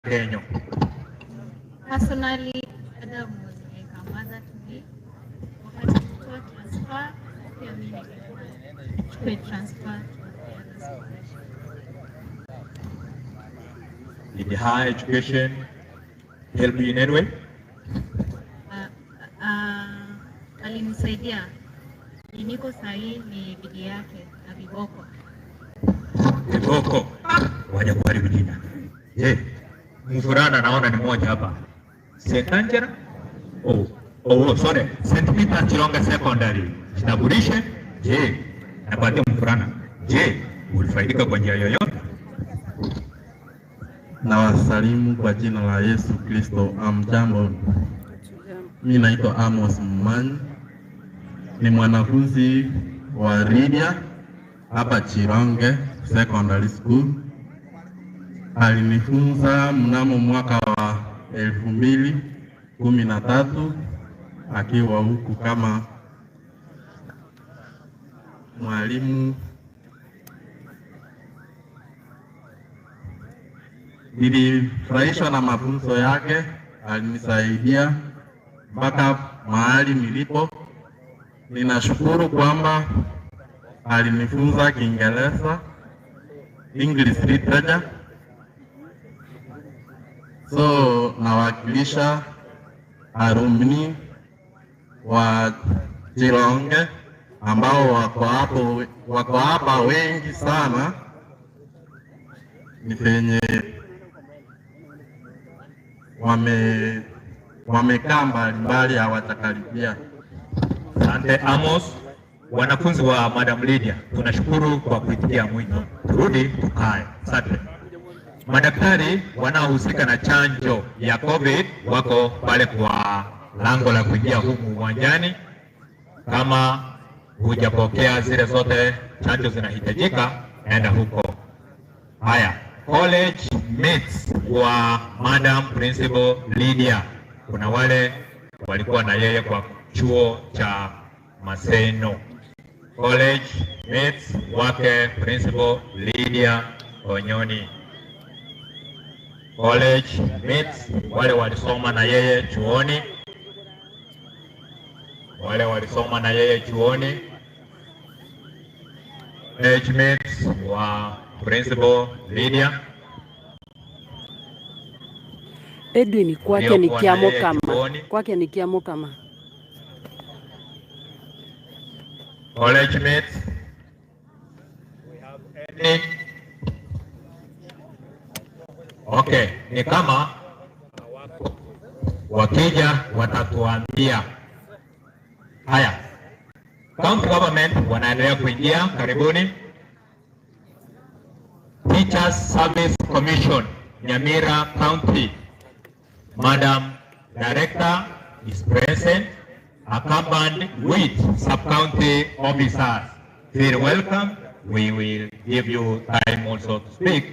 Rangenyo. Personally, Adam was like a mother to me. Wakati kutoa transfer, pia mimi nilikuwa transfer to the other scholarship. Did the higher education help you in any way? Alinisaidia. Niko sahi ni bidii yake na viboko. Viboko. Waja kuharibu jina. Je, mvulana naona ni mmoja hapa. St. Angela? Sorry. St. Peter Chilonga Secondary. Jitabulishe. Je, napatia mvulana. Je, ulifaidika kwa njia yoyote? Na wasalimu kwa jina la Yesu Kristo. Amjambo. Mimi naitwa Amos Mmanyi. Ni mwanafunzi wa Lydiah hapa Chilonga Secondary School. Alinifunza mnamo mwaka wa 2013 akiwa huku kama mwalimu. Nilifurahishwa na mafunzo yake, alinisaidia mpaka mahali nilipo. Ninashukuru kwamba alinifunza Kiingereza, English literature. So nawakilisha alumni wa Chilonga ambao wako hapa wengi sana. Ni penye wamekaa mbalimbali hawatakaribia. Asante Amos. Wanafunzi wa Madam Lydiah, tunashukuru kwa kuitikia mwito. Turudi tukae. Asante. Madaktari wanaohusika na chanjo ya COVID wako pale kwa lango la kuingia humu uwanjani. Kama hujapokea zile zote chanjo zinahitajika, enda huko. Haya, college mates wa Madam Principal Lydiah. Kuna wale walikuwa na yeye kwa chuo cha Maseno. College mates wake Principal Lydiah Onyoni. College mates wale walisoma na yeye chuoni. College mates wa Principal Lydiah. Edwin kwake ni kiamo kama. College mates. We have any. Okay, ni kama wakija watatuambia. Haya. County government wanaendelea kuingia, karibuni. Teachers Service Commission, Nyamira County. Madam Director is present, accompanied with sub-county officers. Feel welcome. We will give you time also to speak.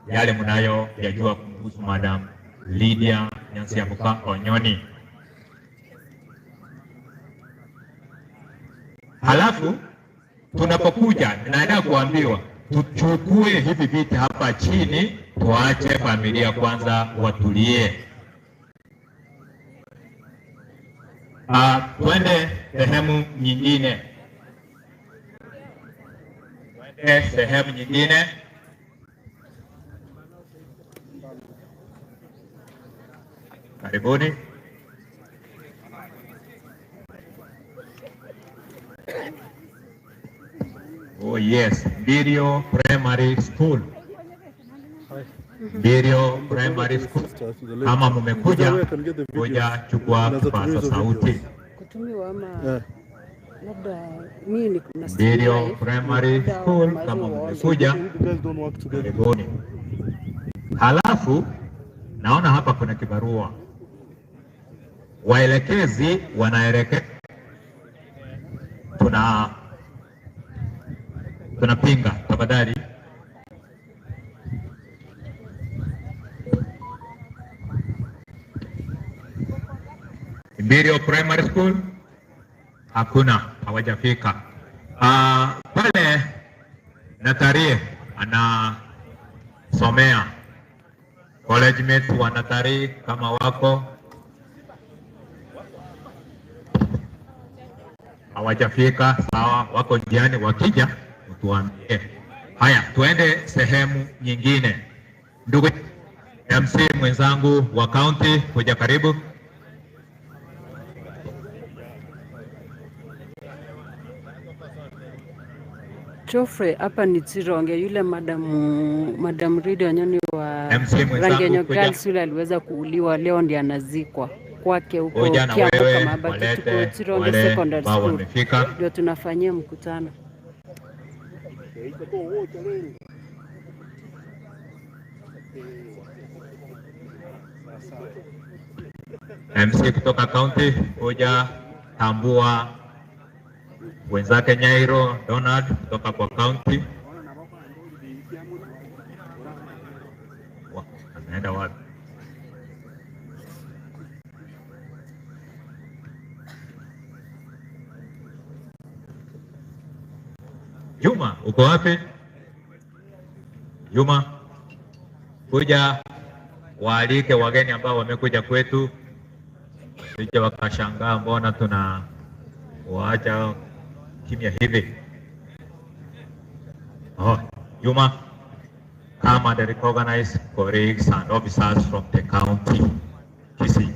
Yale mnayo yajua kuhusu Madam Lydiah Nyansiabuka Onyoni. Halafu tunapokuja naenda kuambiwa tuchukue hivi viti hapa chini, tuache familia kwanza watulie. Twende sehemu nyingine. Karibuni. Oh yes, Lydiah Primary School. Lydiah Primary School. Kama mmekuja, kuja chukua kipaza sauti. Lydiah Primary School, kama mmekuja, karibuni. Halafu naona hapa kuna kibarua. Waelekezi wanaelekea. Tunapinga tafadhali. Lydiah Primary School hakuna, hawajafika. Pale Natarie anasomea college mates wanatari kama wako hawajafika, sawa, wako njiani, wakija utuambie. Haya, tuende sehemu nyingine. Ndugu MC mwenzangu wa county, kuja karibu. Joffrey, hapa ni Chironge, yule Madam Lydiah Onyoni wa Rangenyo Girls yule aliweza kuuliwa, leo ndiye anazikwa kwake huko Kiambu kama baki, tuko Chironge Secondary School ndio tunafanyia mkutano. MC kutoka county hoja tambua wenzake Nyairo Donald kutoka kwa county. Anaenda wapi? Juma, uko wapi? Juma, kuja waalike wageni ambao wamekuja kwetu, sije wakashangaa mbona tuna waacha kimya hivi. Juma, come and recognize colleagues and officers from the county. Kisi.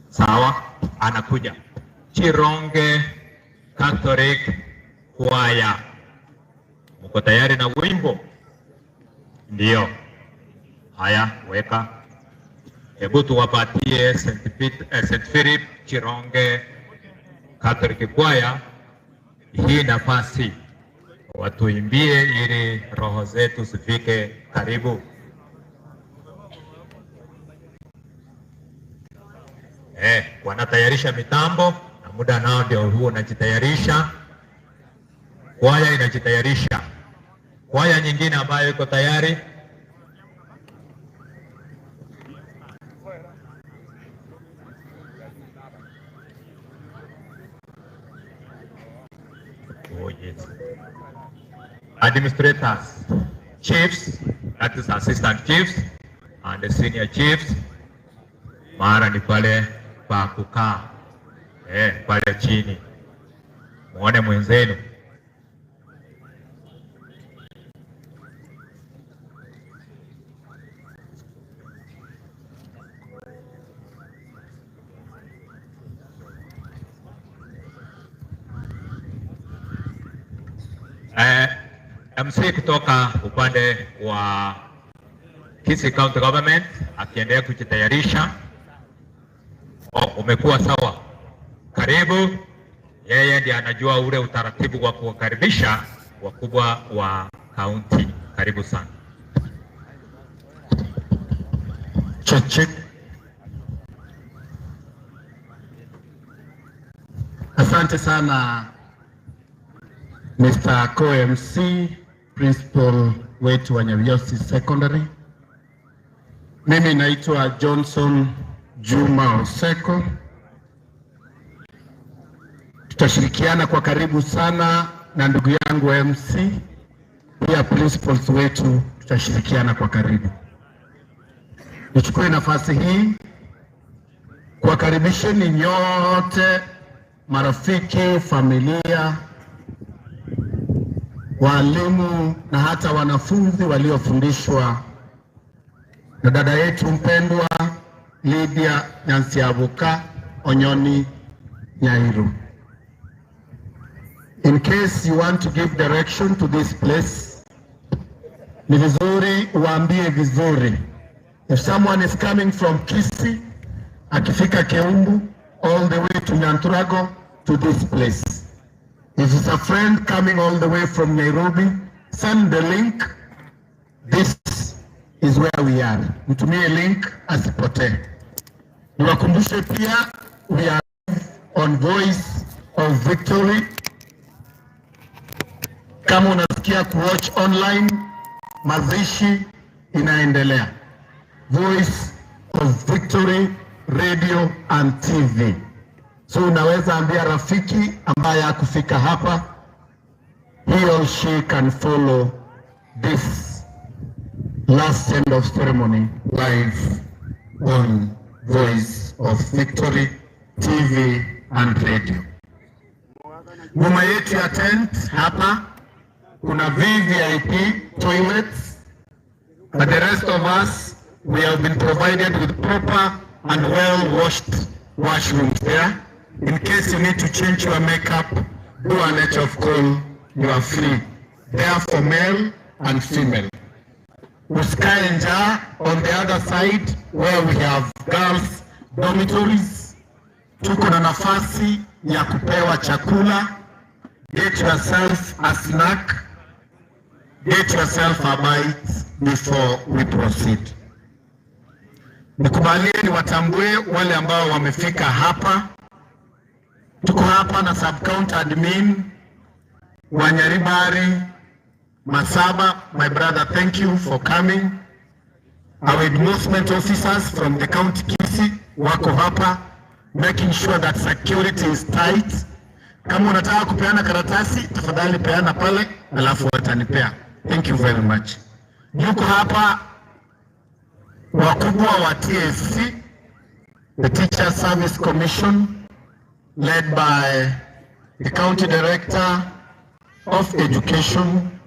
Sawa, anakuja. Chironge Catholic Choir. Mko tayari na wimbo? Ndio. Haya, weka. Hebu tuwapatie St. Philip Chironge Catholic Choir hii nafasi watuimbie ili roho zetu zifike karibu. Wanatayarisha mitambo na muda nao ndio huo unajitayarisha. Kwaya inajitayarisha. Kwaya nyingine ambayo iko tayari. Administrators, chiefs, that is assistant chiefs and the senior chiefs. Mara ni pale pa kukaa, pale chini. Muone mwenzenu. MC kutoka upande wa Kisii County Government akiendelea kujitayarisha. Umekuwa sawa. Karibu. Yeye ndiye anajua ule utaratibu wa kuwakaribisha wakubwa wa county. Karibu sana. Check. Asante sana Mr. Co-MC, principal wetu wa Nyaviosi Secondary. Mimi naitwa Johnson Juma Oseko. Tutashirikiana kwa karibu sana na ndugu yangu MC, pia principals wetu tutashirikiana kwa karibu. Nichukue nafasi hii kuwakaribisheni nyote, marafiki, familia, walimu na hata wanafunzi waliofundishwa na dada yetu mpendwa Lydiah Onyoni Nyairu. In case you want to give direction to this place, ni vizuri uambie vizuri. If someone is coming from Kisii, akifika Keumbu, all the way to Nyanturago to this place. If it's a friend coming all the way from Nairobi, send the link. This is where we are. Mtumie link asipotee. Niwakumbushe pia, we are on Voice of Victory. Kama unasikia kuwatch online, mazishi inaendelea. Voice of Victory Radio and TV. So unaweza ambia rafiki ambaye hakufika hapa, he or she can follow this last end of ceremony live on Voice of Victory TV and radio. Nyuma yetu ya tent hapa kuna VVIP toilets, but the rest of us, we have been provided with proper and well-washed washrooms there. In case you need to change your makeup, do an edge of call, you are free. There for male and female. Usikae njaa on the other side where we have girls dormitories. Tuko na nafasi ya kupewa chakula. Get yourself a snack. Get yourself a bite before we proceed. Nikubalie niwatambue wale ambao wamefika hapa. Tuko hapa na sub-county admin wa Nyaribari Masaba. My brother, thank you for coming. Our enforcement officers from the county Kisii wako hapa making sure that security is tight. Kama unataka kupeana karatasi, tafadhali peana pale alafu watanipea. Thank you very much. Yuko hapa wakubwa wa TSC, the Teacher Service Commission, led by the County Director of Education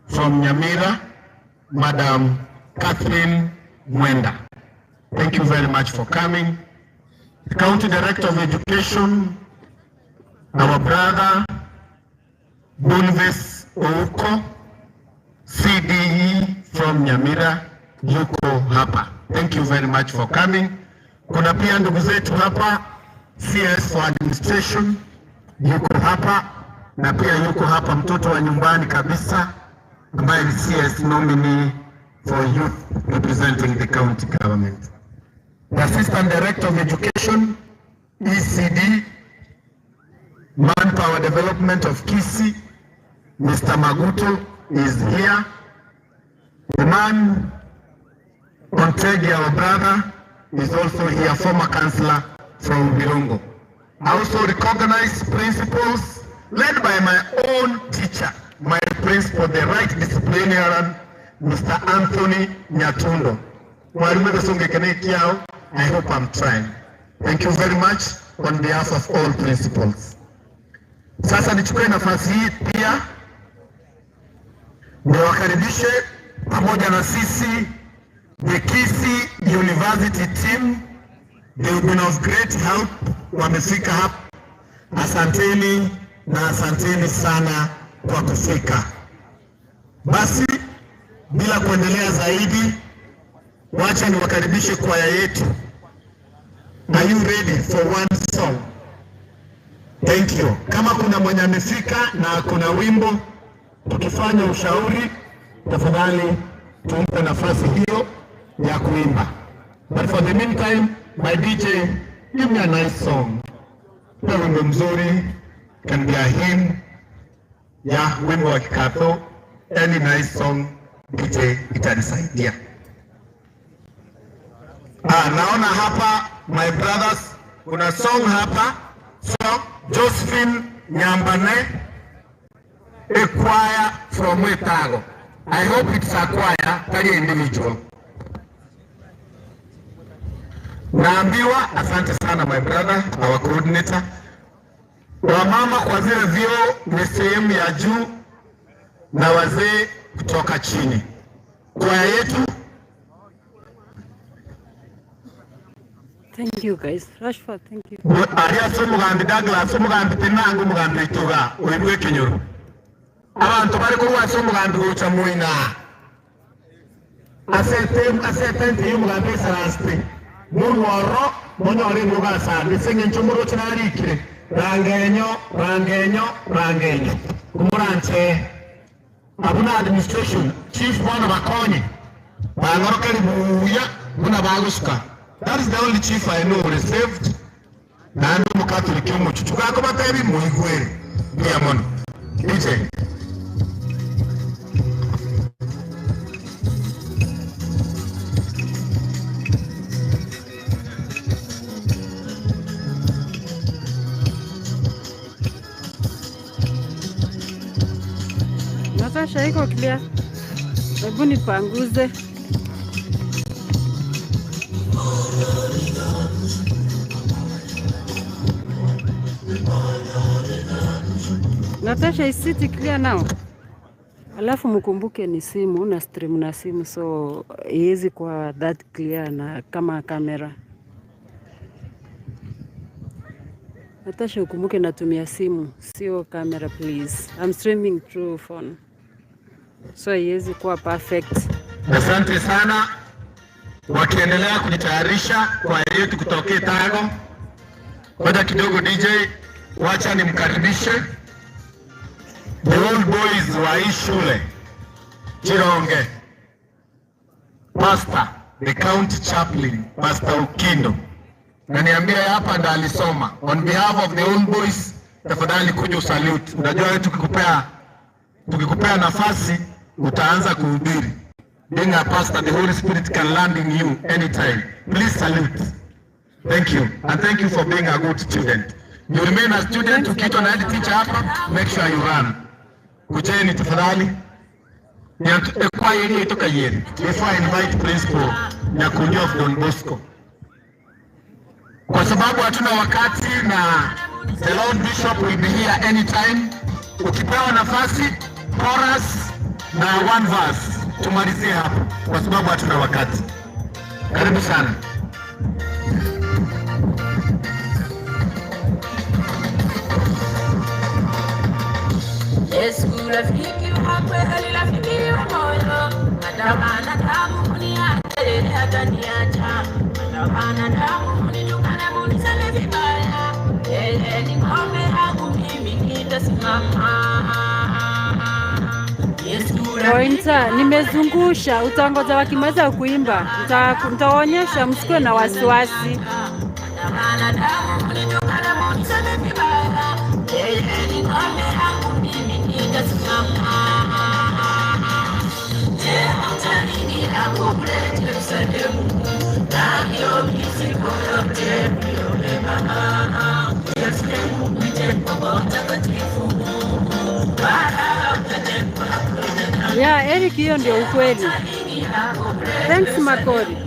from Nyamira, Madam Catherine Mwenda. Thank you very much for coming. The County Director of Education, our brother Bunves Ouko, CDE from Nyamira, yuko hapa. Thank you very much for coming. Kuna pia ndugu zetu hapa, CS for Administration, yuko hapa, na pia yuko hapa mtoto wa nyumbani kabisa, ambaye ni CS nominee for youth representing the county government. The Assistant Director of Education, ECD, Manpower Development of Kisii, Mr. Maguto is here. The man Ontegi, our brother, is also here, former councillor from Virongo. I also recognize principals led by my own teacher, my principal, the right disciplinarian, Mr. Anthony Nyatundo. I hope I'm trying. Thank you very much on behalf of all principals. Sasa nichukue nafasi hii pia niwakaribishe pamoja na sisi the Kisii University team. They've been of great help. Wamefika hapa. Asanteni na asanteni sana kwa kufika. Basi bila kuendelea zaidi, wacha niwakaribishe kwaya yetu. Are you ready for one song? Thank you. Kama kuna mwenye amefika na kuna wimbo, tukifanya ushauri, tafadhali tumpe nafasi hiyo ya kuimba. But for the meantime, my DJ, give me a nice song. Wimbo mzuri, can be a hymn, ya wimbo wa kikato, any nice song, DJ itanisaidia. Naona hapa, my brothers, kuna song hapa, so Josephine Nyambane, a choir from Wetago. I hope it's a choir, tari individual. Naambiwa, asante sana my brother, our coordinator. Wamama kwa zile vyoo ni sehemu ya juu na wazee kutoka chini. Kwaya yetu. Thank you guys. Rashford, thank you. Aria sumugambi Douglas, sumugambi Tenangu, mugambi Ituga, Uenwe Kenyoro. Abantu bari kuwa sumugambi ucha muina. Asete y'umugambi Sarasti. Munworo, munyore mugasa, bisenye nchumuro chinarikire. Rangenyo. Kumuranche. Abuna administration, chief wana bakonyi. Bangoroka libuya, muna bagushka. That is the only chief I know received. Na ndo mukatoliki umuchuchuka ko batabi muhigwere. Diamond. DJ. Natasha iko clear. Hebu nipanguze. Natasha, is it clear now? Alafu mkumbuke ni simu na stream na simu, so iwezi kwa that clear na kama kamera. Natasha, ukumbuke natumia simu, sio kamera please. I'm streaming through phone, so iwezi kuwa perfect. Asante sana. Wakiendelea kujitayarisha kwa yetu kutokea Tago. Ngoja kidogo DJ, wacha nimkaribishe the old boys wa hii shule Chironge, Pastor, the county chaplain, Pastor Ukindo. Na niambie hapa ndo alisoma. On behalf of the old boys, tafadhali kuja usalute. Unajua wewe tukikupea nafasi utaanza kuhubiri. Being a pastor, the Holy Spirit can land in you anytime. Please salute. Thank you. And thank you for being a good student. You remain a student. Ukiitwa na head teacher hapa, make sure you run. Kujeni tafadhali. Kwa hili itoka yeri. Before I invite principal Nyakunyo of Don Bosco. Kwa sababu hatuna wakati na the Lord Bishop will be here anytime. Ukipewa nafasi, chorus na one verse. Tumalizie hapo kwa sababu hatuna wakati. Karibu sana. Yesu rafiki wakwe rafiki moyo nadamana damu kuniacha hata niacha nadamana damu kunitukana kunisema vibaya yeye ni ngome yangu mimi nitasimama. Pointa, nimezungusha, utangoza wakimaliza kuimba. Nitaonyesha, msikuwe na wasiwasi. Yeah, Eric, hiyo ndio ukweli. Thanks Makori.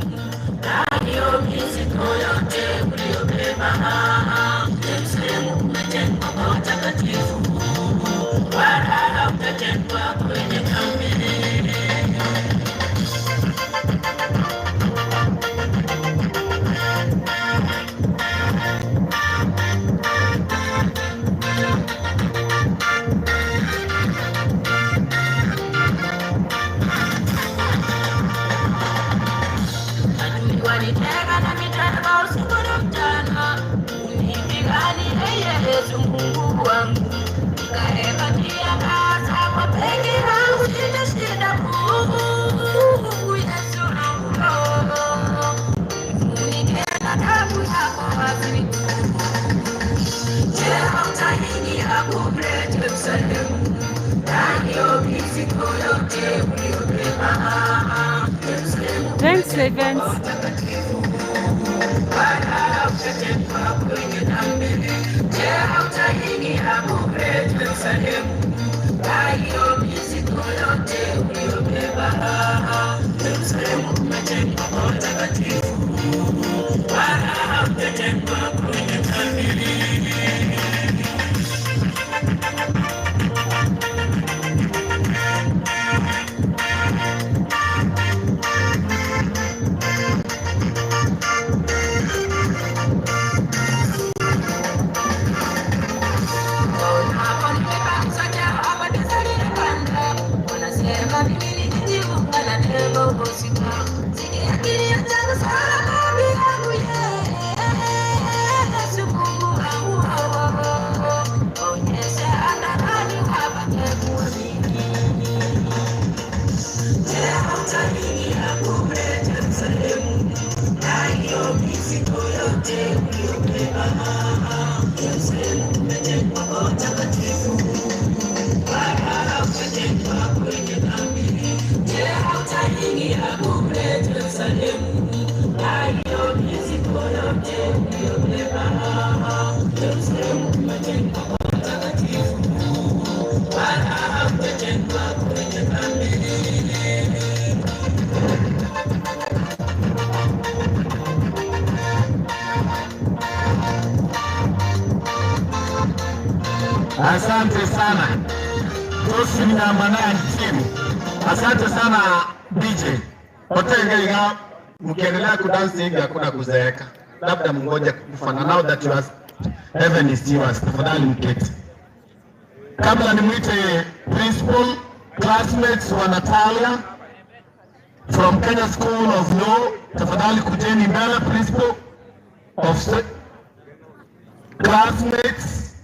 Thanks, Evans. Asante sana. Tosi mnyambana team. Asante sana DJ. Hotel mkiendelea kudansi hivi hakuna kuzeeka. Labda mngoje kufana. Now that you are heaven is yours. Tafadhali mketi. Kabla nimwite principal, classmates wa Natalia from Kenya School of Law, tafadhali kujeni mbele. Principal of classmates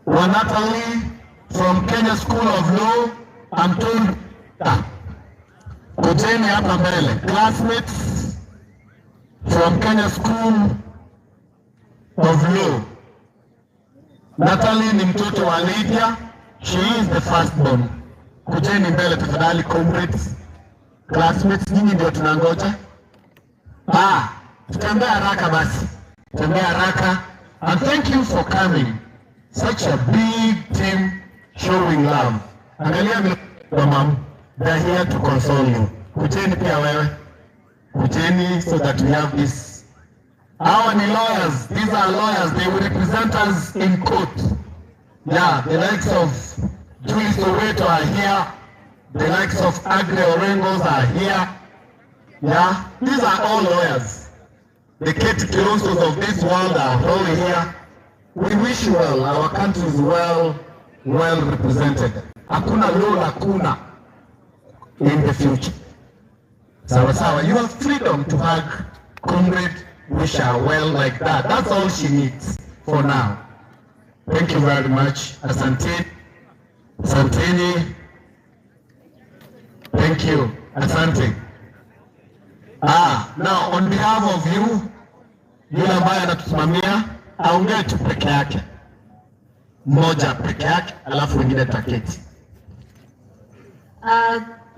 wa Natalie from Kenya School of Law, I'm told kujeni hapa mbele. Classmates from Kenya School of Law. Natalie ni mtoto wa Lydiah. She is the firstborn. Kujeni mbele tafadhali comrades. Classmates, nyinyi ndio tunangoja. Tutembea haraka basi. Tembea haraka. And thank you for coming. Such a big team showing love. Angalia vile mama, they are here to console you. Kujeni pia wewe. Kujeni so that we have this. Our lawyers, these are lawyers, they will represent us in court. Yeah, the likes of Julie Soweto are here. The likes of Agre Orengos are here. Yeah, these are all lawyers. The Keti Kilonsos of this world are all here. We wish you well. Our country is well represented. Hakuna law hakuna in the future. Sawa sawa, you have freedom to hug comrade. Wish her well like that. That's all she needs for now. Thank you very much. Asante. Asanteni. Thank you. Asante. Now on behalf of you, yule ambaye anatusimamia aongee tu peke yake. Mmoja peke yake, alafu wengine taketi.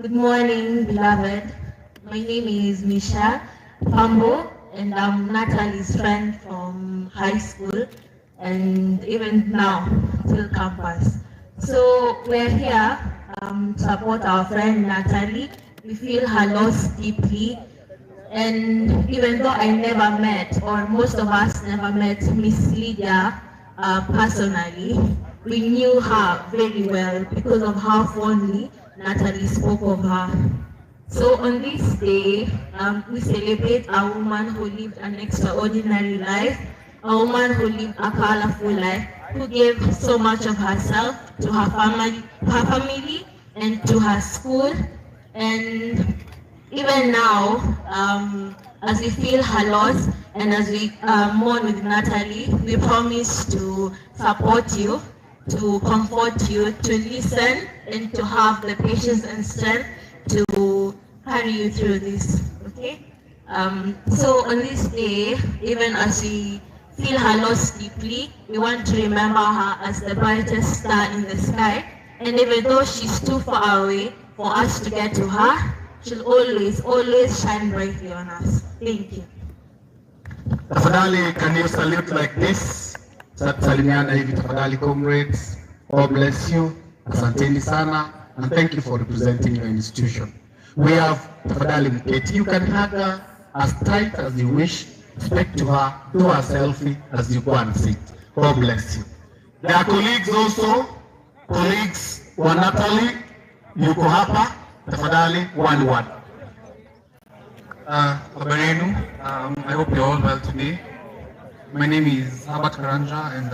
Good morning, beloved. My name is Misha Pambo. And I'm Natalie's friend from high school and even now till campus. So we're here to support our friend Natalie. We feel her loss deeply, and even though I never met, or most of us never met Miss Lydiah personally, we knew her very well because of how fondly Natalie spoke of her. So on this day, we celebrate a woman who lived an extraordinary life, a woman who lived a colorful life, who gave so much of herself to her family and to her school. And even now, as we feel her loss and as we mourn with Natalie, we promise to support you, to comfort you, to listen, and to have the patience and strength to carry you through this, okay? So on this day, even as we feel her loss deeply, we want to remember her as the brightest star in the sky. And even though she's too far away for us to get to her, she'll always shine brightly on us. Thank you. Tafadhali, can you salute like this? Salimiana hivi tafadhali, comrades. God bless you. Asanteni sana. And thank you for representing your institution. We have tafadhali mketi. You can hug her as tight as you wish. Speak to her. Do a selfie as you go and sit. God bless you. There are colleagues also. Colleagues wa Natalie, yuko hapa. Tafadhali, one word. Habari yenu. I hope you're all well today. My name is Herbert Karanja, and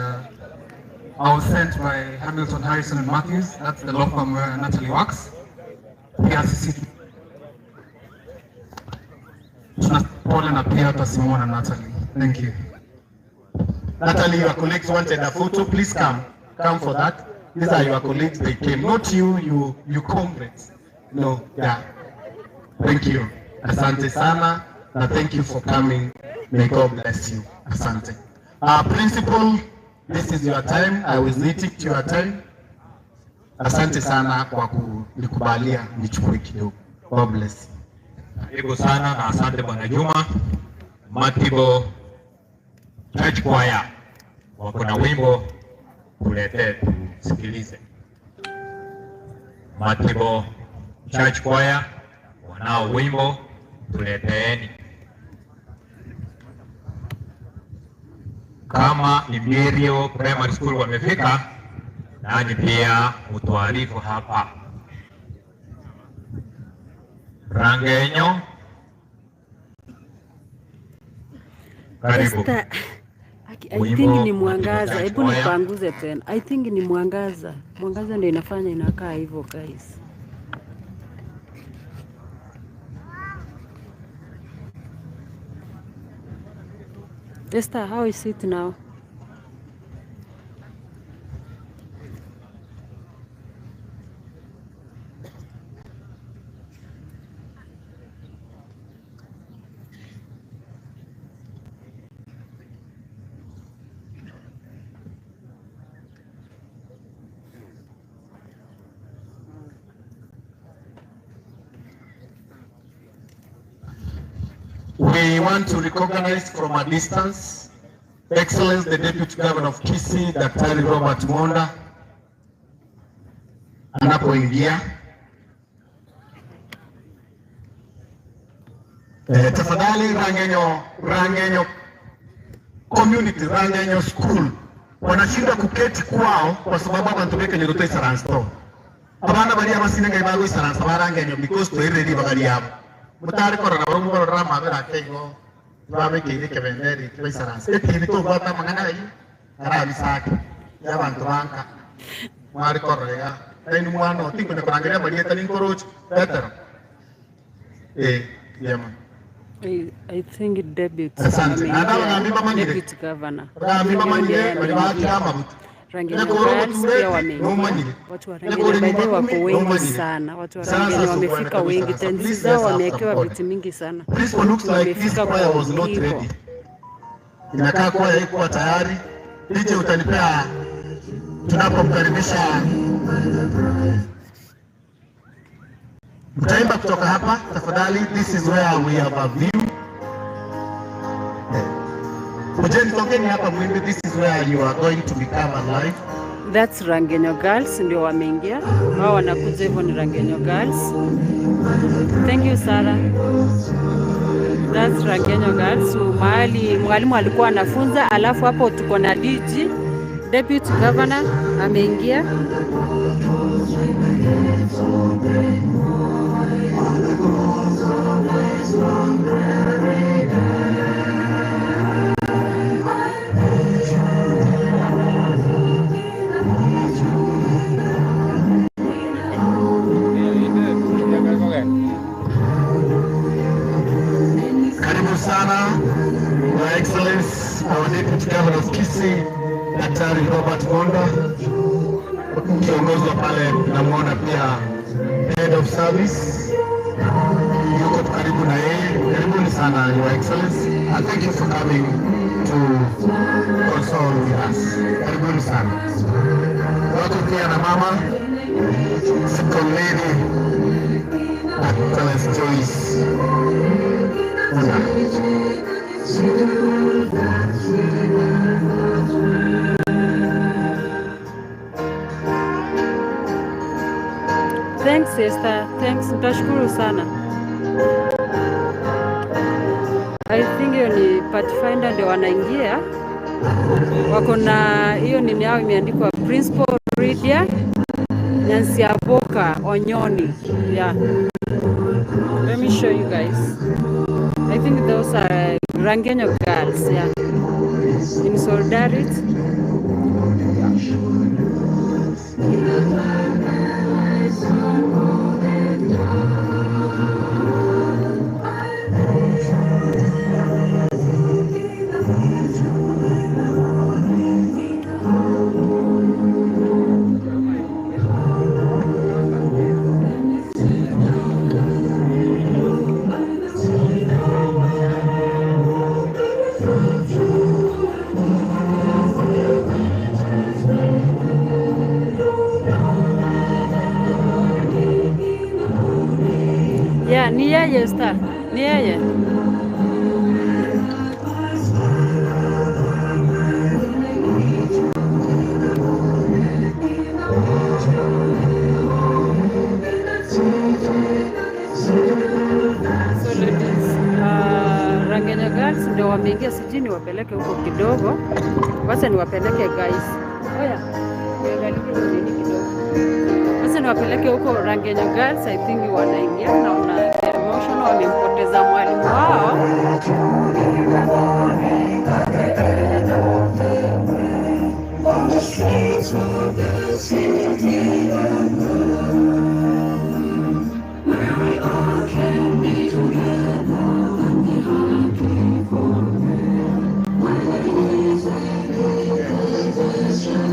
I was sent by Hamilton, Harrison and Matthews. That's the law firm where Natalie works. Tunapole na pia tutasimama na Natalie. Thank you. Natalie, your colleagues wanted a photo. Please come for that. These are your colleagues. They came, not you comrades. No, yeah. Thank you. Asante sana. And thank you for coming. May God bless you. Asante. Principal, this is your time. I will need it your time. Asante sana kwa kunikubalia nichukue kidogo. God bless. Karibu sana na asante Bwana Juma. Matibo Church Choir wako na wimbo tuletee tusikilize. Matibo Church Choir wanao wimbo tuleteeni. kama Imperial Primary School wamefika, nanyi pia mtuarifu hapa. Rangenyo, karibu. I think ni mwangaza. Hebu nipanguze tena. I think ni mwangaza. Mwangaza ndio inafanya inakaa hivyo guys. Esther, how is it now? We want to recognize from a distance Excellence the Deputy Governor of Kisii, Daktari Robert Monda anapoingia. Tafadhali Rangenyo community, Rangenyo school wanashinda kuketi kwao kwa sababu abantu beke nyoto isaransto. Abana bali abasinga ibago isaransto barangenyo because to iredi bagali yabo. Mutari kora na barumu kora mabera kengo babe kiri kebenderi twisaransto. Eti to bata mangana yi ara bisaki yabantu banka. Mari kora ya tainu mwana tinko ne korangeria bali etani koroch better. Yema. I think Deputy Asante. Deputy Governor. Rangenyo Girls pia wameingia. Watu wa Rangenyo by the way wako wengi sana. Watu wa Rangenyo wamefika wengi. Tenzi zao wamewekewa viti mingi sana. Wamefika kwa hivyo. Inakaa kwa haikuwa tayari. DJ utanipea tunapomkaribisha. Mtaimba kutoka hapa tafadhali. This is where we have a view. Mjeni tokeni hapa mwimbi. This is where you are going to become alive. That's Rangenyo Girls ndio wameingia. Wao wanakuja hivyo ni Rangenyo Girls. Thank you Sarah. That's Rangenyo Girls. Mahali mwalimu alikuwa anafunza, alafu hapo tuko na DG Deputy Governor ameingia. Karibu sana Your Excellence our Deputy Governor of Kisii Daktari Robert Monda, kiongozwa pale namuona pia Head of Service yuko karibu na yeye. Karibuni sana Your Excellency, and thank you for coming to console with us. Karibuni sana. Wako pia na mama Second Lady Excellence Joyce Thanks sister, thanks, nitashukuru sana. I think hiyo ni Pathfinder ndio wanaingia. Wako na hiyo nini yao imeandikwa Principal Lydiah Boka Onyoni. Yeah. Let me show you guys. I think those are Rangenyo Girls, yeah. In solidarity. Yeah, ni yeye star. Ni yeye. So ladies, Rangenyo Girls ndio wameingia, sijui ni niwapeleke huko kidogo. Wacha niwapeleke guys. Oya, niangalie nini kidogo. Wacha niwapeleke huko Rangenyo Girls. I think wanaingia na una emotional, wamempoteza mwalimu wao. On the streets of the city, where we all can be together and be happy for me. Where there is a possession.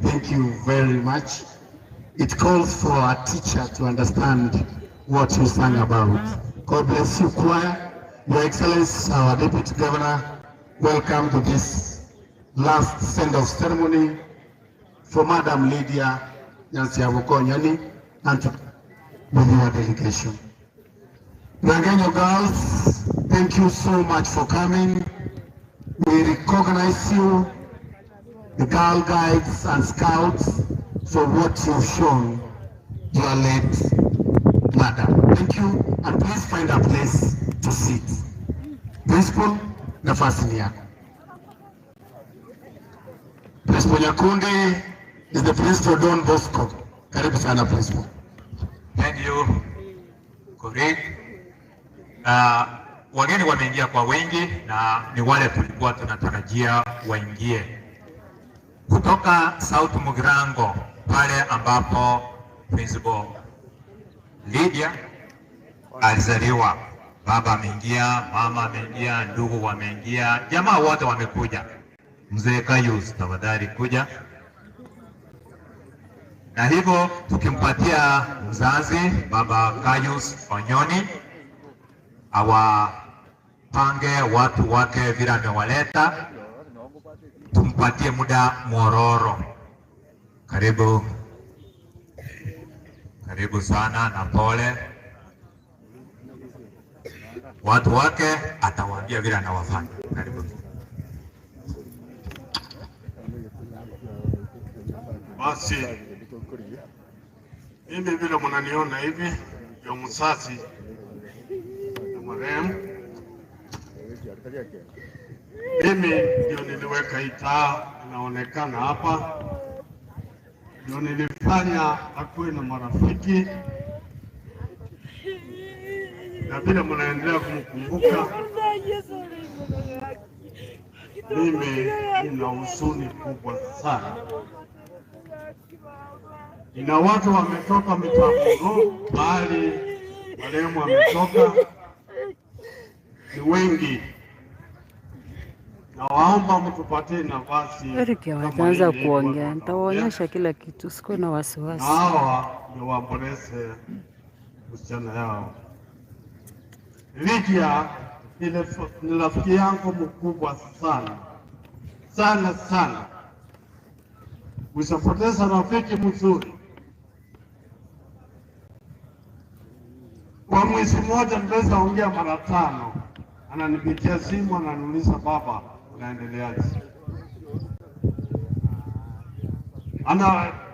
Thank you very much. It calls for a teacher to understand what you sang about. God bless you, choir. Your Excellency, our Deputy Governor, welcome to this last send-off ceremony for Madam Lydiah Onyoni and with your delegation. Rangenyo girls, thank you so much for coming. We recognize you, the girl guides and scouts, for what you've shown your late madam. Thank you, and please find a place to sit. Principal, nafasi ni yako. Principal Nyakundi is the principal Don Bosco. Karibu sana principal. Thank you. Correct. Wageni wameingia kwa wengi na ni wale tulikuwa tunatarajia waingie kutoka South Mugirango, pale ambapo Principal Lydiah alizaliwa. Baba ameingia, mama ameingia, ndugu wameingia, jamaa wote wamekuja. Mzee Kayus, tafadhali kuja. Na hivyo tukimpatia mzazi Baba Kayus Onyoni awapange watu wake vile amewaleta, tumpatie muda mwororo. Karibu. Karibu sana na pole. Watu wake atawaambia vile anawafanya. Karibu. Basi mimi vile mnaniona hivi ndio msasi na marehemu. Mimi ndio niliweka hii taa inaonekana hapa, ndio nilifanya akuwe na marafiki, na vile mnaendelea kumkumbuka. Mimi nina huzuni kubwa sana. Ina watu wametoka mitambo bali marehemu wametoka ni wengi. Nawaomba mtupatie nafasi. Eric wataanza kuongea, nitawaonyesha kila kitu, siko na wasiwasi. Hawa ndio waborese msichana yao. Lydiah ni rafiki yangu mkubwa sana sana sana. Usipoteza rafiki mzuri. Kwa mwezi mmoja naweza ongea mara 5. Ananipigia simu, ananiuliza baba, unaendeleaje?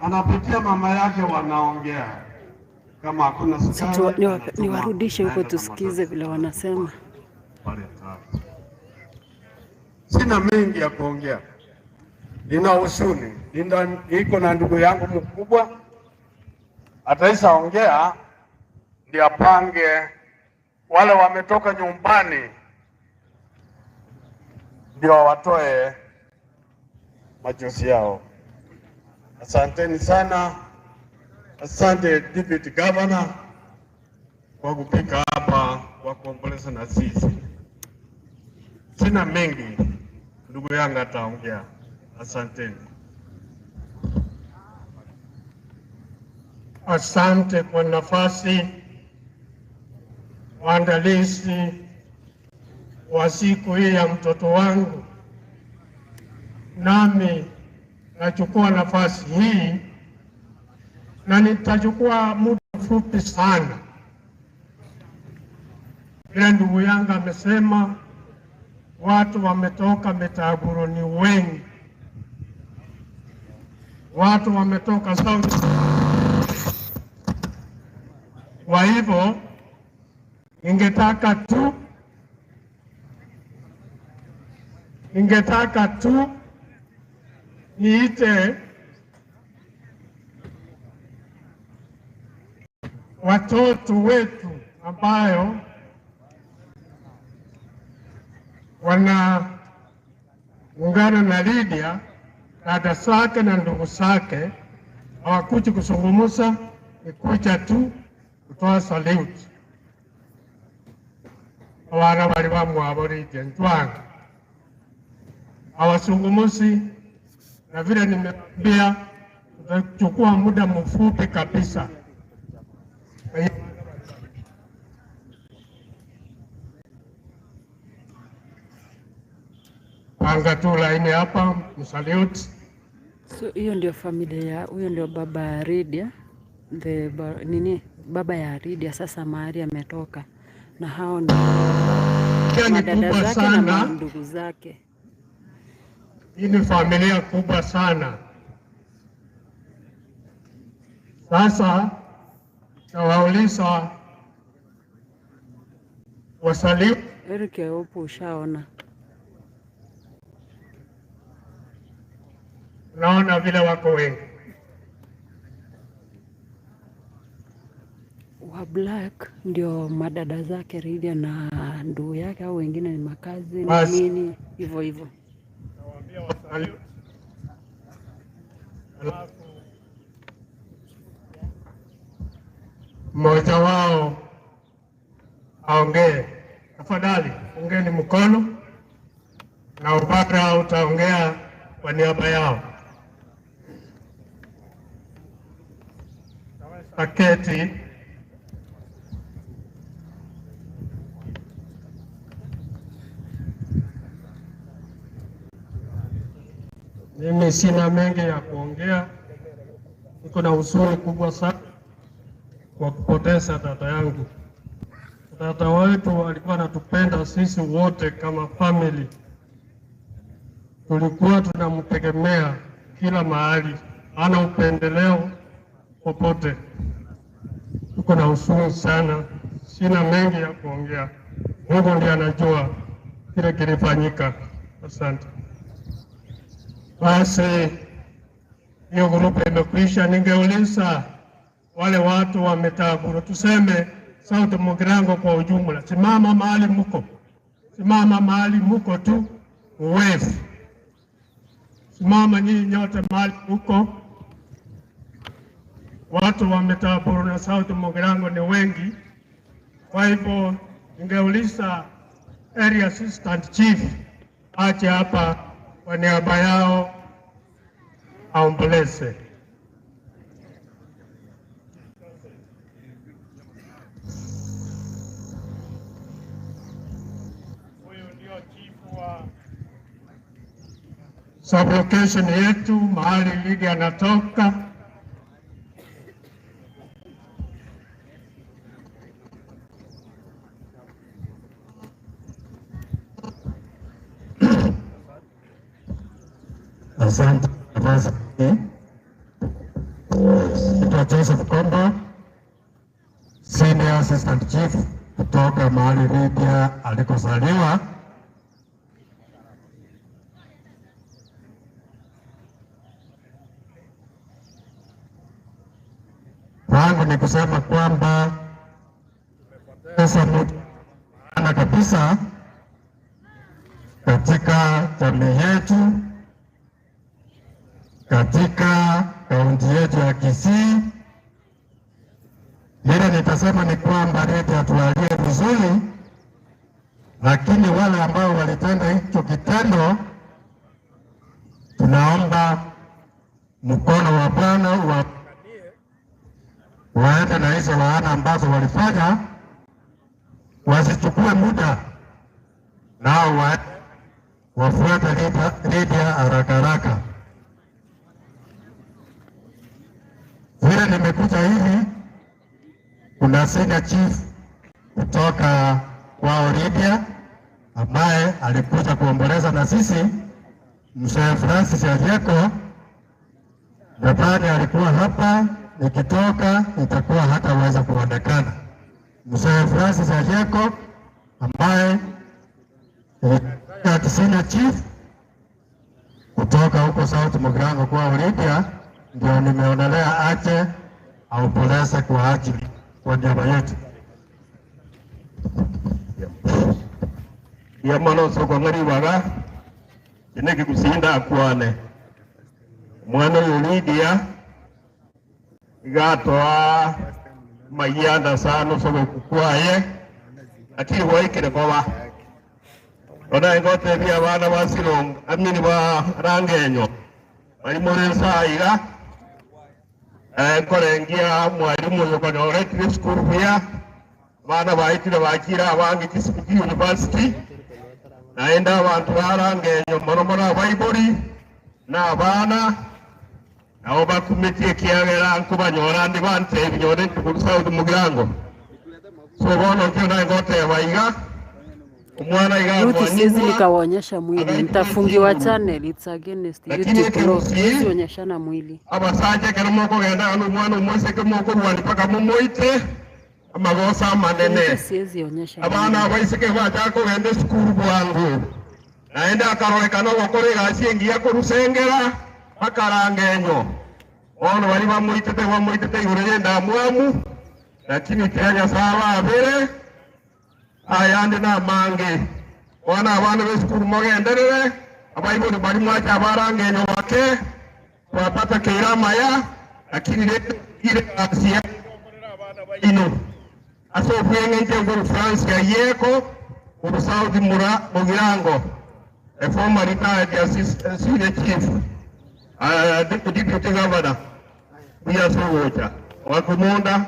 Anapitia mama yake, wanaongea kama hakuna sukari. Niwarudishe huko tusikize vile wanasema. Sina mengi ya kuongea. Nina huzuni. Niko na ndugu yangu mkubwa. Ataisha ongea ndio apange wale wametoka nyumbani ndio watoe machozi yao. Asanteni sana. Asante Deputy Governor kwa kupika hapa, kwa kuomboleza na sisi. Sina mengi, ndugu yangu ataongea. Asanteni. Asante kwa nafasi. Waandalizi wa siku hii ya mtoto wangu, nami nachukua nafasi hii na nitachukua muda mfupi sana. Vile ndugu yangu amesema, watu wametoka Metaguro ni wengi, watu wametoka South. Kwa hivyo ningetaka tu niite watoto wetu ambayo wanaungana na Lydia, dada zake na ndugu zake. Hawakuja kuzungumza, ni kuja tu kutoa salute. Wana wali wa mwabo Lydia ntwanga hawazungumzi, na vile nimeambia tutachukua muda mfupi kabisa. Panga tu laini hapa, msalute. So hiyo ndio familia, huyo ndio baba ya Lydia, baba ya Lydia. Sasa mahali ametoka, na hao ndio madada zake na ndugu zake. Hii ni familia kubwa sana. Sasa nawauliza wasalimu. Eric upo, ushaona? Naona vile wako wengi wa black ndio madada zake Lydia na ndugu yake, au wengine ni makazi na nini hivyo hivyo. Nawaambia wasalimu, alafu mmoja wao aongee. Tafadhali ongeni mkono, na upaka utaongea kwa niaba yao. Aketi. Mimi sina mengi ya kuongea. Niko na huzuni kubwa sana kwa kupoteza dada yangu. Dada wetu alikuwa anatupenda sisi wote kama family. Tulikuwa tunamtegemea kila mahali, hana upendeleo popote. Tuko na huzuni sana, sina mengi ya kuongea. Mungu ndiye anajua kile kilifanyika. Asante. Basi hiyo grupu imekwisha. Ningeuliza wale watu wa Metaguro, tuseme South Mugirango kwa ujumla, simama mahali muko, simama mahali muko tu uwefu. Simama nyinyi nyote mahali muko. Watu wa Metaguro na South Mugirango ni wengi. Kwa hivyo ningeuliza Area Assistant Chief aje hapa kwa niaba yao aomboleze. Huyu ndio chief wa sublocation yetu mahali Lydia anatoka. Asante. Joseph Komba, Senior Assistant Chief kutoka mahali Lydia alikozaliwa. Wangu ni kusema kwamba tumepoteza mtu maana kabisa katika jamii yetu, katika kaunti yetu ya Kisii. Ile nitasema ni kwamba Lydia tuwalie vizuri, lakini wale ambao walitenda hicho kitendo, tunaomba mkono wa Bwana waende na hizo laana ambazo walifanya, wasichukue muda, nao wafuate Lydia haraka haraka. Vile nimekuja hivi, kuna senior chief kutoka kwao Lydiah ambaye alikuja kuomboleza na sisi. Mzee Francis Ajeko nadhani alikuwa hapa, nikitoka nitakuwa hataweza kuonekana. Mzee Francis Ajeko ambaye ni senior chief kutoka huko South Mugirango kwa Lydiah, ndio nimeonelea aje aomboleze kwa ajili kwa niaba yetu. Ya mwana soko ngari waga ineke kusinda akwane mwana wa Lydiah gatoa mayanda sana soko kukwaye akiri waikire kwa ona ngote bia bana basiro amini ba Rangenyo bari muri saiga korengia mwalimu yokonyore trip school bia bana baitire bakira abangi Kisipiti University naenda abantu barangenyo moromora Bible na bana nabo bakumitie kiagera nkubanyora ndi bante binyore ku South Mugirango so bono kyo ngote baiga umwana iga Youth siwezi nikawaonyesha mwili, nitafungiwa channel, it's against YouTube law, siwezi onyeshana mwili. Abasaje keramo ko genda anu mwana umwese kemoko rwandi paka mumoite amagosa manene siwezi onyesha abana baisike baja ko gende skuru bwangu naenda akarorekana gokore gasi ngiya ko rusengera bakarangenyo ono bari bamuitete urenda mwamu lakini kyanya sawa abere ayande na mange wana abana beskuru mogenderere abayibone bari mwacha barangenyo bake wapata kirama ya lakini ile asia ino aso kwenge nje France ya yeko ku South Mugirango a former retired assistant senior chief deputy governor we are so water wakumunda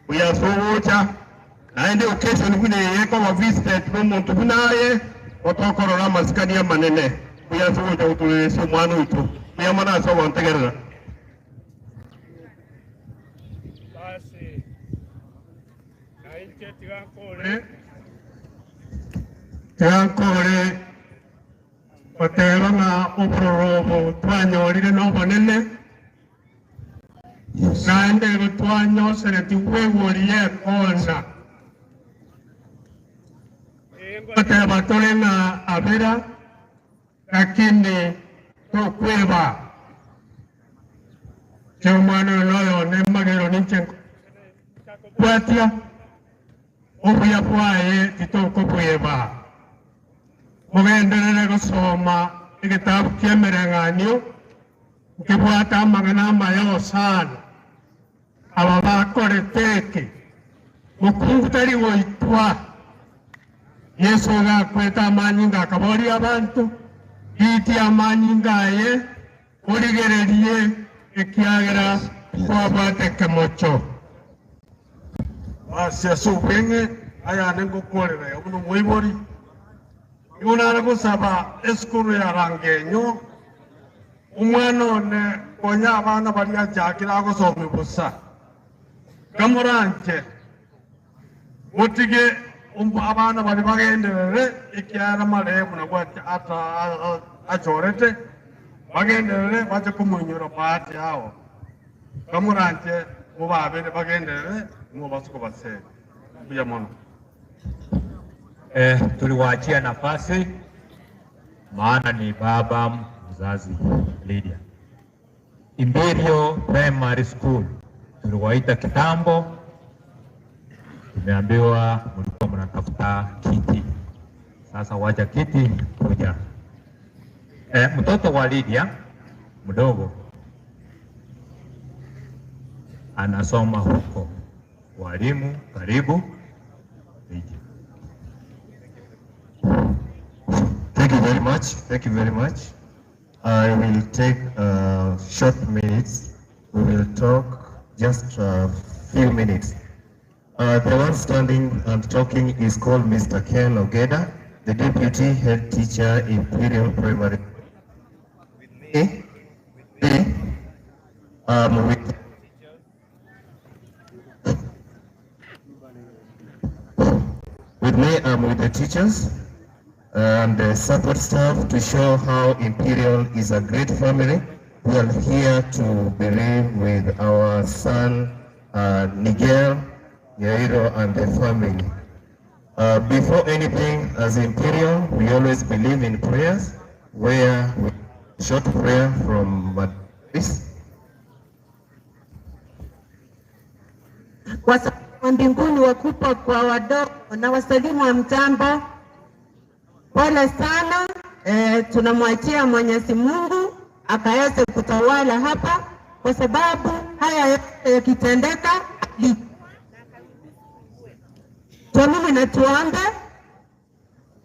we are so water naende occasion kune yeko wa visit muntu kunaye otokorora maskani ya manene we are so water utulese mwana wetu ya mana so wantegerera basi aike tigankore oteba nga oprorobo twanyorire nobonene naende twanyosere tiwegoriye konza oteba tore nga abera lakini tokweba kyomwana oyo nemagero ninche bwatia obuya bwaye titokobweba mugenderere gusoma igitabu kyemereng'anio nkibwata amagana amayo sana aba bakoreteke mukungu tari goitwa Yesu gakweta amanyi ngakabori abantu iti amanyi ngaye origererie ekiagera kwabate kemocho asya subenge aya nengo korera uno moibori yuna gusaba eskuru ya Rangenyo umwana one konya abana bari ajakira gusoma busa kamuranje mutige abana bari bagenderere ikyara marebu na gwati ata achorete bagenderere baje kumunyura pati hao kamuranje mubabere bagenderere mubasuko base kuja mono tuliwaachia nafasi maana ni baba mzazi Lydiah. Imperial Primary School tuliwaita kitambo, tumeambiwa mlikuwa mnatafuta kiti, sasa wacha kiti kuja. Mtoto wa Lydiah mdogo anasoma huko, walimu karibu. Thank you very much. Thank you very much. I will take short minutes. We will talk just a few minutes. The one standing and talking is called Mr. Ken Ogeda, the deputy head teacher in Imperial Primary. With With me, I'm with the teachers and the support staff to show how Imperial is a great family. We are here to believe with our son, Nigel, Yairo, and the family. Before anything, as Imperial, we always believe in prayers, where we short prayer from this. Kwa mbinguni wakubwa kwa wadogo na wasalimu wa mtambo, pole sana. Tunamwachia Mwenyezi Mungu akaweze kutawala hapa, kwa sababu haya yote yakitendeka mimi natuombe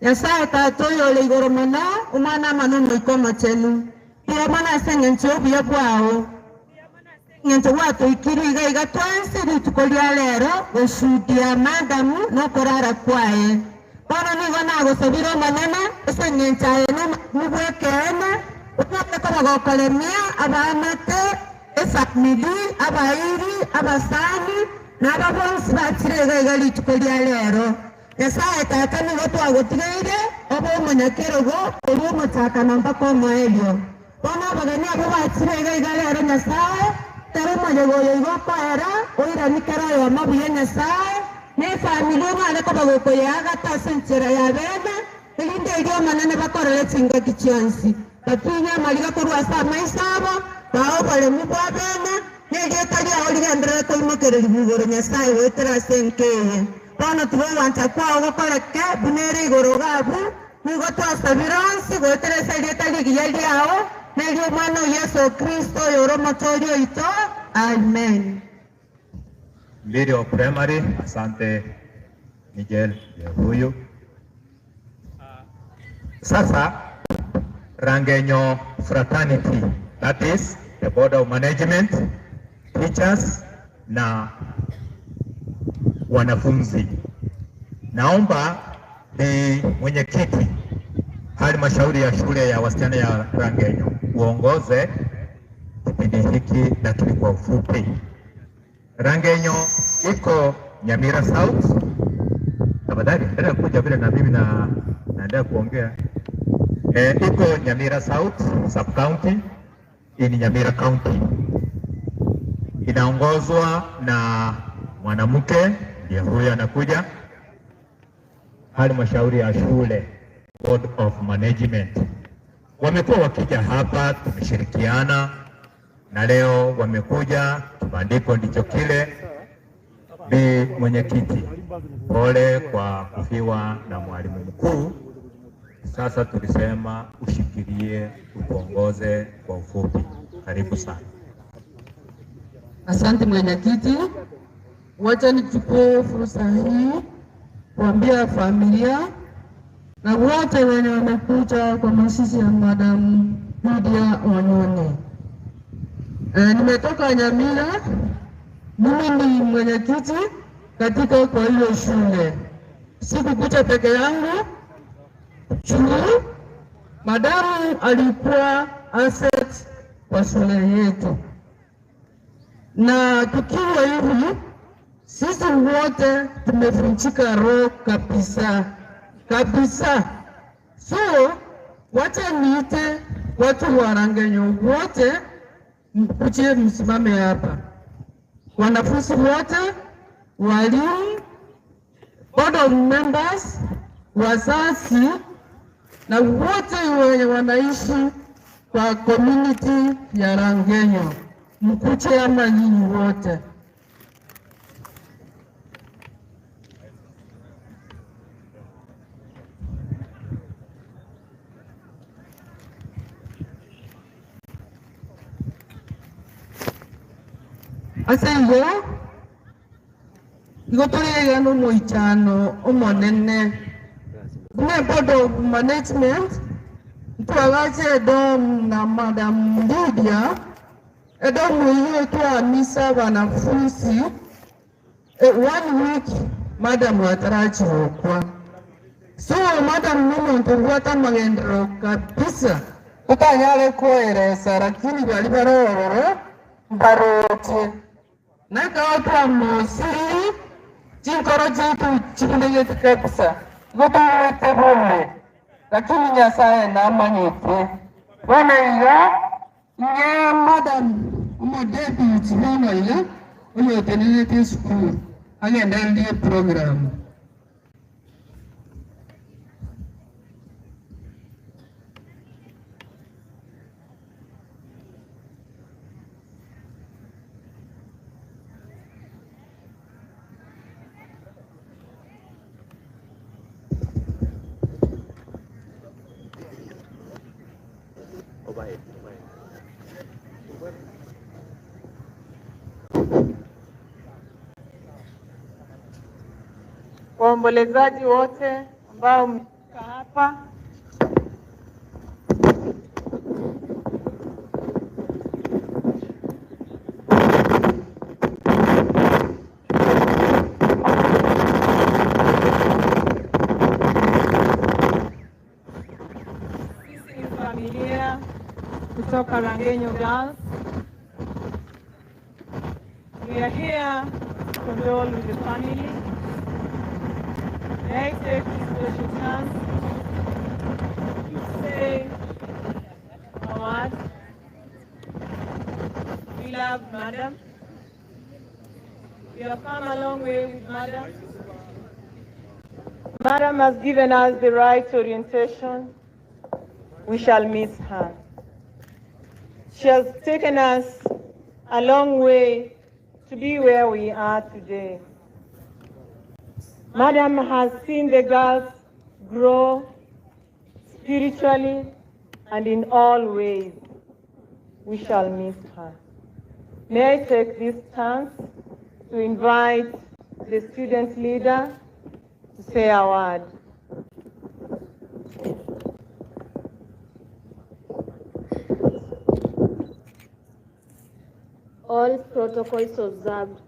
Nyasaye katoyo ole igoro mana umana manu ikomo chenu pia mana senge nchobu ya bwao ngento watu ikiriga igatwanse tukolia lero oshudia madamu no korara kwae bana nigo nago sabiro manene senge nchaye no mubwekene ukate kama gokolemia abamate esakmidi abairi abasani na babonsi batire igali tukolia lero Nyasaye tata ni watu agotigire obo munyakerogo obo mutaka namba ko moelio bona bagani abo batire igali lero Nyasaye tare moyogo igoko era oira nikara yo mabuye Nyasaye ne familia mane ko bagoko yaga tasenchera ya bene ilinde ilio manene bakorele tinga kichonsi batunya maliga kurwasa maisabo bao bale mubwa bene ne getali aoligendere ko imokere libugoro Nyasaye wetera senkeye Bana tuwe wanta kwa wakoleke bunere igorogabu nigo twasabiransi wetera segetali giyali yao Nelio mwana Yesu Kristo yoro motorio ito. Amen. Video primary, asante Miguel huyu. Sasa Rangenyo fraternity, that is the board of management, teachers na wanafunzi. Naomba ni mwenyekiti halmashauri ya shule ya wasichana ya Rangenyo uongoze kipindi hiki na tulikuwa ufupi. Rangenyo iko Nyamira South. Tafadhali endelea kuja vile na mimi naendelea kuongea. Iko Nyamira South sub county in Nyamira County. Inaongozwa na mwanamke ndiye huyo anakuja. Halmashauri ya shule board of management wamekuwa wakija hapa, tumeshirikiana na leo wamekuja. Kibandiko ndicho kile. Bi mwenyekiti, pole kwa kufiwa na mwalimu mkuu. Sasa tulisema ushikilie uongoze kwa ufupi. Karibu sana. Asante mwenyekiti, wacha nichukue fursa hii kuambia familia na wote wenye wamekuja kwa masisi ya Madam Lydiah Onyoni. Nimetoka Nyamira, mimi ni mwenyekiti katika kwa hiyo shule. Sikukuja peke yangu, shule madamu alikuwa asset kwa shule yetu. Na tukiwa hivi, sisi wote tumefunchika roho kabisa. So, wacha niite watu wa Rangenyo wote mkuje msimame hapa. Wanafunzi wote, walimu, board of members, wazazi na wote wenye wanaishi kwa community ya Rangenyo. Mkuje ama nyinyi wote. Asengo ngopere no moichano omonene ne board of management tuagache dom na Madam Lydiah edomu hiyo tu misa wanafunzi 1 week Madam watarachi kwa so Madam numo ntuwata magendro kabisa ukanyale kueresa lakini bali baroro baroti Naka watu wa Mosiri, Chinkoro jitu chikindege kabisa. Goto wete bole. Lakini Nyasaye na manyete. Bwana iya nye madam umudepi mama iya uyo tenete school. Agenda ndiye program. Waombolezaji wote ambao mmefika hapa, sisi ni familia kutoka Rangenyo Girls. We are here to condole with the family. May I take this special chance to say a word? We love Madam. We have come a long way with Madam. Madam has given us the right orientation. We shall miss her. She has taken us a long way to be where we are today. Madam has seen the girls grow spiritually and in all ways. We shall miss her. May I take this chance to invite the student leader to say a word. All protocols observed,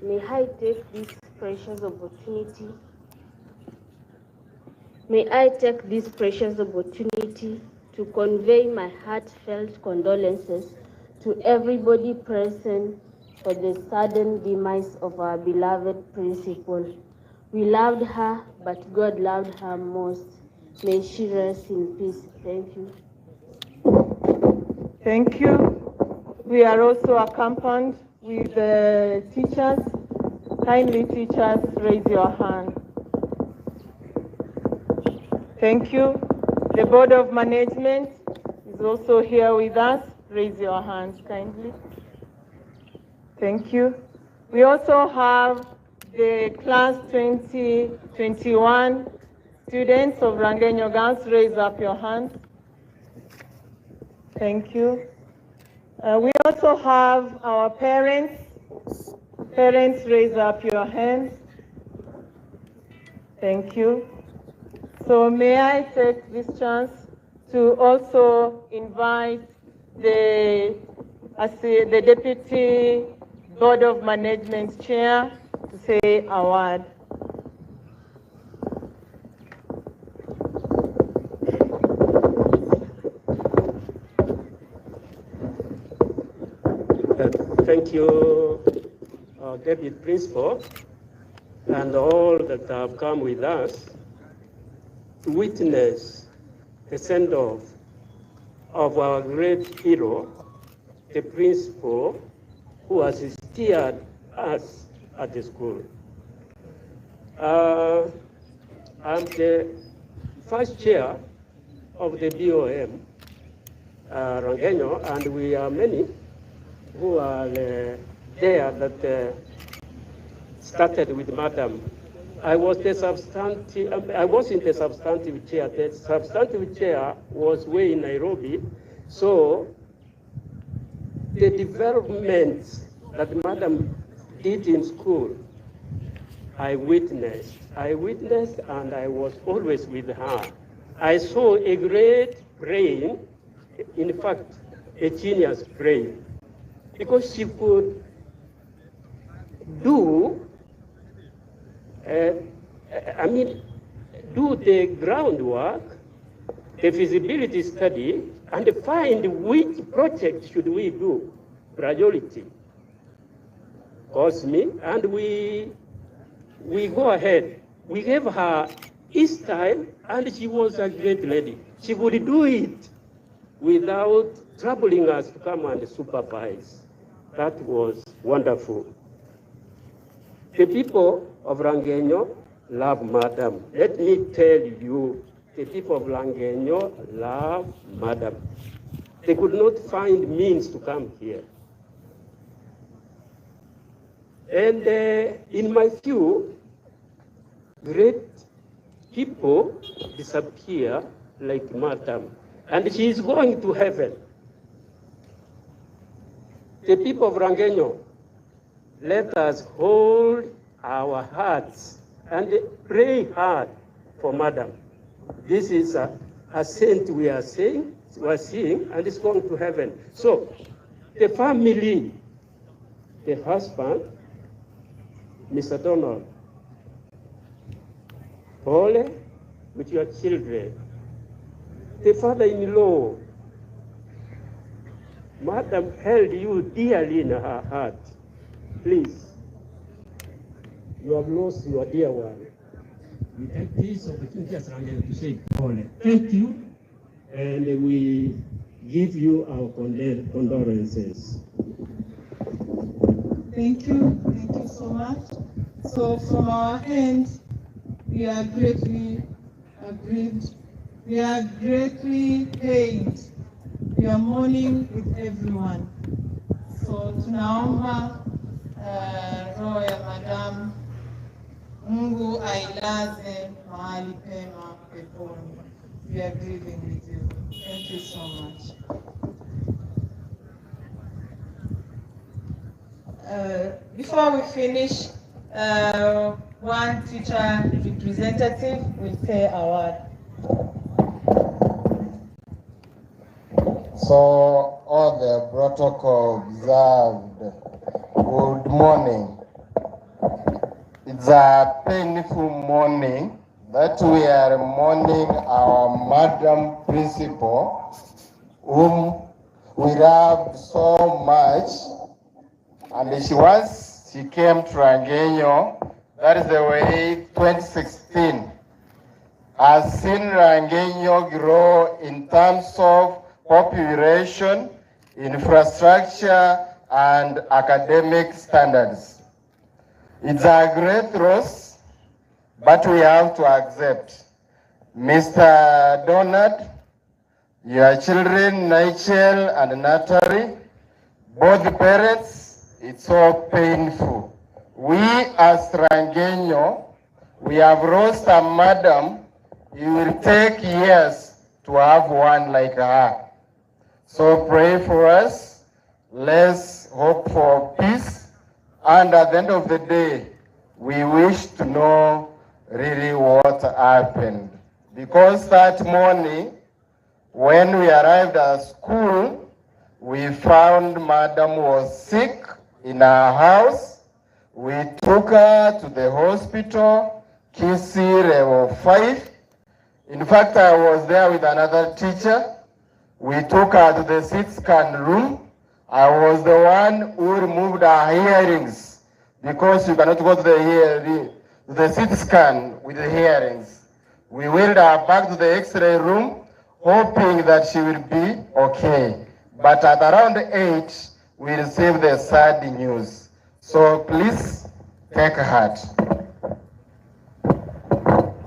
may I take this precious opportunity. May I take this precious opportunity to convey my heartfelt condolences to everybody present for the sudden demise of our beloved principal. We loved her, but God loved her most. May she rest in peace. Thank you. Thank you. We are also accompanied with the teachers. Kindly teachers, raise your hand. Thank you. The Board of Management is also here with us. Raise your hands kindly. Thank you. We also have the class 2021 students of Rangenyo Girls. Raise up your hands. Thank you. We also have our parents. Parents, raise up your hands. Thank you. So may I take this chance to also invite the Deputy Board of Management Chair to say a word. Thank you, Deputy Principal, and all that have come with us to witness the send-off of our great hero, the principal, who has steered us at the school. I'm the first chair of the BOM, Rangenyo, and we are many who are there that started with Madam. I was in the substantive chair. The substantive chair was way in Nairobi. So the developments that Madam did in school, I witnessed and I was always with her. I saw a great brain, in fact, a genius brain, because she could do the groundwork, the feasibility study, and find which project should we do, priority. And we we go ahead. We gave her his time, and she was a great lady. She would do it without troubling us to come and supervise. That was wonderful. The people of Rangenyo love Madam. Let me tell you, the people of Rangenyo love Madam. They could not find means to come here. And in my view, great people disappear like Madam, and she is going to heaven. The people of Rangenyo, let us hold our hearts and pray hard for Madam. This is a saint we are seeing, and it's going to heaven. So, the family, the husband, Mr. Donald, Paul, with your children, the father-in-law, Madam held you dearly in her heart. Please, you have lost your dear one. We take this opportunity as Rangenyo to say, Paul, thank you, and we give you our condolences. Thank you so much. So from our end, we are greatly aggrieved. We are greatly pained. We are mourning with everyone. So tunaomba roho ya Madam Mungu ailaze mahali pema peponi. We are grieving with you. Thank you so much. Before we finish, one teacher representative will say a word. So, all the protocol observed, good morning. It's a painful morning that we are mourning our Madam Principal, whom we loved so much. And she came to Rangenyo, that is the way 2016, has seen Rangenyo grow in terms of population, infrastructure, and academic standards. It's a great loss, but we have to accept. Mr. Donald, your children, Nigel and Natalie, both parents, it's so painful. We as Rangenyo, we have lost a madam. It will take years to have one like her. So pray for us. Let's hope for peace. And at the end of the day, we wish to know really what happened. Because that morning, when we arrived at school, we found Madam was sick in her house. We took her to the hospital, Kisi level 5. In fact, I was there with another teacher. We took her to the CT scan room. I was the one who removed her hearings because you cannot go to the CT scan with the hearings. We wheeled her back to the X-ray room, hoping that she will be okay. But at around 8, we received the sad news. So please take heart.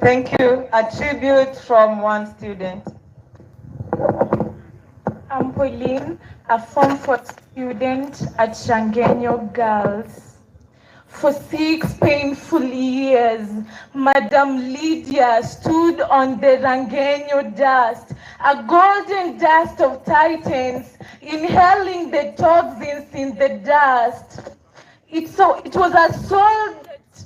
Thank you. A tribute from one student. I'm Pauline, a Form 4 student at Rangenyo Girls. For 6 painful years, Madam Lydiah stood on the Rangenyo dust, a golden dust of titans, inhaling the toxins in the dust. It was a soul that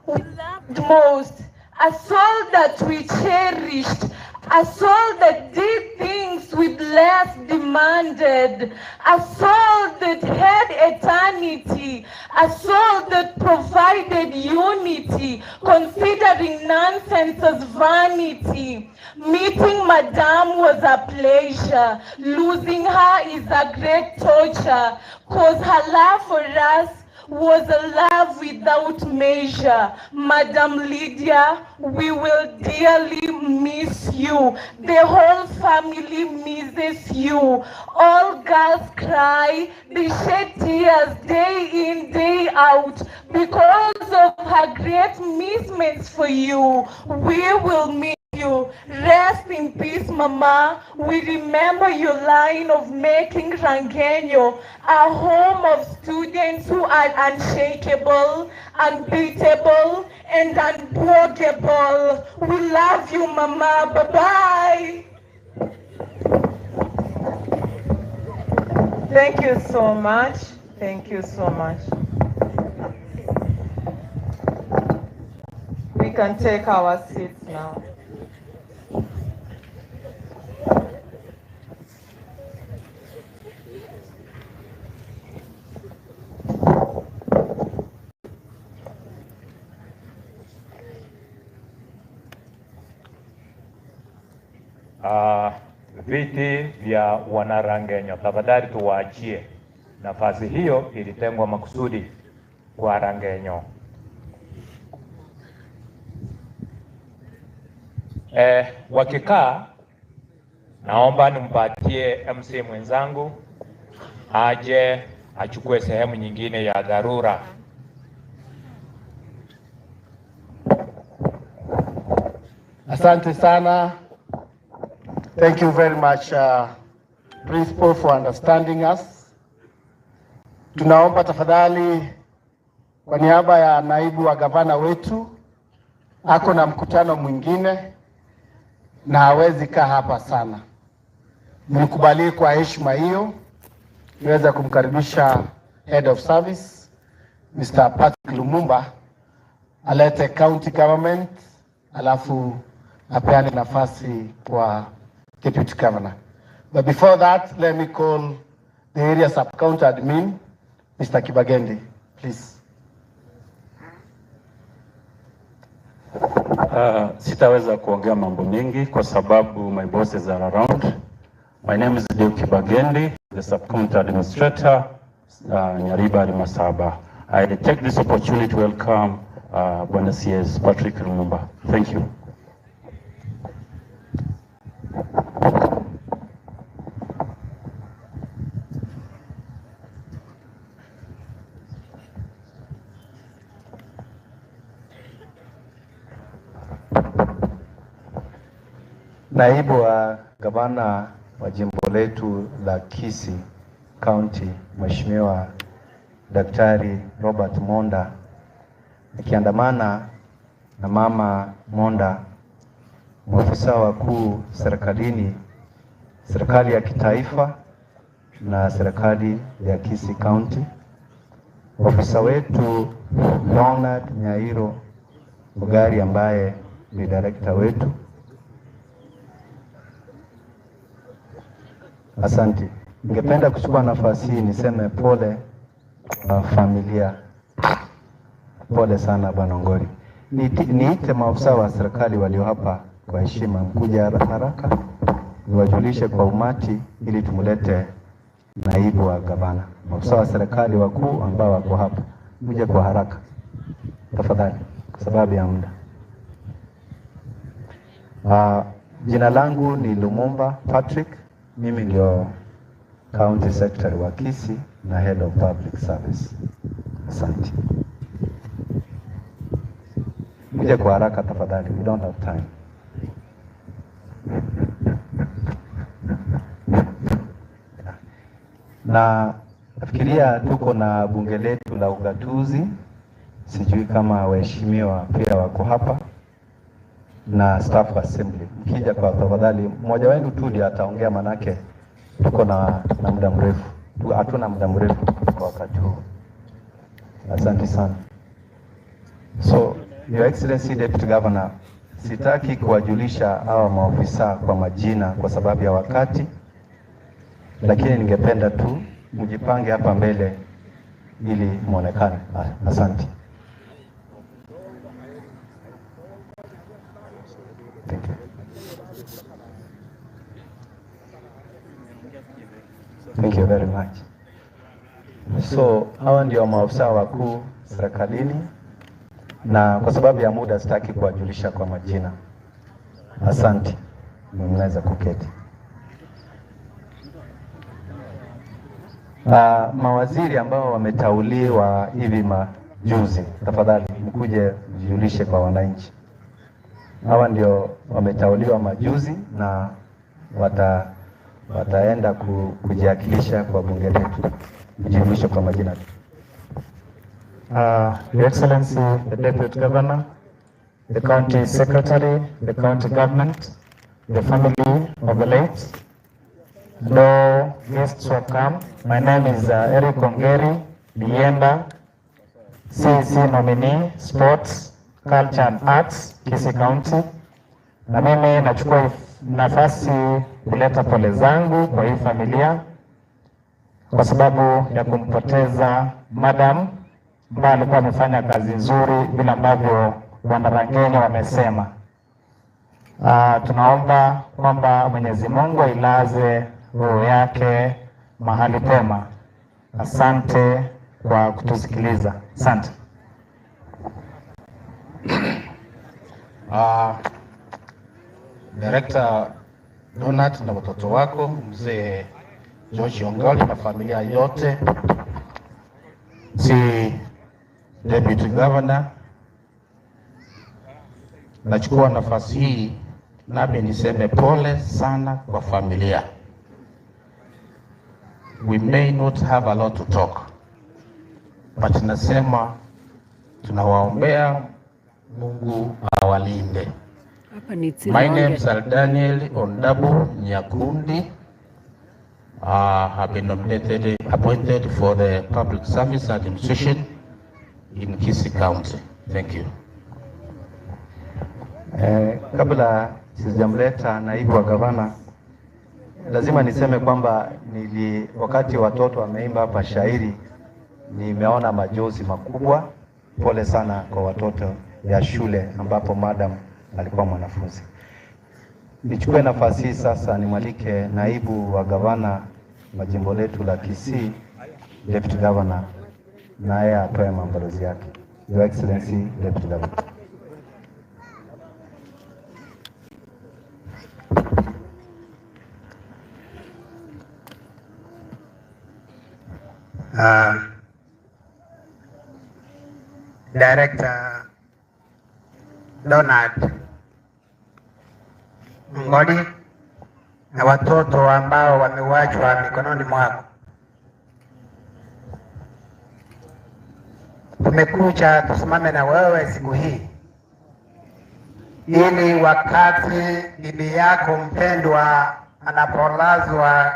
we loved most, a soul that we cherished, a soul that did things with less demanded, a soul that had eternity, a soul that provided unity, considering nonsense as vanity. Meeting Madame was a pleasure. Losing her is a great torture, cause her love for us was a love without measure. Madam Lydiah, we will dearly miss you. The whole family misses you. All girls cry, they shed tears day in, day out because of her great miseries for you. We will miss you. Rest in peace, Mama. We remember your line of making Rangenyo a home of students who are unshakable, unbeatable, and unbreakable. We love you, Mama. Bye-bye. Thank you so much. Thank you so much. We can take our seats now. Viti vya wanarangenyo, tafadhali tuwaachie. Nafasi hiyo ilitengwa makusudi kwa Rangenyo. Wakikaa, naomba nimpatie MC mwenzangu aje achukue sehemu nyingine ya dharura. Asante sana. Thank you very much, Principal, for understanding us. Tunaomba tafadhali kwa niaba ya naibu wa gavana wetu, ako na mkutano mwingine na hawezi kaa hapa sana. Mnikubali kwa heshima hiyo niweza kumkaribisha Head of Service Mr. Patrick Lumumba alete county government, alafu apeane nafasi kwa Deputy Governor. But before that, let me call the area sub-county admin, Mr. Kibagendi, please. Sitaweza kuongea mambo mengi kwa sababu my bosses are around. My name is Dave Kibagendi, the sub-county administrator, Nyaribari Masaba. I take this opportunity to welcome Bwana CS Patrick Lumumba. Thank you. Naibu wa gavana wa jimbo letu la Kisii County, Mheshimiwa Daktari Robert Monda, akiandamana na Mama Monda, maafisa wakuu serikalini, serikali ya kitaifa na serikali ya Kisii County, ofisa wetu Leonard Nyairo Bugari ambaye ni director wetu. Asante. Ningependa kuchukua nafasi hii niseme pole familia. Pole sana Bwana Ngori. Niite maafisa wa serikali walio hapa kwa heshima, mkuja haraka niwajulishe kwa umati ili tumulete naibu wa gavana. Maafisa wa serikali wakuu ambao wako hapa, muje kwa haraka tafadhali kwa sababu ya muda. Jina langu ni Lumumba Patrick. Mimi ndio County Secretary wa Kisii na Head of Public Service. Asante. Mje kwa haraka tafadhali, we don't have time. Na nafikiria tuko na bunge letu la ugatuzi, sijui kama waheshimiwa pia wako hapa, na staff assembly. Mkija kwa tafadhali, mmoja wenu tu ndiye ataongea manake tuko na muda mrefu. Hatuna muda mrefu kwa wakati huu. Asante sana. So, Your Excellency Deputy Governor, sitaki kuwajulisha hawa maofisa kwa majina kwa sababu ya wakati, lakini ningependa tu mjipange hapa mbele ili muonekane. Asante. Thank you. Thank you very much. So hawa ndio maafisa wakuu serikalini, na kwa sababu ya muda sitaki kuwajulisha kwa majina. Asante, mnaweza kuketi. Mawaziri ambao wametauliwa hivi majuzi, tafadhali mkuje mjulishe kwa wananchi. Hawa ndio wametauliwa majuzi na wataenda kujiwakilisha kwa bunge letu. Mjulishe kwa majina. Your Excellency, the Deputy Governor, the County Secretary, the County Government, the family of the late, and all guests who have come. My name is Eric Ongeri Bienda, CEC nominee, Sports, Culture and Arts, Kisii County. Na mimi nachukua nafasi kuleta pole zangu kwa hii familia kwa sababu ya kumpoteza madam ambaye alikuwa amefanya kazi nzuri vile ambavyo Bwana Rangenyo wamesema. Tunaomba kwamba Mwenyezi Mungu ailaze roho yake mahali pema. Asante kwa kutusikiliza. Asante. Director Donat na watoto wako, mzee George Ongoli na familia yote, si Deputy Governor, nachukua nafasi hii nami niseme pole sana kwa familia. We may not have a lot to talk, but nasema tunawaombea Mungu awalinde. My name is Daniel Ondabu Nyakundi. Have been appointed for the Public Service Administration in Kisii County. Thank you. Kabla sijamleta naibu wa gavana, lazima niseme kwamba wakati watoto wameimba hapa shairi, nimeona majonzi makubwa. Pole sana kwa watoto ya shule ambapo madam alikuwa mwanafunzi. Nichukue nafasi hii sasa nimwalike naibu wa gavana wa jimbo letu la Kisii, Deputy Governor, naye atoe maongezi yake. Your Excellency, Deputy Governor. Director Donald Ngoli na watoto ambao wamewachwa mikononi mwako, tumekuja tusimame na wewe siku hii ili wakati bibi yako mpendwa anapolazwa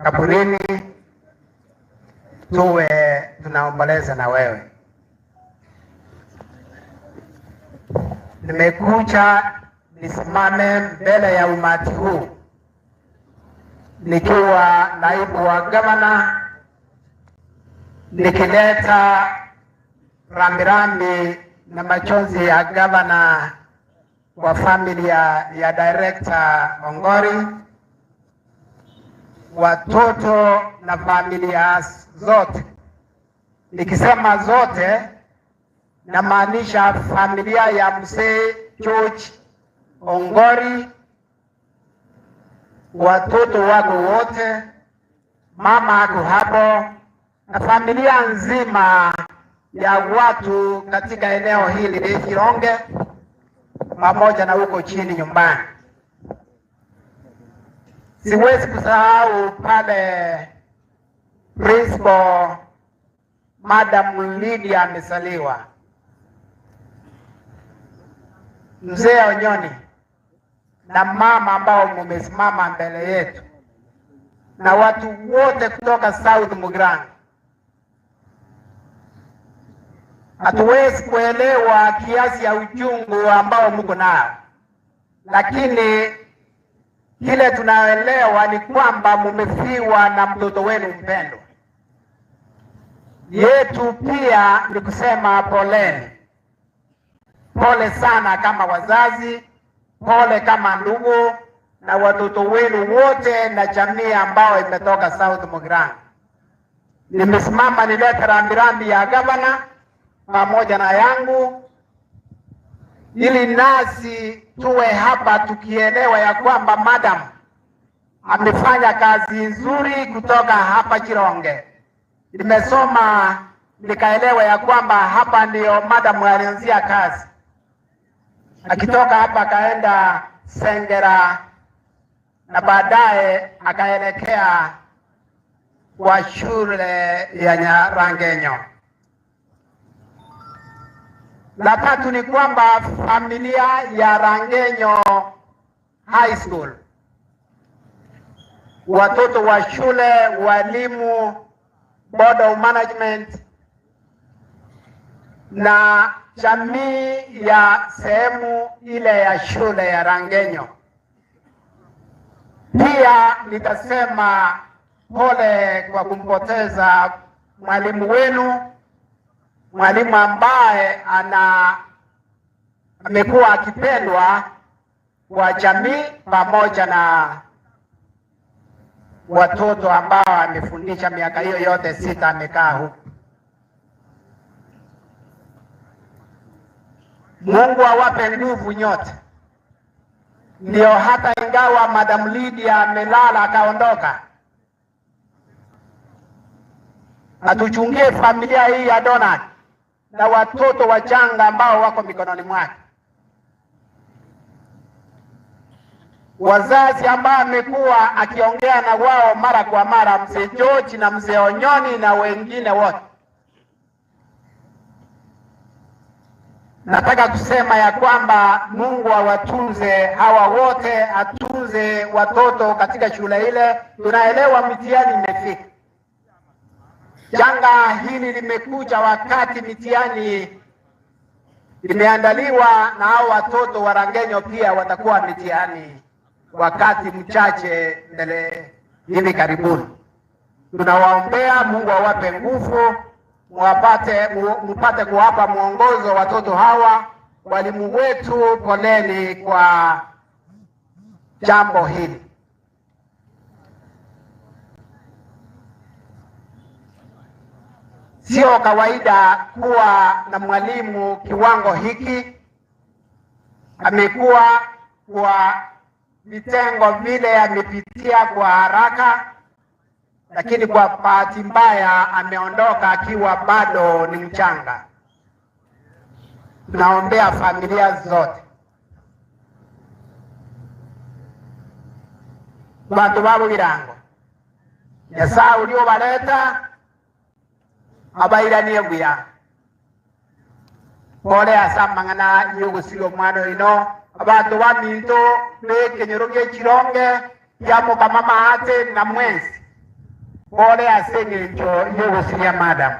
kaburini tuwe tunaomboleza na wewe. Nimekuja nisimame mbele ya umati huu nikiwa naibu wa gavana, nikileta rambirambi na machozi ya gavana wa familia ya Director Ongori, watoto na familia zote. Nikisema zote namaanisha familia ya mzee George Ongori, watoto wako wote, mama ako hapo, na familia nzima ya watu katika eneo hili la Kironge pamoja na huko chini nyumbani. Siwezi kusahau pale Principal Madam Lydiah amesaliwa, mzee Onyoni na mama ambao mumesimama mbele yetu na watu wote kutoka South Mugirango. Hatuwezi kuelewa kiasi ya uchungu ambao mko nao, lakini kile tunaelewa ni kwamba mumefiwa na mtoto wenu mpendwa. Yetu pia ni kusema poleni. Pole sana kama wazazi, pole kama ndugu na watoto wenu wote na jamii ambao imetoka South Mugirango. nimesimama nilete rambirambi ya gavana pamoja na yangu, ili nasi tuwe hapa tukielewa ya kwamba madam amefanya kazi nzuri kutoka hapa Chironge. Nimesoma nikaelewa ya kwamba hapa ndio madam alianzia kazi, akitoka hapa akaenda Sengera na baadaye akaelekea kwa shule ya Rangenyo. La tatu ni kwamba familia ya Rangenyo High School, watoto wa shule, walimu, board of management na jamii ya sehemu ile ya shule ya Rangenyo. Pia nitasema pole kwa kumpoteza mwalimu wenu, mwalimu ambaye amekuwa akipendwa kwa jamii pamoja na watoto ambao amefundisha miaka hiyo yote 6 amekaa huku. Mungu awape nguvu nyote. Ndio hata ingawa Madam Lydia amelala akaondoka, atuchungie familia hii ya Donald na watoto wachanga ambao wako mikononi mwake. Wazazi ambao amekuwa akiongea na wao mara kwa mara, mzee George na mzee Onyoni na wengine wote, nataka kusema ya kwamba Mungu awatunze hawa wote, atunze watoto katika shule ile. Tunaelewa mitihani imefika. Janga hili limekuja wakati mitihani imeandaliwa, na hao watoto wa Rangenyo pia watakuwa mitihani wakati mchache mbele hivi karibuni. Tunawaombea Mungu awape nguvu, mpate kuwapa mwongozo watoto hawa. Walimu wetu, poleni kwa jambo hili. Sio kawaida kuwa na mwalimu kiwango hiki. Amekuwa kwa vitengo vile, amepitia kwa haraka, lakini kwa bahati mbaya ameondoka akiwa bado ni mchanga. Tunaombea familia zote, bantu babo birango Nyasaye ulio baleta abairanie buya pole asamangana yugusiro mwana ino abantu baminto bekenyero Chironge yamo kama mahate na mwenzi pole asengecho yugusiria madam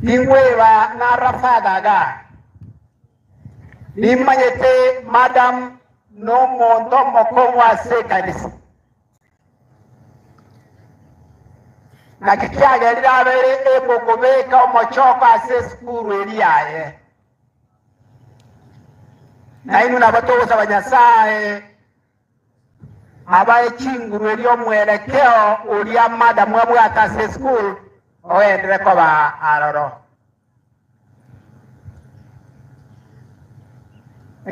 ingweba na rafadaga nimanyete madam no mondo mokongwa sekanisi na kikiaga lirabere ebokobeka omochoko ase skuru eliaye na inu nabatogosa banyasaye abaye chinguru elio mwelekeo ulia madamu abwata ase skuru oendere koba aroro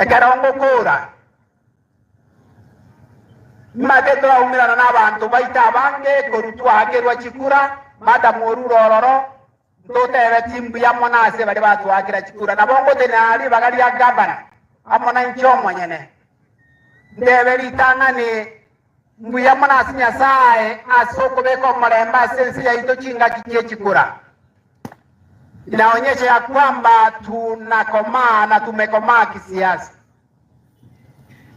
ekerongo kura mageto aumirana n'abantu baita abange korutwa hakerwa chikura madamu orurororo ndotebe timbu ya monase bali batwakira chikura nabongo tenali bagali ya gabana amona nchomo nyene ndebe litangani mbuya monase Nyasaye asoko beko mremba sensi ya ito chinga kikie chikura. Inaonyesha ya kwamba tunakomaa na tumekomaa kisiasa.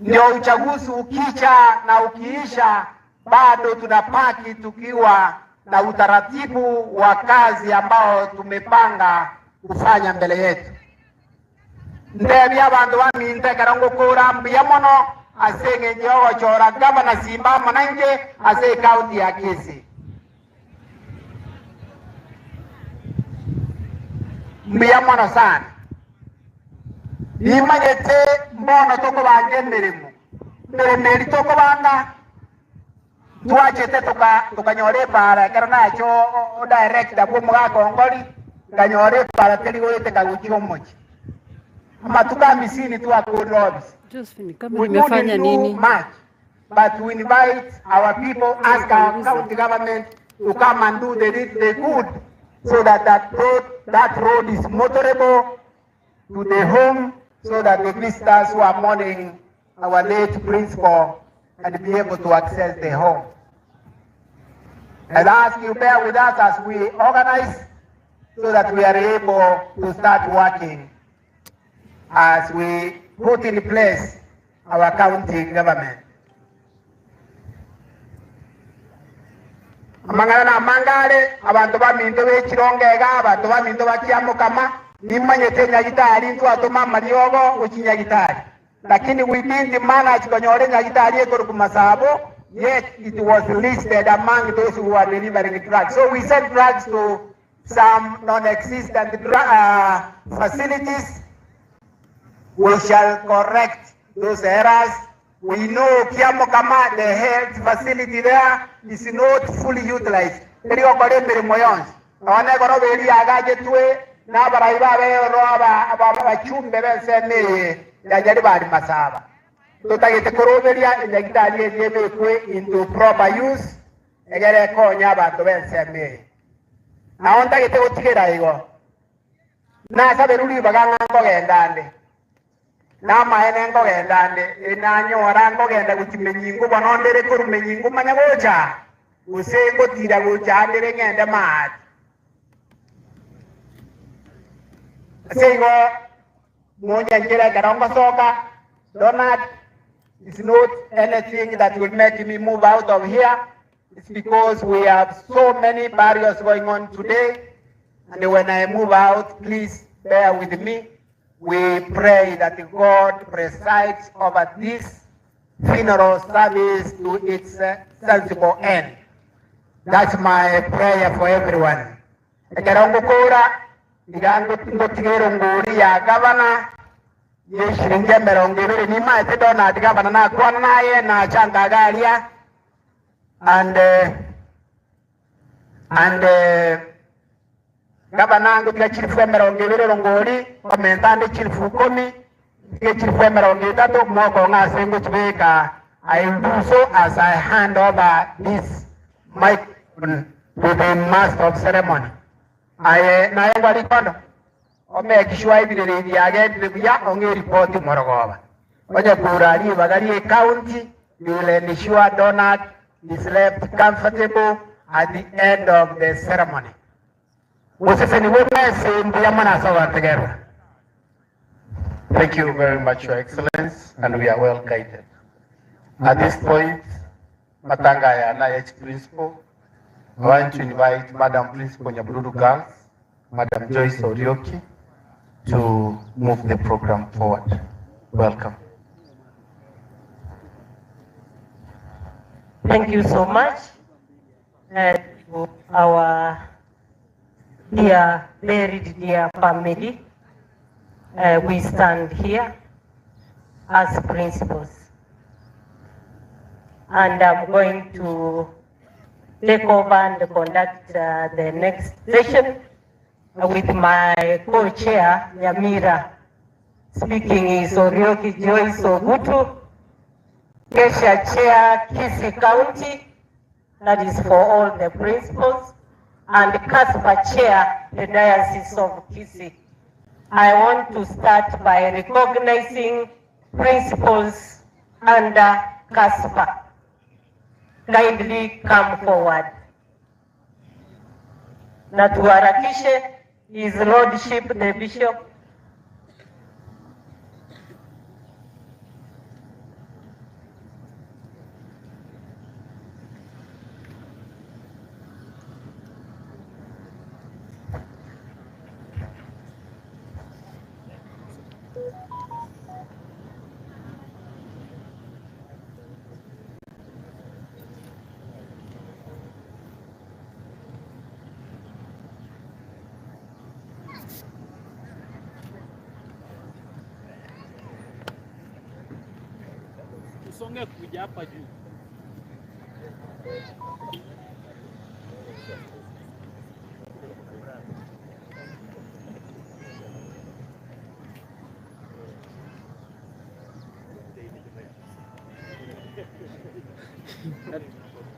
Ndio uchaguzi ukicha na ukiisha bado tunapaki tukiwa na utaratibu wa kazi ambao tumepanga kufanya mbele yetu. Ndebi abantu baminte karongo kura mbiya mono asenge nyogo chora gavana Simba mananje ase kaunti ya Kisii. Mbiya mono sana. Imanyete mbono toko bange mirimo. Mirimo toko banga tuachete tukanyore para karena cho direct da bumuga kongoli nganyore para teligolete kaguchomochi ama tukamisini tu akodobs. We wouldn't do much, but we invite our people, ask our county government to come and do the they could, so that that road is motorable to the home, so that the visitors who are mourning our late principal can be able to access the home. And I ask you bear with us as we organize, so that we are able to start working as we put in place our county government. Amangana mangale abantu baminto b'ekirongega abantu baminto bakyamukama nimanyete nyagitari ntu atoma mariogo ukinyagitari, lakini we didn't manage konyore nyagitari ekoro kumasabo, yet it was listed among those who are delivering drugs. So we sent drugs to some non-existent facilities. We shall correct those errors. We know Kiamokama, the health facility there, is not fully utilized. Rio Korembe Moyons. One Goroveri Agajetwe, Nabaraiba, Roba, Chumbe, Sene, Yajari Masaba. So that the Koroveria in the Italy into proper use, Egere Konya, to Sene. Now, on the Tikera, Nasa Beruli Baganga Dande. Nama enengo gendande enanyo orango genda kuchimenyingo banondere kurumenyingo manyagocha usengo tira gocha ngende mat sego moja njira karongo soka donut is not anything that will make me move out of here. It's because we have so many barriers going on today, and when I move out, please bear with me. We pray that God presides over this funeral service to its sensible end. That's my prayer for everyone. Ekerongokora, igango tigero ngori ya gavana, yeshiringe merongere ni maete dona gavana na kwa naye na changa galia, and Gabanango Chilfu Merongere Rongori, Commentante Chilfu Komi, Chilfu Merongeta, Mokonga Senguch Veka. I will do so as I hand over this microphone to the master of ceremony. I Nayangwari Kono. O make sure I did the again, we are only reporting Morogova. Ojapurari, Bagari County, you will ensure Donut is left comfortable at the end of the ceremony. Thank you very much, Your Excellence, and we are well guided. At this point, Matanga NIH Principal, I want to invite Madam Principal Nyabrudu Girls, Madam Joyce Orioki, to move the program forward. Welcome. Thank you so much. And to our dear, very dear family, we stand here as principals. And I'm going to take over and conduct the next session with my co-chair, Yamira. Speaking is Orioki Joyce Ogutu, Kesha Chair, Kisii County, that is for all the principals, and Kaspa Chair, the Diocese of Kisii. I want to start by recognizing principals under Kaspa. Kindly come forward. Natuharakishe, His Lordship the Bishop. Usonge kuja hapa juu.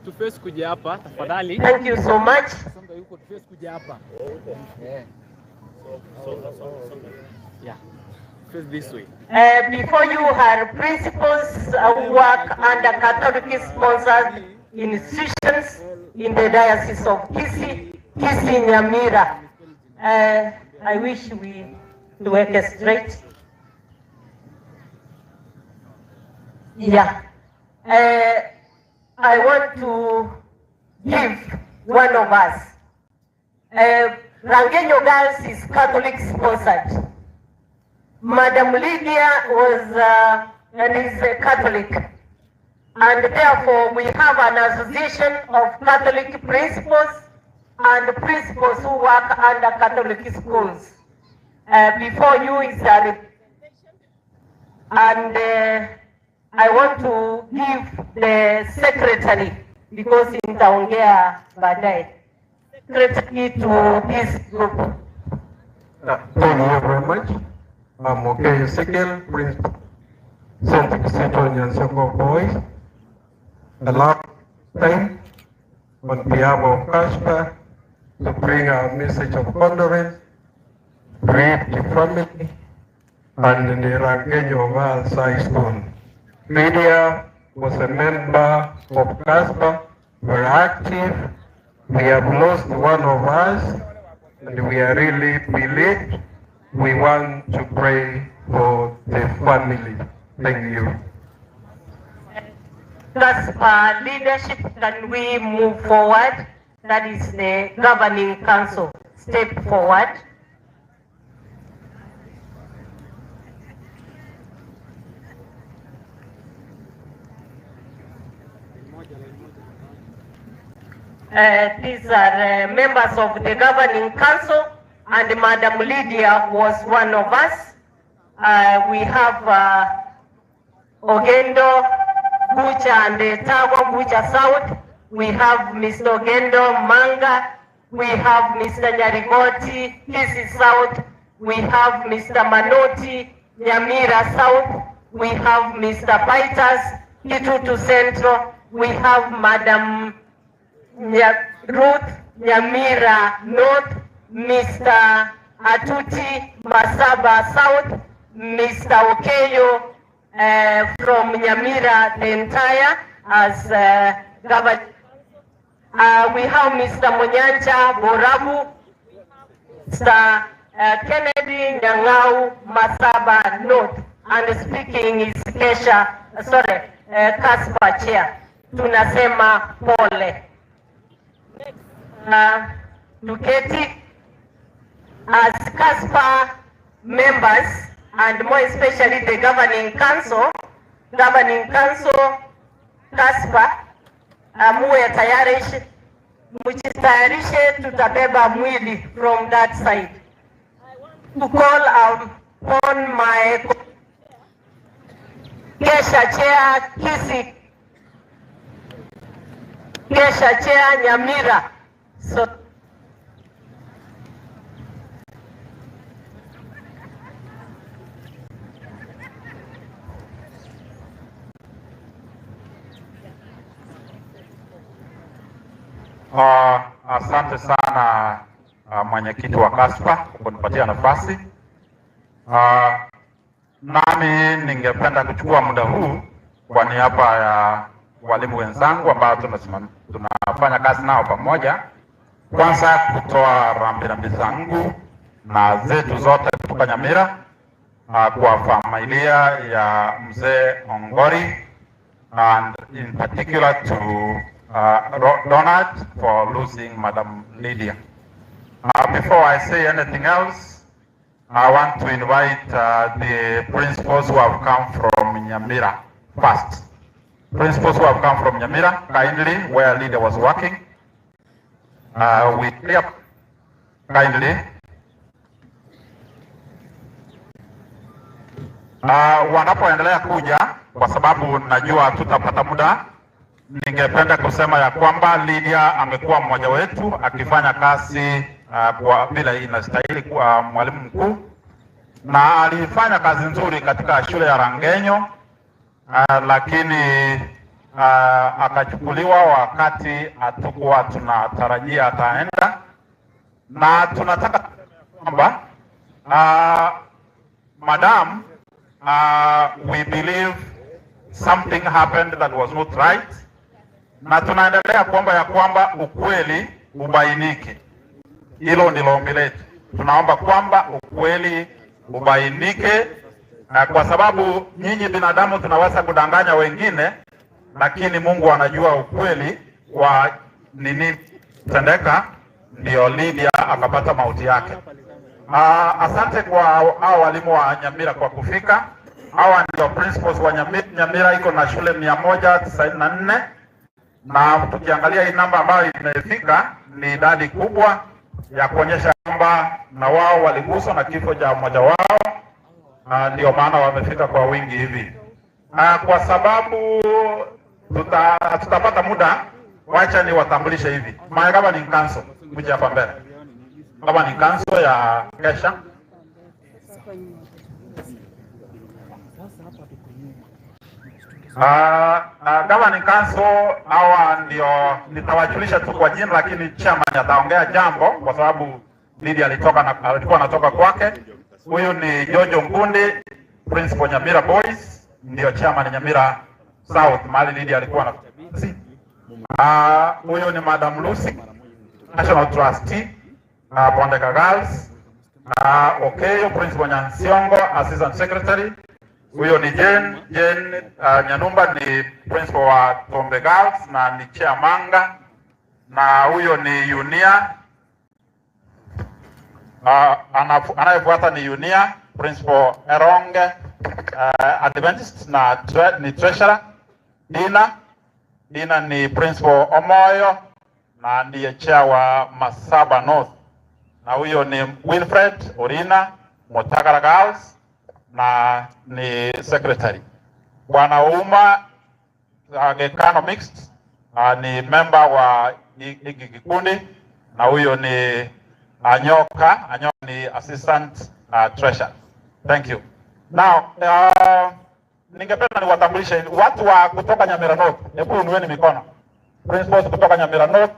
Tuface kuja hapa tafadhali. Thank you so much. Tuface kuja hapa. Yeah. Face this way. Before you are principals work under Catholic sponsored institutions in the Diocese of Kisii Nyamira. I wish we to work straight. Yeah. I want to give one of us. Rangenyo Girls is Catholic sponsored. Madam Lydiah was and is a Catholic, and therefore we have an association of Catholic principals and principals who work under Catholic schools. Before you is a and I want to give the secretary, because nitaongea baadaye, secretary to this group. Thank you very much. I'm okay, Ezekiel, Prince St. Nyansoko Boys. The last time, on behalf of Kashpa, to bring a message of condolence, grief the family, and the Rangenyo Girls High School. Lydiah was a member of Kashpa, very active. We have lost one of us, and we are really relieved. We want to pray for the family. Thank you. Kashpa leadership, can we move forward? That is the governing council. Step forward. These are members of the governing council, and Madam Lydiah was one of us. We have Ogendo, Bucha, and Tawa, Bucha South. We have Mr. Ogendo, Manga. We have Mr. Nyarigoti, Kisii South. We have Mr. Manoti, Nyamira South. We have Mr. Paitas, Kitutu Central. We have Madam Ruth Nyamira North, Mr. Atuti Masaba South, Mr. Okeyo from Nyamira the entire as governor. We have Mr. Munyanja Borabu, Mr. Kennedy Nyangau Masaba North, and speaking is Kashpa Chair. Tunasema pole. Tuketi as Kashpa members, and more especially the governing council Kashpa, muwe tayari, mujitayarishe, tutabeba mwili from that side. To call upon my Kesha Chair Kisii, Kesha Chair Nyamira. So asante sana mwenyekiti wa Kashpa kunipatia nafasi. Nami ningependa kuchukua muda huu kwa niaba ya walimu wenzangu ambao tunafanya kazi nao pamoja, kwanza kutoa rambirambi zangu na zetu zote kutoka Nyamira kwa familia ya mzee Ongori, and in particular to Donald for losing Madam Lydiah. Before I say anything else, I want to invite the principals who have come from Nyamira first. Principals who have come from Nyamira, kindly, where Lydiah was working. We clear kindly. Wanapoendelea kuja, kwa sababu najua tutapata muda, ningependa kusema ya kwamba Lydia amekuwa mmoja wetu akifanya kazi kwa vile inastahili kuwa mwalimu mkuu, na alifanya kazi nzuri katika shule ya Rangenyo, lakini akachukuliwa wakati hatukuwa tunatarajia ataenda, na tunataka kwamba madam, we believe something happened that was not right, na tunaendelea kuomba ya kwamba ukweli ubainike. Hilo ndilo ombi letu. Tunaomba kwamba ukweli ubainike, kwa sababu nyinyi binadamu tunaweza kudanganya wengine, lakini Mungu anajua ukweli wa nini tendeka, ndio Lydia akapata mauti yake. Asante kwa hao walimu wa Nyamira kwa kufika. Hawa ndio principals wa Nyamira. Nyamira iko na shule 194, na tukiangalia hii namba ambayo imefika ni idadi kubwa ya kuonyesha kwamba na wao waliguswa na kifo cha mmoja wao, ndio maana wamefika kwa wingi hivi. Kwa sababu tutapata muda, wacha ni watambulishe hivi. Kama ni council kuja hapa mbele, kama ni council ya kesha. Kama ni council, hawa ndio nitawajulisha tu kwa jina, lakini chairman ataongea jambo kwa sababu Lydia alikuwa anatoka kwake. Huyu ni Jojo Mbundi, principal Nyamira Boys, ndio chairman Nyamira South, mahali Lydia alikuwa anatoka. Huyu ni Madam Lucy, National Trustee, Pondeka Girls. Okay, principal Nyansiongo, Assistant Secretary. Huyo ni Jane Nyanumba, ni principal wa Tombe Girls na ni chairmanga. Na huyo ni Yunia, anayefuata ni Yunia, principal Eronge Adventist na ni treasurer. Dina ni principal Omoyo na ndiye chair wa Masaba North. Na huyo ni Wilfred Orina, Motagara Girls na ni secretary. Bwana Uma Gekano Mixed ni member wa hiki kikundi, na huyo ni Anyoka ni assistant treasurer. Thank you. Now ningependa niwatambulishe watu wa kutoka Nyamira North. Hebu inueni mikono. Principals kutoka Nyamira North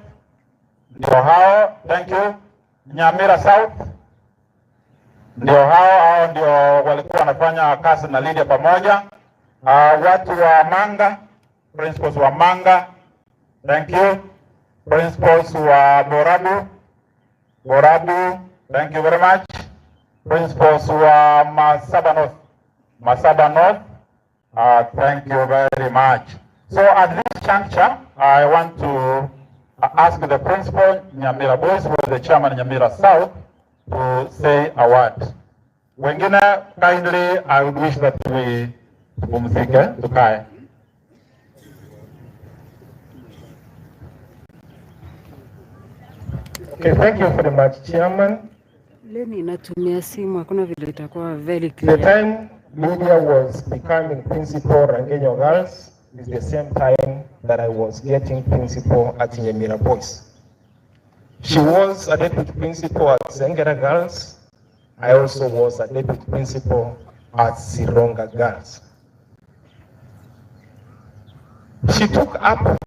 ndio hao. Thank you. Nyamira South ndio hao ndio walikuwa wanafanya kazi na Lydia pamoja. Watu wa Manga, principals wa Manga, thank you. Principals wa Borabu, thank you very much. Principals wa Masaba North, thank you very much. So at this juncture, I want to ask the principal Nyamira Boys, who is the chairman Nyamira South, to say a word. Wengine, kindly, I would wish that we tupumzike, tukae. Okay, thank you very much, Chairman. Leni natumia simu, hakuna vile itakuwa very clear. The time Lydia was becoming principal Rangenyo Girls is the same time that I was getting principal at Nyamira Boys. She was a deputy principal at Zengera Girls. I also was a deputy principal at Sironga Girls. She took up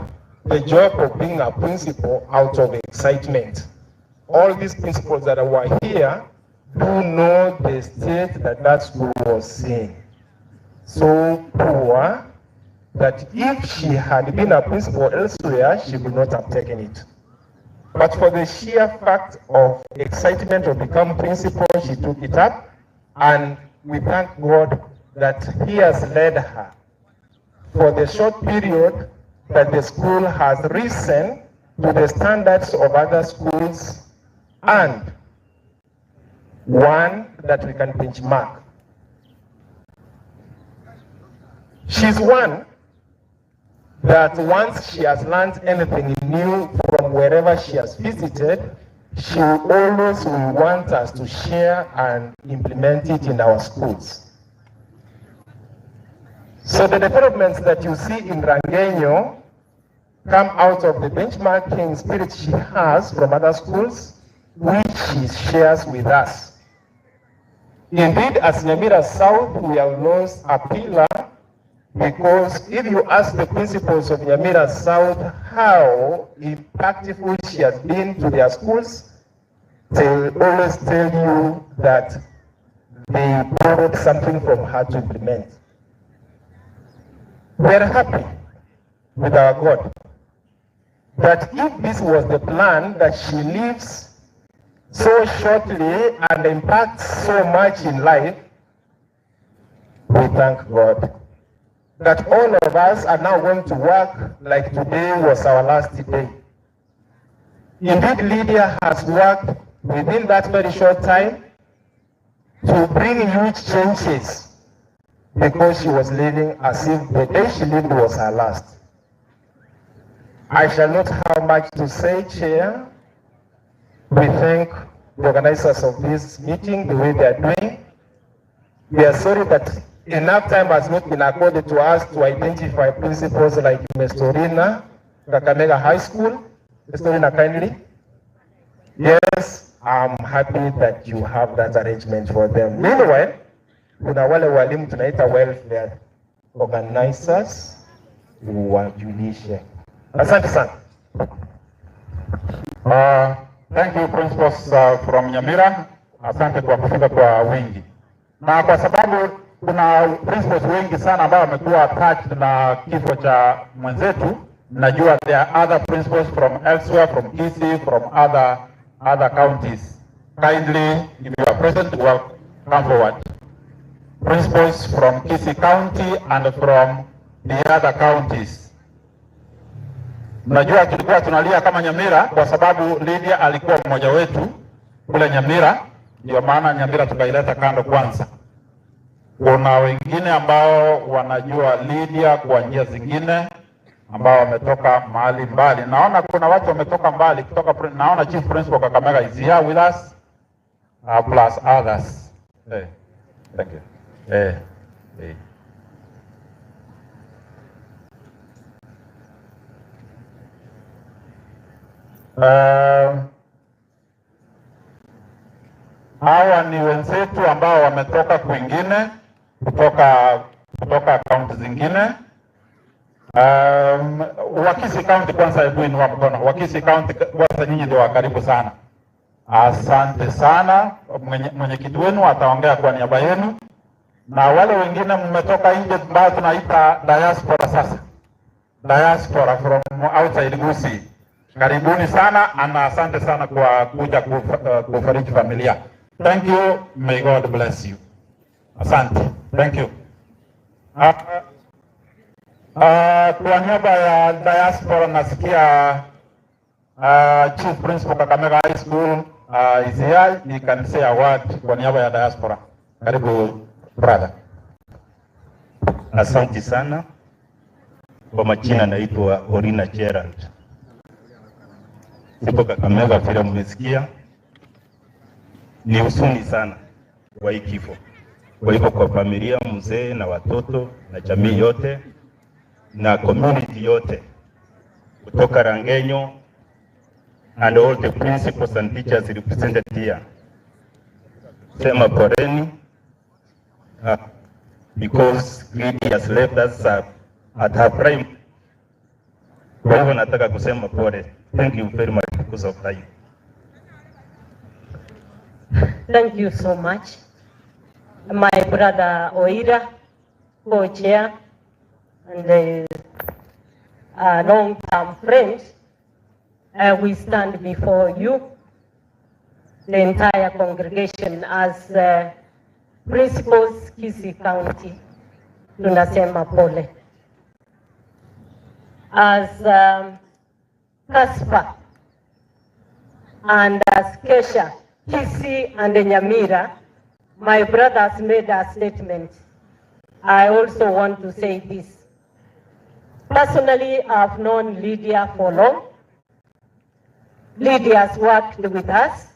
the job of being a principal out of excitement. All these principals that were here do know the state that school was in. So poor that if she had been a principal elsewhere, she would not have taken it. But for the sheer fact of excitement of becoming principal, she took it up, and we thank God that He has led her for the short period that the school has risen to the standards of other schools, and one that we can benchmark. She's one that once she has learned anything new from wherever she has visited, she always will want us to share and implement it in our schools. So the developments that you see in Rangenyo come out of the benchmarking spirit she has from other schools, which she shares with us. Indeed, as Nyamira South, we have lost a pillar, because if you ask the principals of Nyamira South how impactful she has been to their schools, they'll always tell you that they borrowed something from her to implement. We're happy with our God that if this was the plan, that she lives so shortly and impacts so much in life, we thank God that all of us are now going to work like today was our last day. Indeed, Lydia has worked within that very short time to bring huge changes, because she was living as if the day she lived was her last. I shall not have much to say, Chair. We thank the organizers of this meeting, the way they are doing. We are sorry that enough time has not been accorded to us to identify principals like Ms. Torina, Kakamega High School. Ms. Torina, kindly. Yes, I'm happy that you have that arrangement for them. Meanwhile, kuna wale walimu tunaita welfare organizers wajulishe. Asante sana. Thank you principals from Nyamira. Asante kwa kufika kwa wingi. Na kwa sababu kuna principals wengi sana ambao wamekuwa attached na kifo cha mwenzetu, najua there are other principals from elsewhere, from Kisii, from other counties. Kindly, if you are present, well, come forward. Principals from Kisii County and from the other counties. Najua tulikuwa tunalia kama Nyamira kwa sababu Lydia alikuwa mmoja wetu kule Nyamira, ndio maana Nyamira tukaileta kando kwanza. Kuna wengine ambao wanajua Lydia kwa njia zingine ambao wametoka mahali mbali. Naona kuna watu wametoka mbali kutoka, naona Chief Principal Kakamega is here with us, plus others. Hey, thank you. Hey. Hawa ni wenzetu ambao wametoka kwingine, kutoka kaunti zingine. Wakisi County kwanza, hebu inua mkono. Wakisi County kwanza, nyinyi ndio karibu sana. Asante sana. Mwenyekiti wenu ataongea kwa niaba yenu, na wale wengine mmetoka nje ambao tunaita diaspora sasa. Diaspora from outside Gusii. Karibuni sana na asante sana kwa kuja kufariji familia. Thank you. May God bless you. Asante. Thank you. Kwa niaba ya diaspora nasikia Chief Principal Kakamega High School is here. He can say a word kwa niaba ya diaspora. Karibu brother. Asante sana. Kwa majina naitwa Orina Gerald. Sipo Kakamega, vile mmesikia. Ni huzuni sana kwa hii kifo. Kwa hivyo kwa familia, mzee na watoto na jamii yote na community yote kutoka Rangenyo and all the principals and teachers represented here, sema poreni because Lydia has left us at her prime. Kwa hivyo nataka kusema pole. Thank you very much because of time. Thank you so much. My brother Oira, co-chair, and a long-term friend, we stand before you, the entire congregation, as principals Kisii County. Tunasema pole. As Kaspa and as Kesha, Kisii and Nyamira, my brother has made a statement. I also want to say this. Personally, I've known Lydia for long. Lydia has worked with us.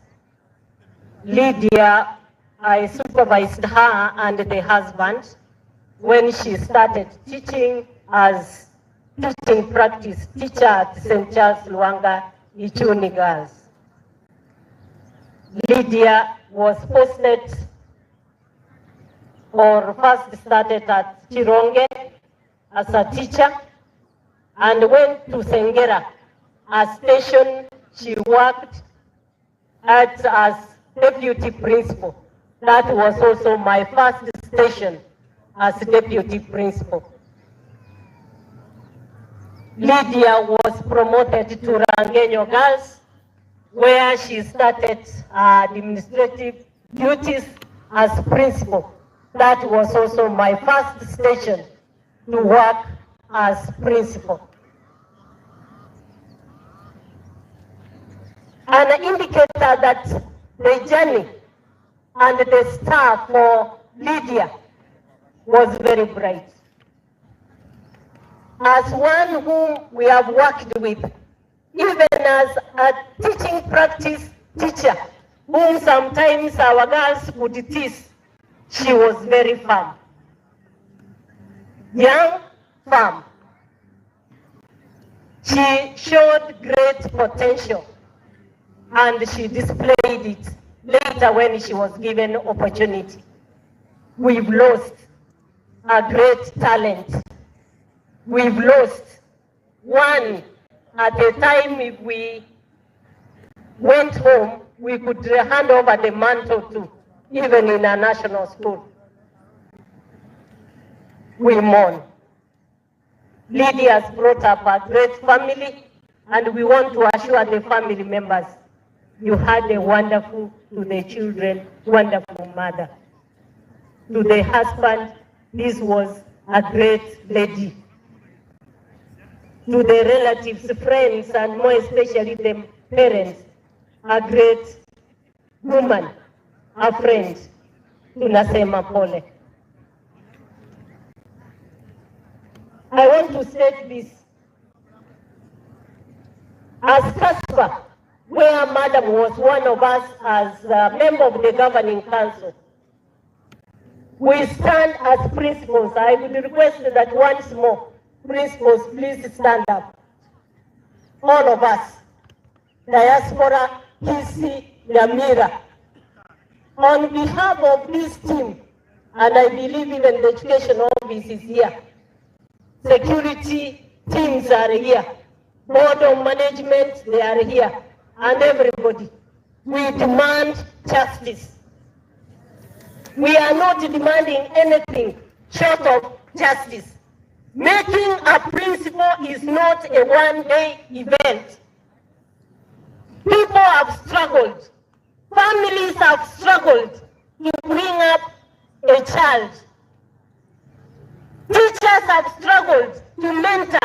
Lydia, I supervised her and the husband when she started teaching as teaching practice teacher at St. Charles Luanga Ichuni Girls. Lydia was posted or first started at Chironge as a teacher and went to Sengera, a station she worked at as deputy principal. That was also my first station as deputy principal. Lydia was promoted to Rangenyo Girls, where she started administrative duties as principal. That was also my first station to work as principal. An indicator that the journey and the star for Lydia was very bright. As one whom we have worked with, even as a teaching practice teacher, whom sometimes our girls would tease, she was very firm. Young, firm. She showed great potential and she displayed it later when she was given opportunity. We've lost a great talent. We've lost one. At the time, if we went home, we could hand over the mantle to, even in a national school. We mourn. Lydia has brought up a great family, and we want to assure the family members, you had a wonderful, to the children, wonderful mother. To the husband, this was a great lady. To the relatives, friends, and more especially the parents, a great woman, a friend. Tunasema pole. I want to state this. As Casper, where Madam was one of us as a member of the governing council, we stand as principals. I would request that once more, principals, please stand up. All of us, Diaspora, PC, Yamira, on behalf of this team, and I believe even the education office is here, security teams are here, board of management, they are here, and everybody, we demand justice. We are not demanding anything short of justice. Making a principal is not a one-day event. People have struggled. Families have struggled to bring up a child. Teachers have struggled to mentor.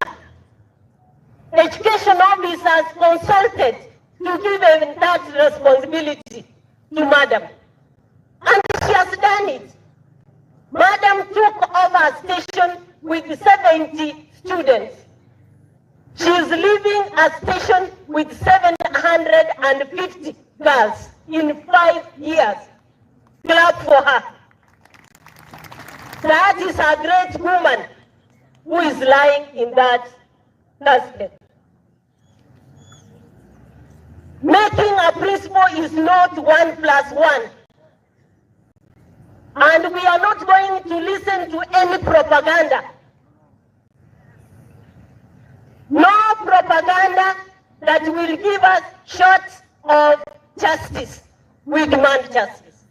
Education officers consulted to give them that responsibility to Madam. And she has done it. Madam took over a station with 70 students. She is leaving a station with 750 girls in 5 years. Clap for her. That is a great woman who is lying in that casket. Making a principal is not 1+1. And we are not going to listen to any propaganda. No propaganda that will give us shots of justice. We demand justice.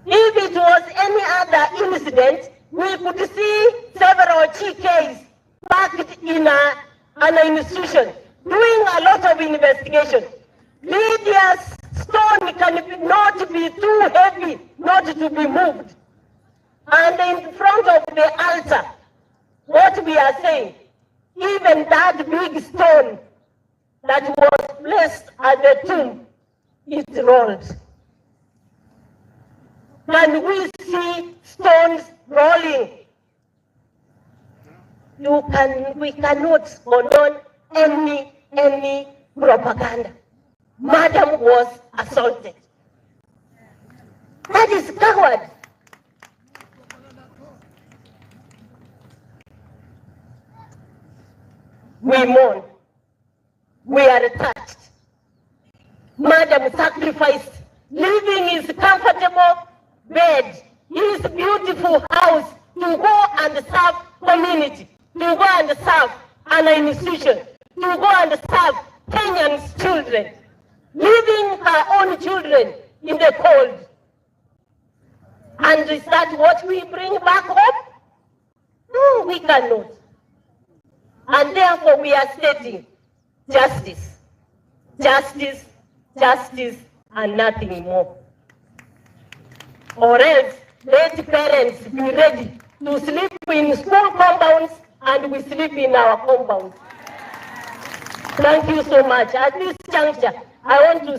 If it was any other incident, we could see several GKs packed in an institution doing a lot of investigation. Lydia's stone cannot be too heavy not to be moved. And in front of the altar, what we are saying, even that big stone that was placed at the tomb, it rolled. Can we see stones rolling? We cannot condone any propaganda. Madam was assaulted. That is coward. we mourn. We are touched. Madam sacrificed, leaving his comfortable bed, his beautiful house, to go and serve community, to go and serve an institution, to go and serve Kenyans' children, leaving her own children in the cold. And is that what we bring back home? No, we cannot. And therefore we are stating justice, justice, justice, and nothing more. Or else, let parents be ready to sleep in school compounds and we sleep in our compounds. Thank you so much. At this juncture, I want to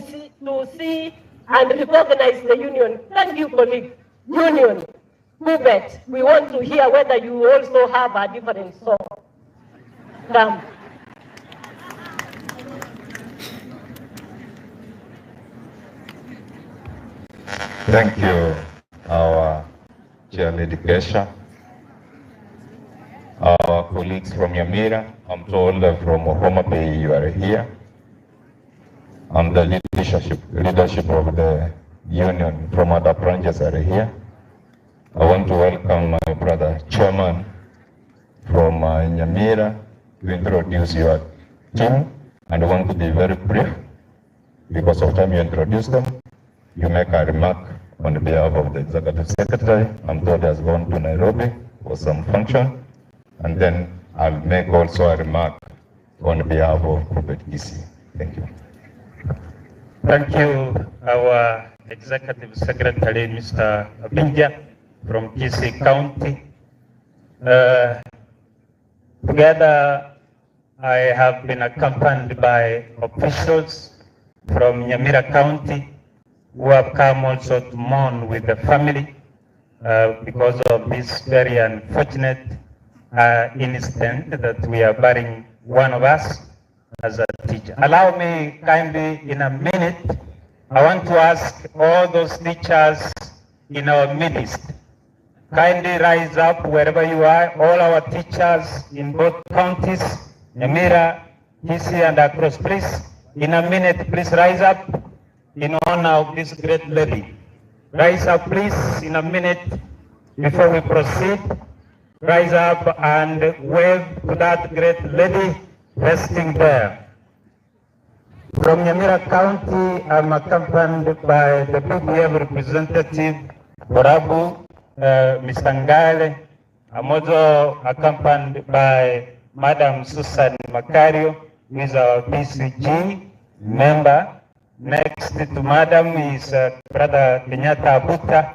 see and recognize the union. Thank you, colleague. Union, Hubert, we want to hear whether you also have a different song. Come. Thank you, our Chair Lady Kesha, our colleagues from Nyamira. I'm told from Homa Bay you are here. And the leadership of the union from other branches are here. I want to welcome my brother Chairman from Nyamira to introduce your team, and I want to be very brief because of time you introduce them. You make a remark on behalf of the Executive Secretary. I'm told he has gone to Nairobi for some function, and then I'll make also a remark on behalf of Prophet Gisi. Thank you. Thank you, our Executive Secretary, Mr. Abinja from Kisii County. Together, I have been accompanied by officials from Nyamira County who have come also to mourn with the family because of this very unfortunate incident that we are burying one of us as a teacher. Allow me kindly in a minute, I want to ask all those teachers in our midst, kindly rise up wherever you are, all our teachers in both counties, Nyamira, Kisii and across, please, in a minute, please rise up in honor of this great lady. Rise up, please, in a minute before we proceed. Rise up and wave to that great lady resting there. From Nyamira County, I'm accompanied by the PDF representative, Borabu, Mr. Ngale. I'm also accompanied by Madam Susan Makario, who is our PCG member. Next to Madam is Brother Kenyatta Abuta,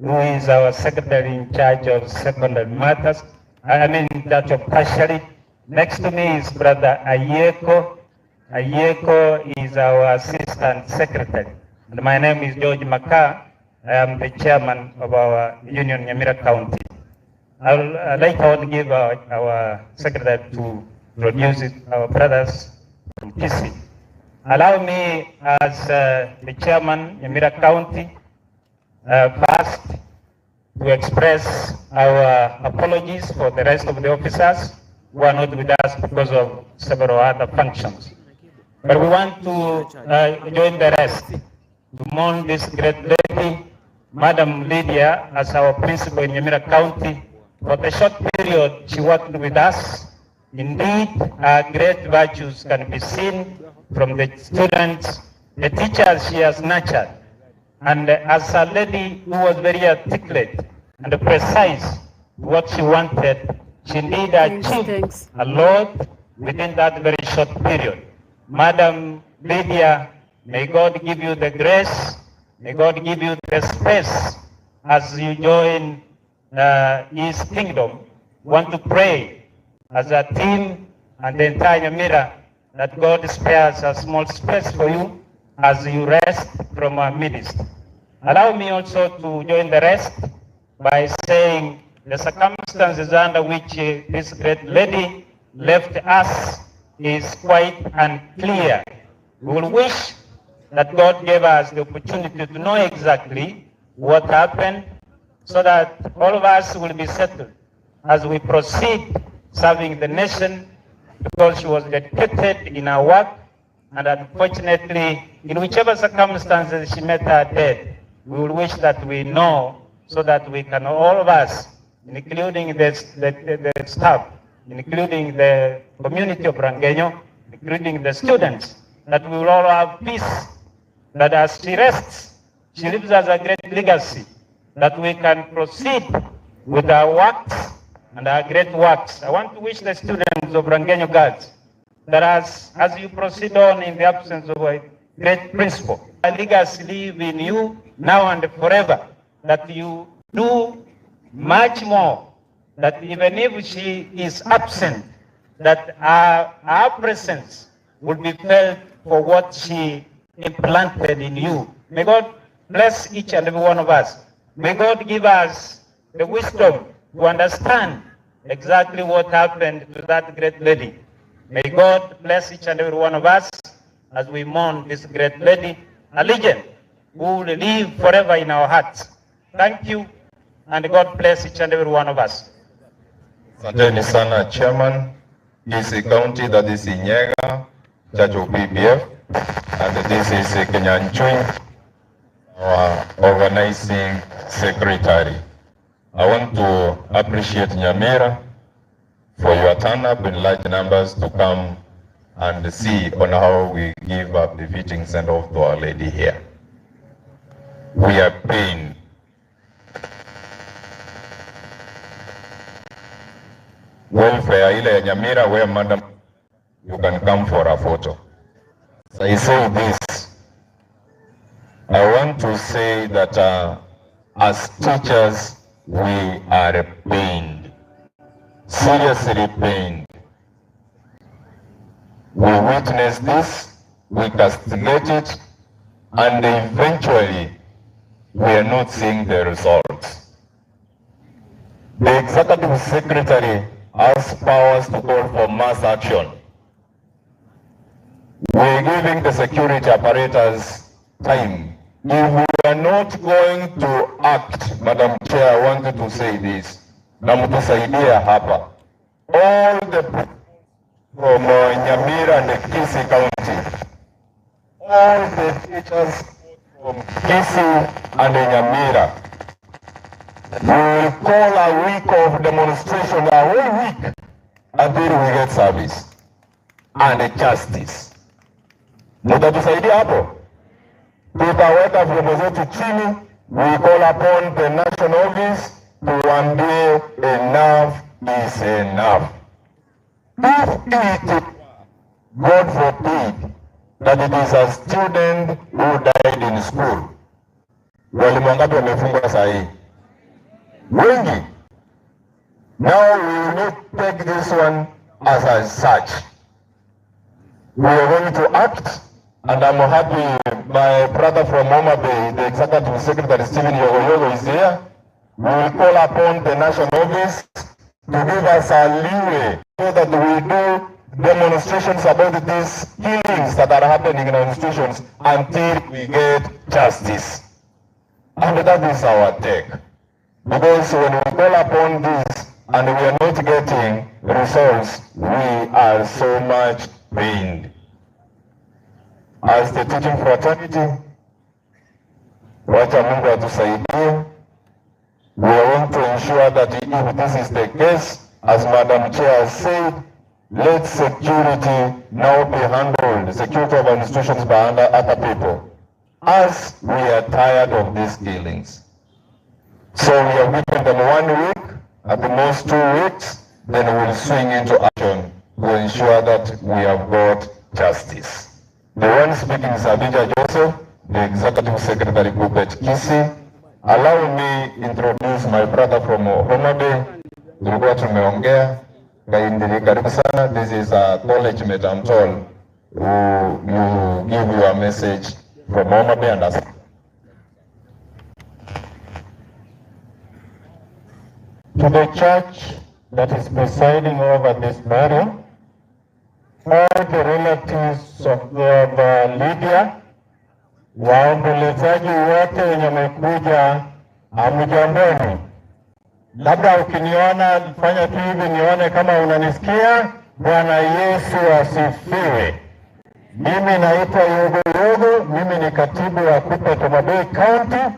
who is our Secretary in charge of secondary matters, in charge of tertiary. Next to me is Brother Ayeko. Ayeko is our Assistant Secretary. And my name is George Maka. I am the Chairman of our Union Nyamira County. I'd like to give our Secretary to introduce our brothers from Kisii. Allow me as the Chairman Nyamira County first to express our apologies for the rest of the officers who are not with us because of several other functions. But we want to join the rest to mourn this great lady, Madam Lydiah, as our principal in Nyamira County. For the short period she worked with us, indeed, her great virtues can be seen from the students, the teachers she has nurtured. And as a lady who was very articulate and precise what she wanted, she indeed achieved a lot within that very short period. Madam Lydiah, may God give you the grace, may God give you the space as you join His kingdom. Want to pray as a team and the entire Nyamira that God spares a small space for you as you rest from our midst. Allow me also to join the rest by saying the circumstances under which this great lady left us is quite unclear. We will wish that God gave us the opportunity to know exactly what happened so that all of us will be settled as we proceed serving the nation because she was dedicated in her work, and unfortunately, in whichever circumstances she met her death, we will wish that we know, so that we can, all of us, including the staff, including the community of Rangenyo, including the students, that we will all have peace, that as she rests, she leaves us a great legacy, that we can proceed with our works and our great works. I want to wish the students of Rangenyo Girls that as you proceed on in the absence of a great principal, a legacy live in you now and forever, that you do much more, that even if she is absent, that our presence will be felt for what she implanted in you. May God bless each and every one of us. May God give us the wisdom to understand exactly what happened to that great lady. May God bless each and every one of us as we mourn this great lady, a legend who will live forever in our hearts. Thank you, and God bless each and every one of us. Asanteni sana Chairman. This is county that is in Nyega, Church of PPF, and this is Kenyanchui, our organizing secretary. I want to appreciate Nyamira for your turn up in large numbers to come and see on how we give up the fitting send off to Our Lady here. We are pained. Welfare ile ya Nyamira, where madam, you can come for a photo. So I say this, I want to say that as teachers, we are pained, seriously pained. We witness this, we castigate it, and eventually we are not seeing the results. The executive secretary has powers to call for mass action. We are giving the security apparatus time. If we are not going to act, Madam Chair, I wanted to say this, na mtusaidia hapa. All the from Nyamira and Kisii County, all the teachers from Kisii and Nyamira, we will call a week of demonstration, a whole week, until we get service and justice. Mutatusaidia hapo? Tutaweka vyombo zetu chini, we call upon the national office tuambie enough is enough. If it, God forbid, that it is a student who died in school, walimu wangapi wamefungwa saa hii? Wengi. Now we will not take this one as a such. We are going to act, and I'm happy my brother from Homa Bay, the Executive Secretary Stephen Yogo is here. We will call upon the national office to give us a leeway so that we do demonstrations about these killings that are happening in our institutions until we get justice. And that is our take. Because when we call upon this and we are not getting results, we are so much pained. As the teaching fraternity, wacha Mungu atusaidie. We want to ensure that if this is the case, as Madam Chair said, let security now be handled, security of our institutions by other people, as we are tired of these killings. So we are giving them 1 week, at the most 2 weeks, then we will swing into action to ensure that we have got justice. The one speaking is Abija Joseph, the Executive Secretary Group at Kisii. Allow me introduce my brother from Homa Bay. Tulikuwa tumeongea, karibu sana. This is a college mate, I'm told, who you give you a message from Homa Bay and us. To the church that is presiding over this burial, all the relatives of Lydiah, waombolezaji wote wenye wamekuja, hamjamboni. Labda ukiniona fanya tu hivi nione kama unanisikia, Bwana Yesu asifiwe. Mimi naitwa Yogo, mimi ni katibu wa KUPPET Homa Bay County.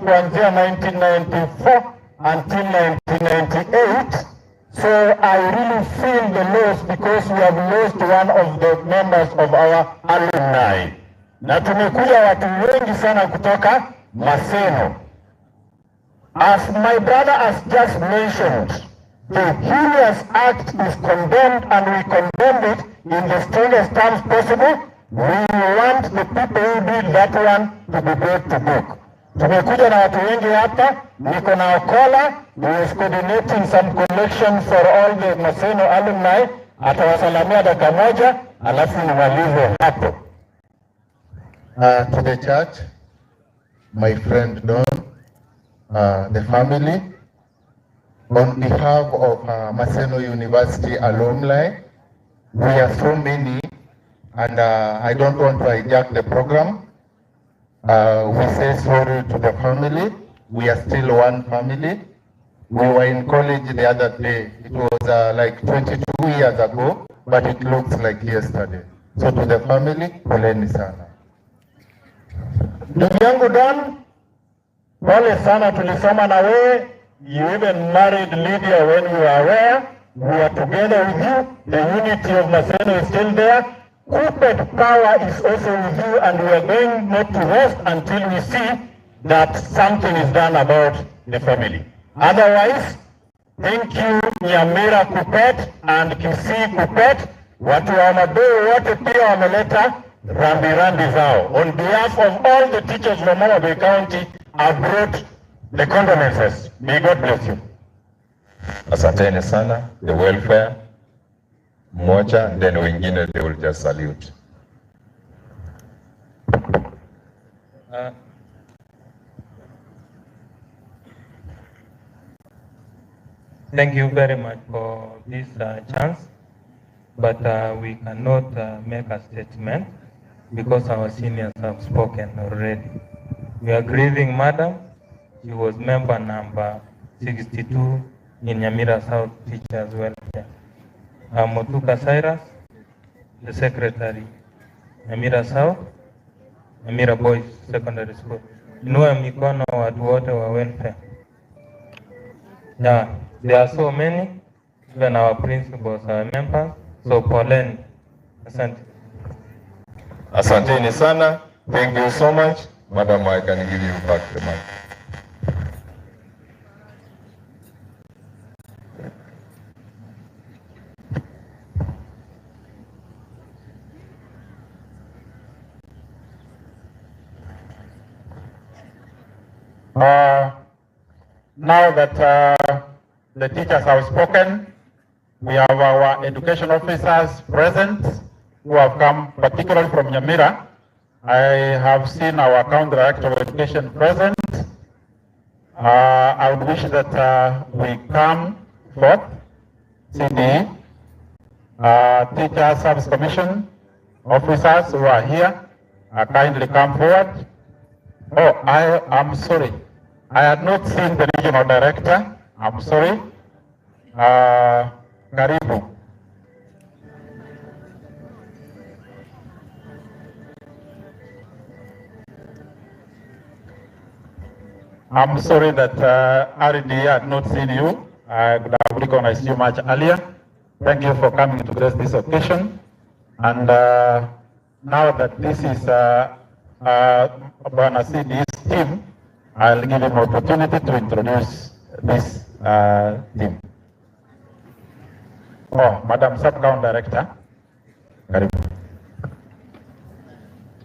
Kuanzia 1994 until 1998. So I really feel the loss because we have lost one of the members of our alumni. Na tumekuja watu wengi sana kutoka Maseno. As my brother has just mentioned, the heinous act is condemned and we condemn it in the strongest terms possible. We want the people who did that one to be brought to book. Tumekuja na watu wengi hapa, niko na Okola, who is coordinating some collection for all the Maseno alumni. Atawasalamia dakika moja, alafu nimalize hapo. To the church, my friend Don, the family, on behalf of Maseno University alumni, we are so many, and I don't want to hijack the program. We say sorry to the family. We are still one family. We were in college the other day. It was like 22 years ago, but it looks like yesterday. So to the family, poleni sana. Ndugu yangu Don, pole sana, tulisoma na wewe. You even married Lydiah when you were aware. We are together with you. The unity of Maseno is still there. KUPPET power is also with you, and we are going not to rest until we see that something is done about the family. Otherwise, thank you Nyamira KUPPET and Kisii KUPPET. Watu wa Homa Bay wote pia wameleta rambirambi zao. On behalf of all the teachers from Homa Bay County, I brought the condolences. May God bless you. Asanteni sana, the welfare moja, then wengine they will just salute. Thank you very much for this chance, but we cannot make a statement because our seniors have spoken already. We are grieving Madam. She was member number 62 in Nyamira South Teachers Welfare. Motuka Cyrus, the secretary, Nyamira South, Nyamira Boys Secondary School. Inua mikono watu wote wa welfare. Yeah, there are so many, even our principals, our members. So poleni. Asante. Asanteni sana. Thank you so much. Madam, I can give you back the mic. Now that the teachers have spoken, we have our education officers present who have come particularly from Nyamira. I have seen our county director of education present. I would wish that we come forth, CD, Teacher Service Commission officers who are here, kindly come forward. Oh, I am sorry. I had not seen the regional director. I'm sorry. Karibu. I'm sorry that RD had not seen you. I would have recognized you much earlier. Thank you for coming to grace this occasion. And now that this is Bwana CD's team, I'll give him opportunity to introduce this team. Oh, Madam Sub-County Director.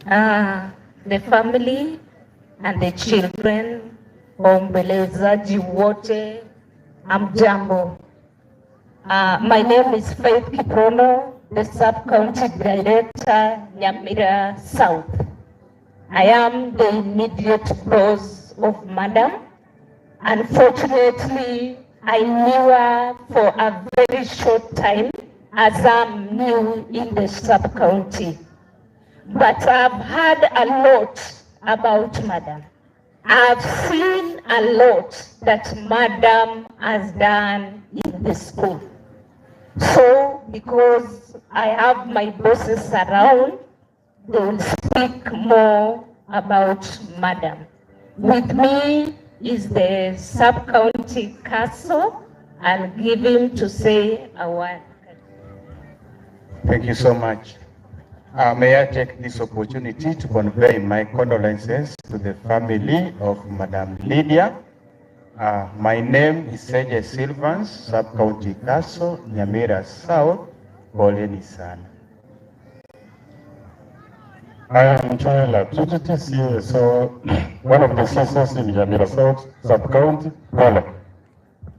The family and the children, waombolezaji wote, amjambo. My name is Faith Kiprono, the Sub-County Director, Nyamira South. I am the immediate boss of Madam. Unfortunately, I knew her for a very short time as I'm new in the sub-county. But I've heard a lot about Madam. I've seen a lot that Madam has done in the school. So, because I have my bosses around, they will speak more about Madam. With me is the sub-county council. I'll give him to say a word. Thank you so much. May I take this opportunity to convey my condolences to the family of Madam Lydiah. My name is Seje Silvans, Sub-County Council, Nyamira South, Poleni sana. I am Choela Tututi, CSO, one of the CSOs in Nyamira South, Sub-County, Polo.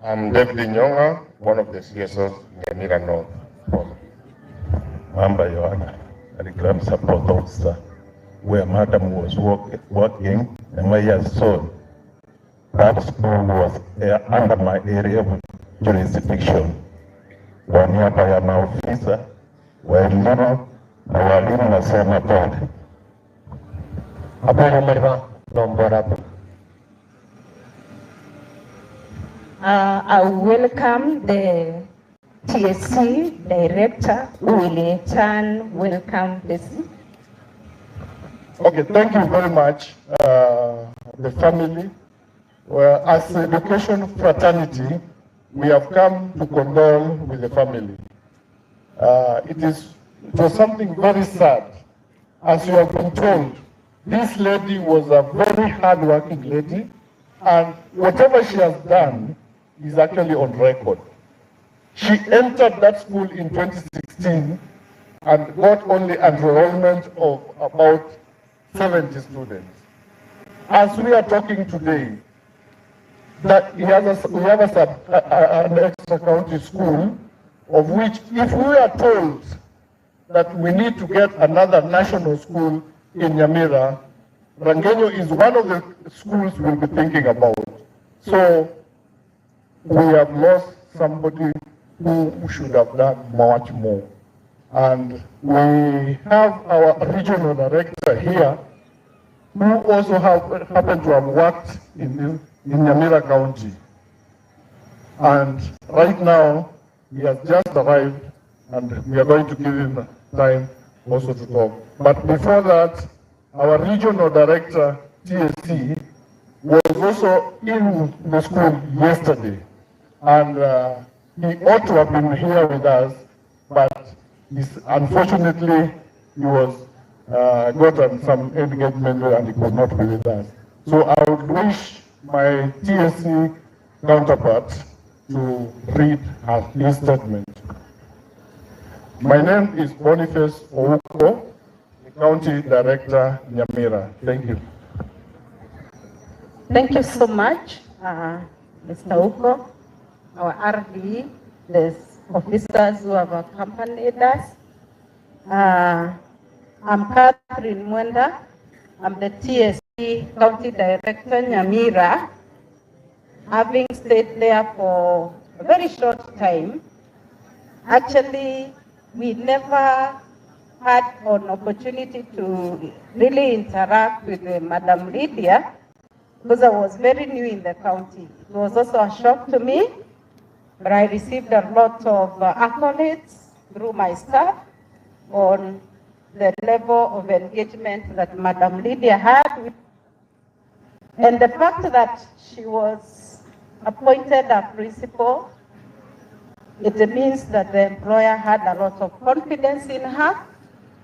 I'm David Nyonga, one of the CSOs in Nyamira North, Polo. Mamba Yohana, the Grand Support Officer, where Madam was working, and my son. That school was under my area of jurisdiction. Waniaba ya maofisa wa elimu na walimu nasema pole. I welcome the TSC director, who will in turn welcome the Okay, thank you very much, the family. Well, as education fraternity, we have come to condole with the family. It was something very sad. As you have been told, this lady was a very hard-working lady, and whatever she has done is actually on record. She entered that school in 2016 and got only enrollment of about 70 students. As we are talking today, that we have an extra county school, of which if we are told that we need to get another national school in Nyamira, Rangenyo is one of the schools we'll be thinking about. So we have lost somebody who should have done much more. And we have our regional director here, who also happened to have worked in Nyamira County. And right now, he has just arrived, and we are going to give him time also to talk. But before that, our regional director, TSC, was also in the school yesterday. And he ought to have been here with us, but unfortunately, he was got some engagement and he could not be with us. So I would wish my TSC counterpart to read his statement. My name is Boniface Ouko, the County Director, Nyamira. Thank you. Thank you so much, Mr. Ouko, our RD, the officers who have accompanied us. I'm Catherine Mwenda. I'm the TSC County Director, Nyamira. Having stayed there for a very short time, actually, we never had an opportunity to really interact with Madam Lydiah, because I was very new in the county. It was also a shock to me, but I received a lot of accolades through my staff on the level of engagement that Madam Lydiah had. And the fact that she was appointed a principal, it means that the employer had a lot of confidence in her.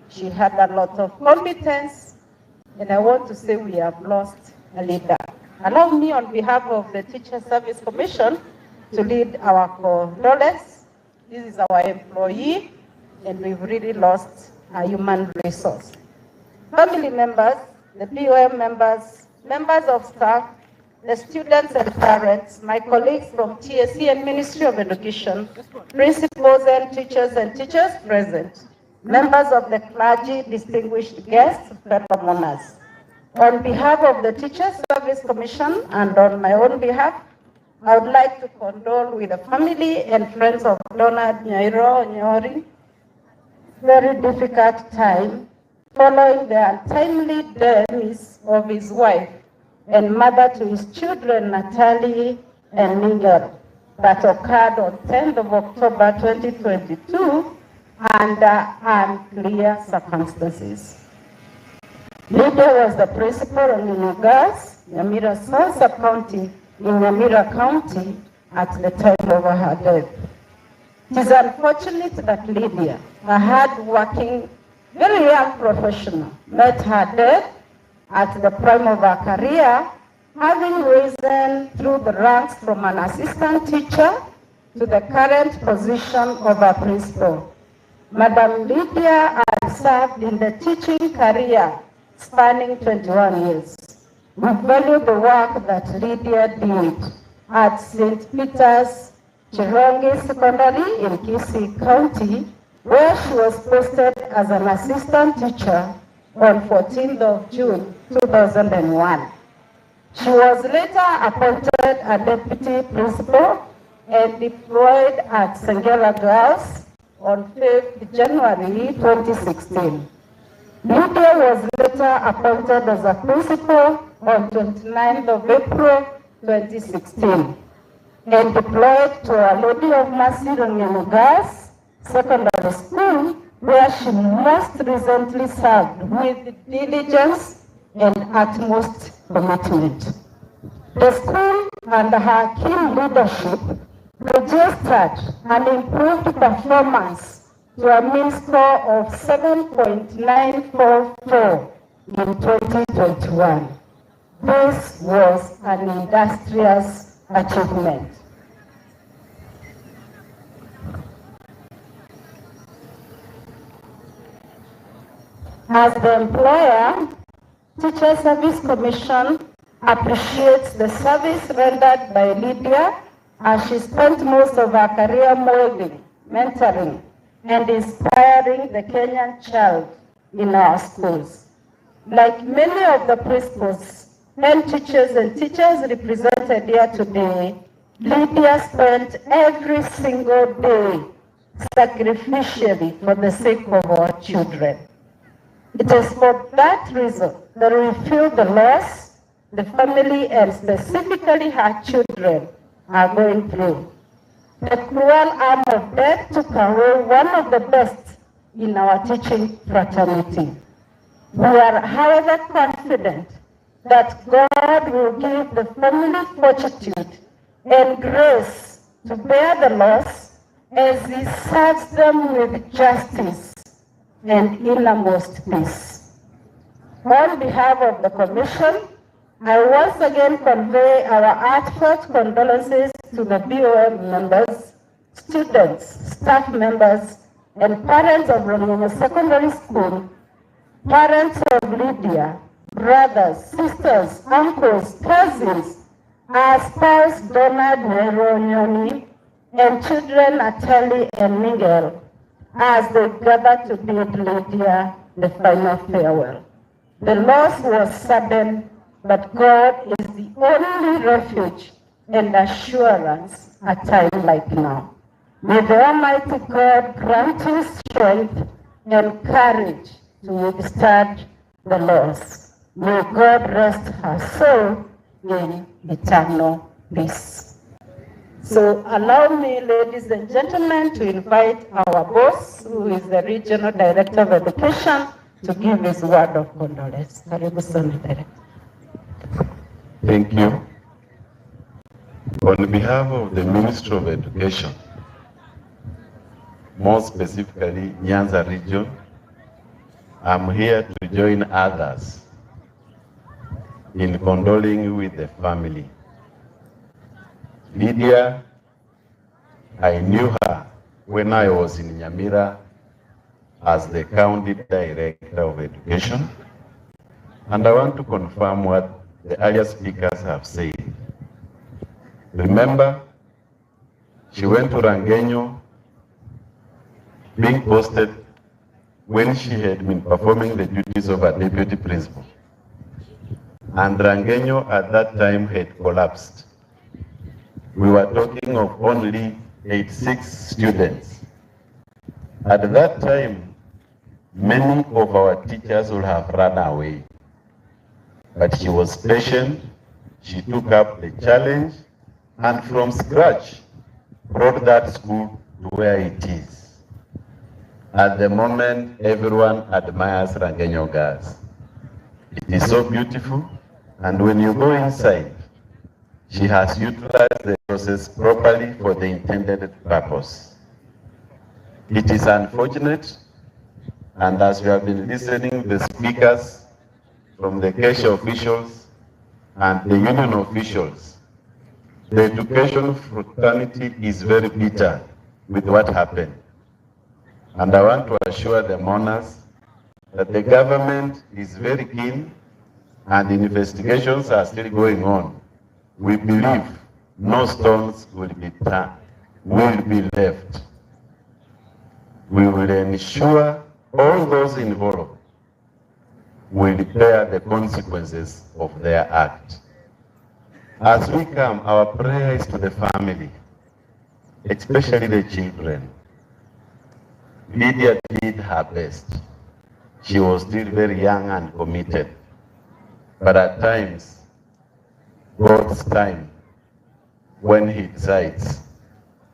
She had a lot of competence, and I want to say we have lost a leader. Allow me on behalf of the Teacher Service Commission to lead our condolence. This is our employee, and we've really lost a human resource. Family members, the POM members, members of staff, the students and parents, my colleagues from TSC and Ministry of Education, principals and teachers present, members of the clergy, distinguished guests, fellow mourners. On behalf of the Teacher Service Commission and on my own behalf, I would like to condole with the family and friends of Leonard Nyairo Onyoni. Very difficult time following the untimely death of his wife, and mother to his children, Natalie and Miguel, that occurred on 10th of October 2022 under unclear circumstances. Lydiah was the principal of Onyoni Girls, Nyamira South Sub-County in Nyamira County at the time of her death. It is unfortunate that Lydiah, a hard-working, very young professional, met her death at the prime of her career, having risen through the ranks from an assistant teacher to the current position of a principal. Madam Lydiah had served in the teaching career spanning 21 years. We value the work that Lydiah did at St. Peter's Chirongi Secondary in Kisii County, where she was posted as an assistant teacher on 14th of June 2001. She was later appointed a deputy principal and deployed at Sengera Girls on 5th January 2016. Lydiah was later appointed as a principal on 29th of April 2016 and deployed to Our Lady of Mercy Rangenyo Girls Secondary School, where she most recently served with diligence and utmost commitment. The school, under her keen leadership, registered an improved performance to a mean score of 7.944 in 2021. This was an industrious achievement. As the employer, Teacher Service Commission appreciates the service rendered by Lydiah as she spent most of her career molding, mentoring, and inspiring the Kenyan child in our schools. Like many of the principals, head teachers and teachers represented here today, Lydiah spent every single day sacrificially for the sake of our children. It is for that reason that we feel the loss the family and specifically her children are going through. The cruel arm of death took away one of the best in our teaching fraternity. We are, however, confident that God will give the family fortitude and grace to bear the loss as He serves them with justice and innermost peace. On behalf of the Commission, I once again convey our heartfelt condolences to the BOM members, students, staff members, and parents of Rangenyo Secondary School, parents of Lydiah, brothers, sisters, uncles, cousins, our spouse Donald Onyoni, and children Natalie and Miguel, as they gather to bid Lydiah the final farewell. The loss was sudden, but God is the only refuge and assurance at a time like now. May the Almighty God grant you strength and courage to withstand the loss. May God rest her soul in eternal peace. So allow me, ladies and gentlemen, to invite our boss, who is the Regional Director of Education, to give his word of condolence. Karibu sana, Director. Thank you. On behalf of the Ministry of Education, more specifically Nyanza region, I'm here to join others in condoling with the family. Lydiah, I knew her when I was in Nyamira as the County Director of Education, and I want to confirm what the earlier speakers have said. Remember, she went to Rangenyo being posted when she had been performing the duties of a deputy principal. And Rangenyo at that time had collapsed. We were talking of only 86 students. At that time, many of our teachers would have run away. But she was patient she took up the challenge and from scratch brought that school to where it is. At the moment, everyone admires Rangenyo Girls. It is so beautiful, and when you go inside, she has utilized the process properly for the intended purpose. It is unfortunate, and as we have been listening, the speakers from the Kesha officials and the union officials, the education fraternity is very bitter with what happened. And I want to assure the mourners that the government is very keen and investigations are still going on. We believe no stones will be left. We will ensure all those involved will bear the consequences of their act. As we come, our prayer is to the family, especially the children. Lydia did her best. She was still very young and committed. But at times, God's time, when He decides,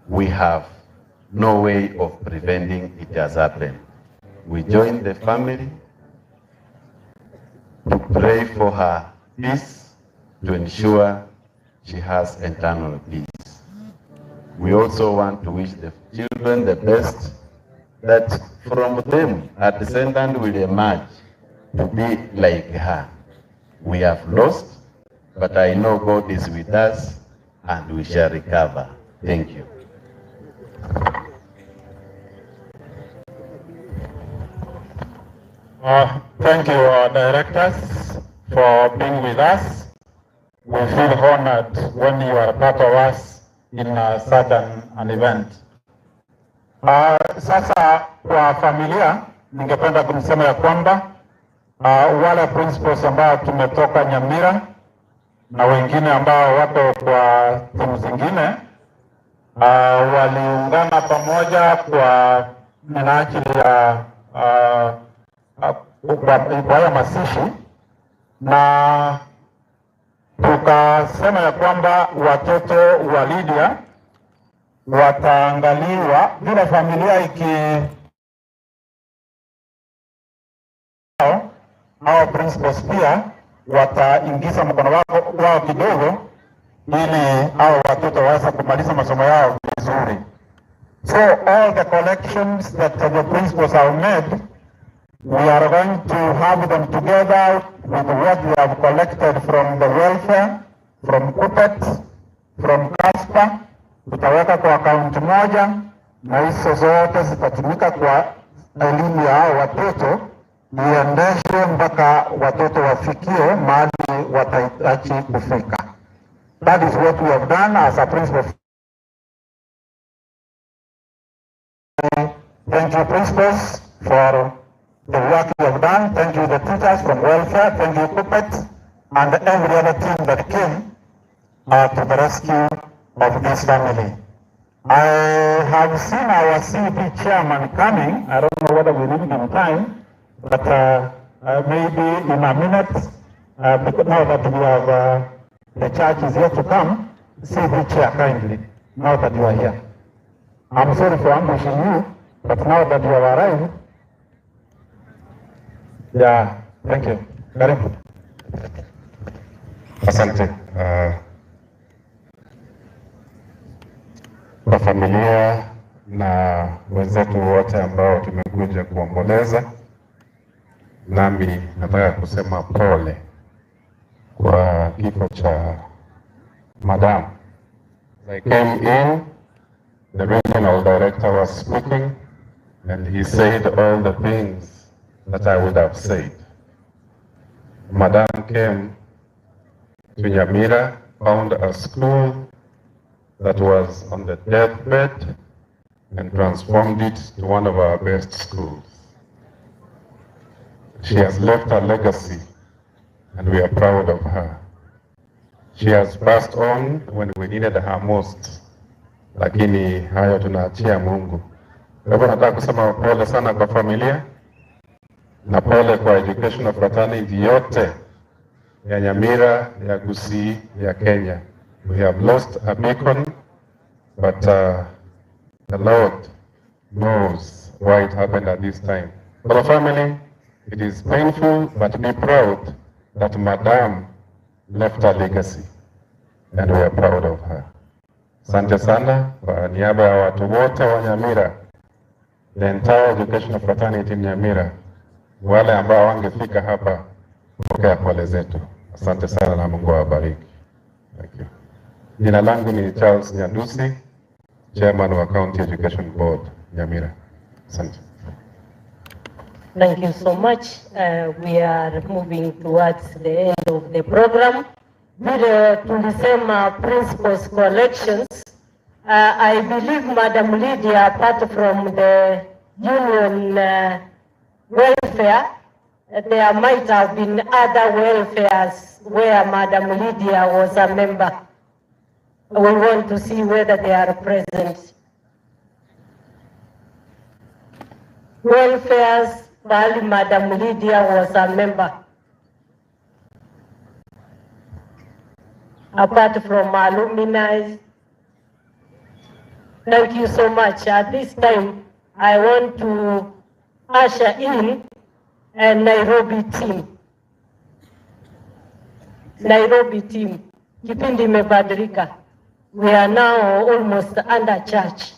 we have no way of preventing it has happened. We join the family to pray for her peace, to ensure she has eternal peace. We also want to wish the children the best, that from them a descendant will emerge to be like her. We have lost, but I know God is with us and we shall recover. Thank you. Thank you, directors, for being with us. We feel honored when you are part of us in such an event. Sasa kwa familia, ningependa kumsema ya kwamba wale principals ambao tumetoka Nyamira na wengine ambao wako kwa timu zingine waliungana pamoja kwa minajili ya kwa masishi, na tukasema ya kwamba watoto wa Lydia wataangaliwa vile familia hao principals pia wataingiza mkono wao kidogo ili hao watoto waweze kumaliza masomo yao vizuri. So all the collections that the principals have made, we are going to have them together with what we have collected from the welfare, from Kupet, from Kaspa. Tutaweka kwa akaunti moja na hizo zote zitatumika kwa elimu ya hao watoto, iendeshwe mpaka watoto wafikie mahali watahitaji kufika. That is what we have done as a principal. Thank you, principals, for the work you have done. Thank you, the teachers from welfare. Thank you, Kupet, and every other team that came to the rescue of this family. I have seen our CP chairman coming. I don't know whether we leave him time, but maybe in a minute, because now that we have the church is yet to come, CP chair kindly, now that you are here. I'm sorry for ambushing you, but now that you have arrived, yeah, thank you. Karibu. Asante. Kwa familia na wenzetu wote ambao tumekuja kuomboleza, nami nataka kusema pole kwa kifo cha madam. As I came in, the regional director was speaking and he said all the things that I would have said. Madam came to Nyamira, found a school that was on the deathbed and transformed it to one of our best schools. She has left a legacy and we are proud of her. She has passed on when we needed her most, lakini hayo tunaachia Mungu. Kwa hivyo nataka kusema pole sana kwa familia na pole kwa educational fraternity yote ya Nyamira, ya Gusii, ya Kenya. We have lost a beacon, but the Lord knows why it happened at this time. For the family, it is painful, but be proud that Madam left a legacy, and we are proud of her. Asante sana kwa niaba ya watu wote wa Nyamira, the entire educational fraternity in Nyamira, wale ambao wangefika hapa, pokea pole zetu. Asante sana na Mungu awabariki. Thank you. Jina langu ni Charles Nyandusi, Chairman wa County Education Board, Nyamira. Asante. Thank you so much. We are moving towards the end of the program. Vile tulisema principals collections, I believe Madam Lydia, apart from the union welfare, there might have been other welfares where Madam Lydia was a member. We want to see whether they are present. Welfares, while Madam Lydia was a member. Apart from alumni. Thank you so much. At this time, I want to usher in a Nairobi team. Nairobi team. Kipindi imebadilika. We are now almost under church.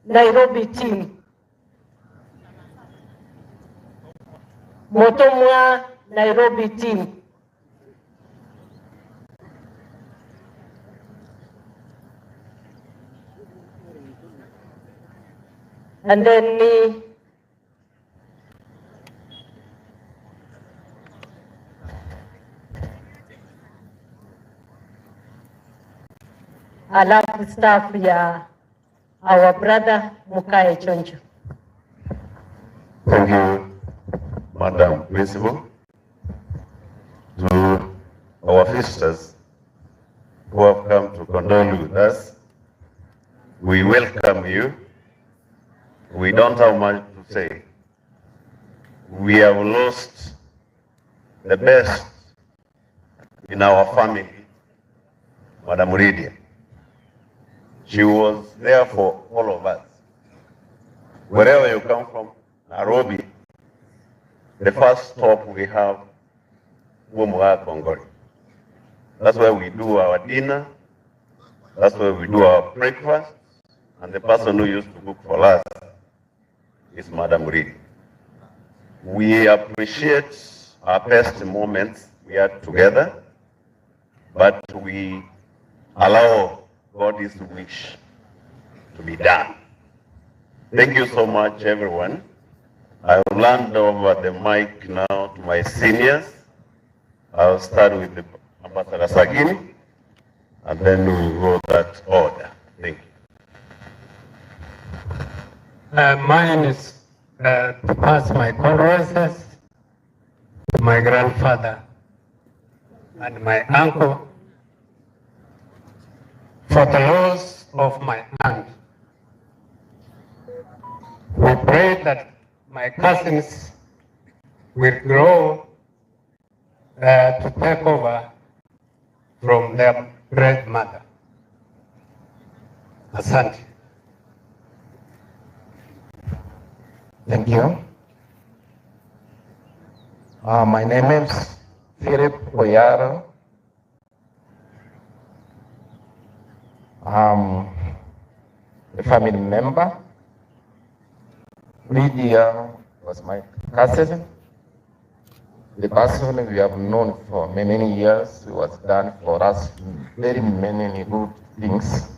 Nairobi team. Motomwa Nairobi team. And then me. Alafu staff ya our brother Mukae Chonjo. Thank you, Madam Principal. To our visitors who have come to condole with us, we welcome you. We don't have much to say. We have lost the best in our family, Madam Lydia. She was there for all of us. Wherever you come from, Nairobi, the first stop we have, Wumwa Kongori. That's where we do our dinner. That's where we do our breakfast. And the person who used to cook for us is Madam Lydia. We appreciate our best moments we had together, but we allow God's wish to be done. Thank you so much, everyone. I will hand over the mic now to my seniors. I'll start with the Ambassador Sagini, and then we'll go that order. Thank you. Mine is to pass my condolences to my grandfather and my uncle for the loss of my aunt. We pray that my cousins will grow to take over from their great mother. Asante. Thank you. My name is Philip Oyaro. I'm a family member. Lydia was my cousin. The person we have known for many years who has done for us very many good things.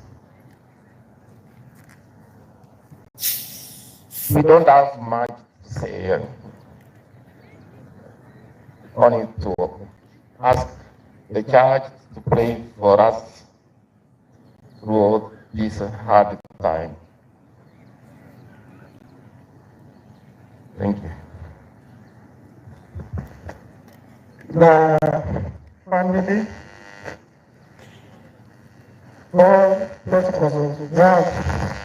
We don't have much to say, only to ask the church to pray for us through this hard time. Thank you. The family, all protocols observed.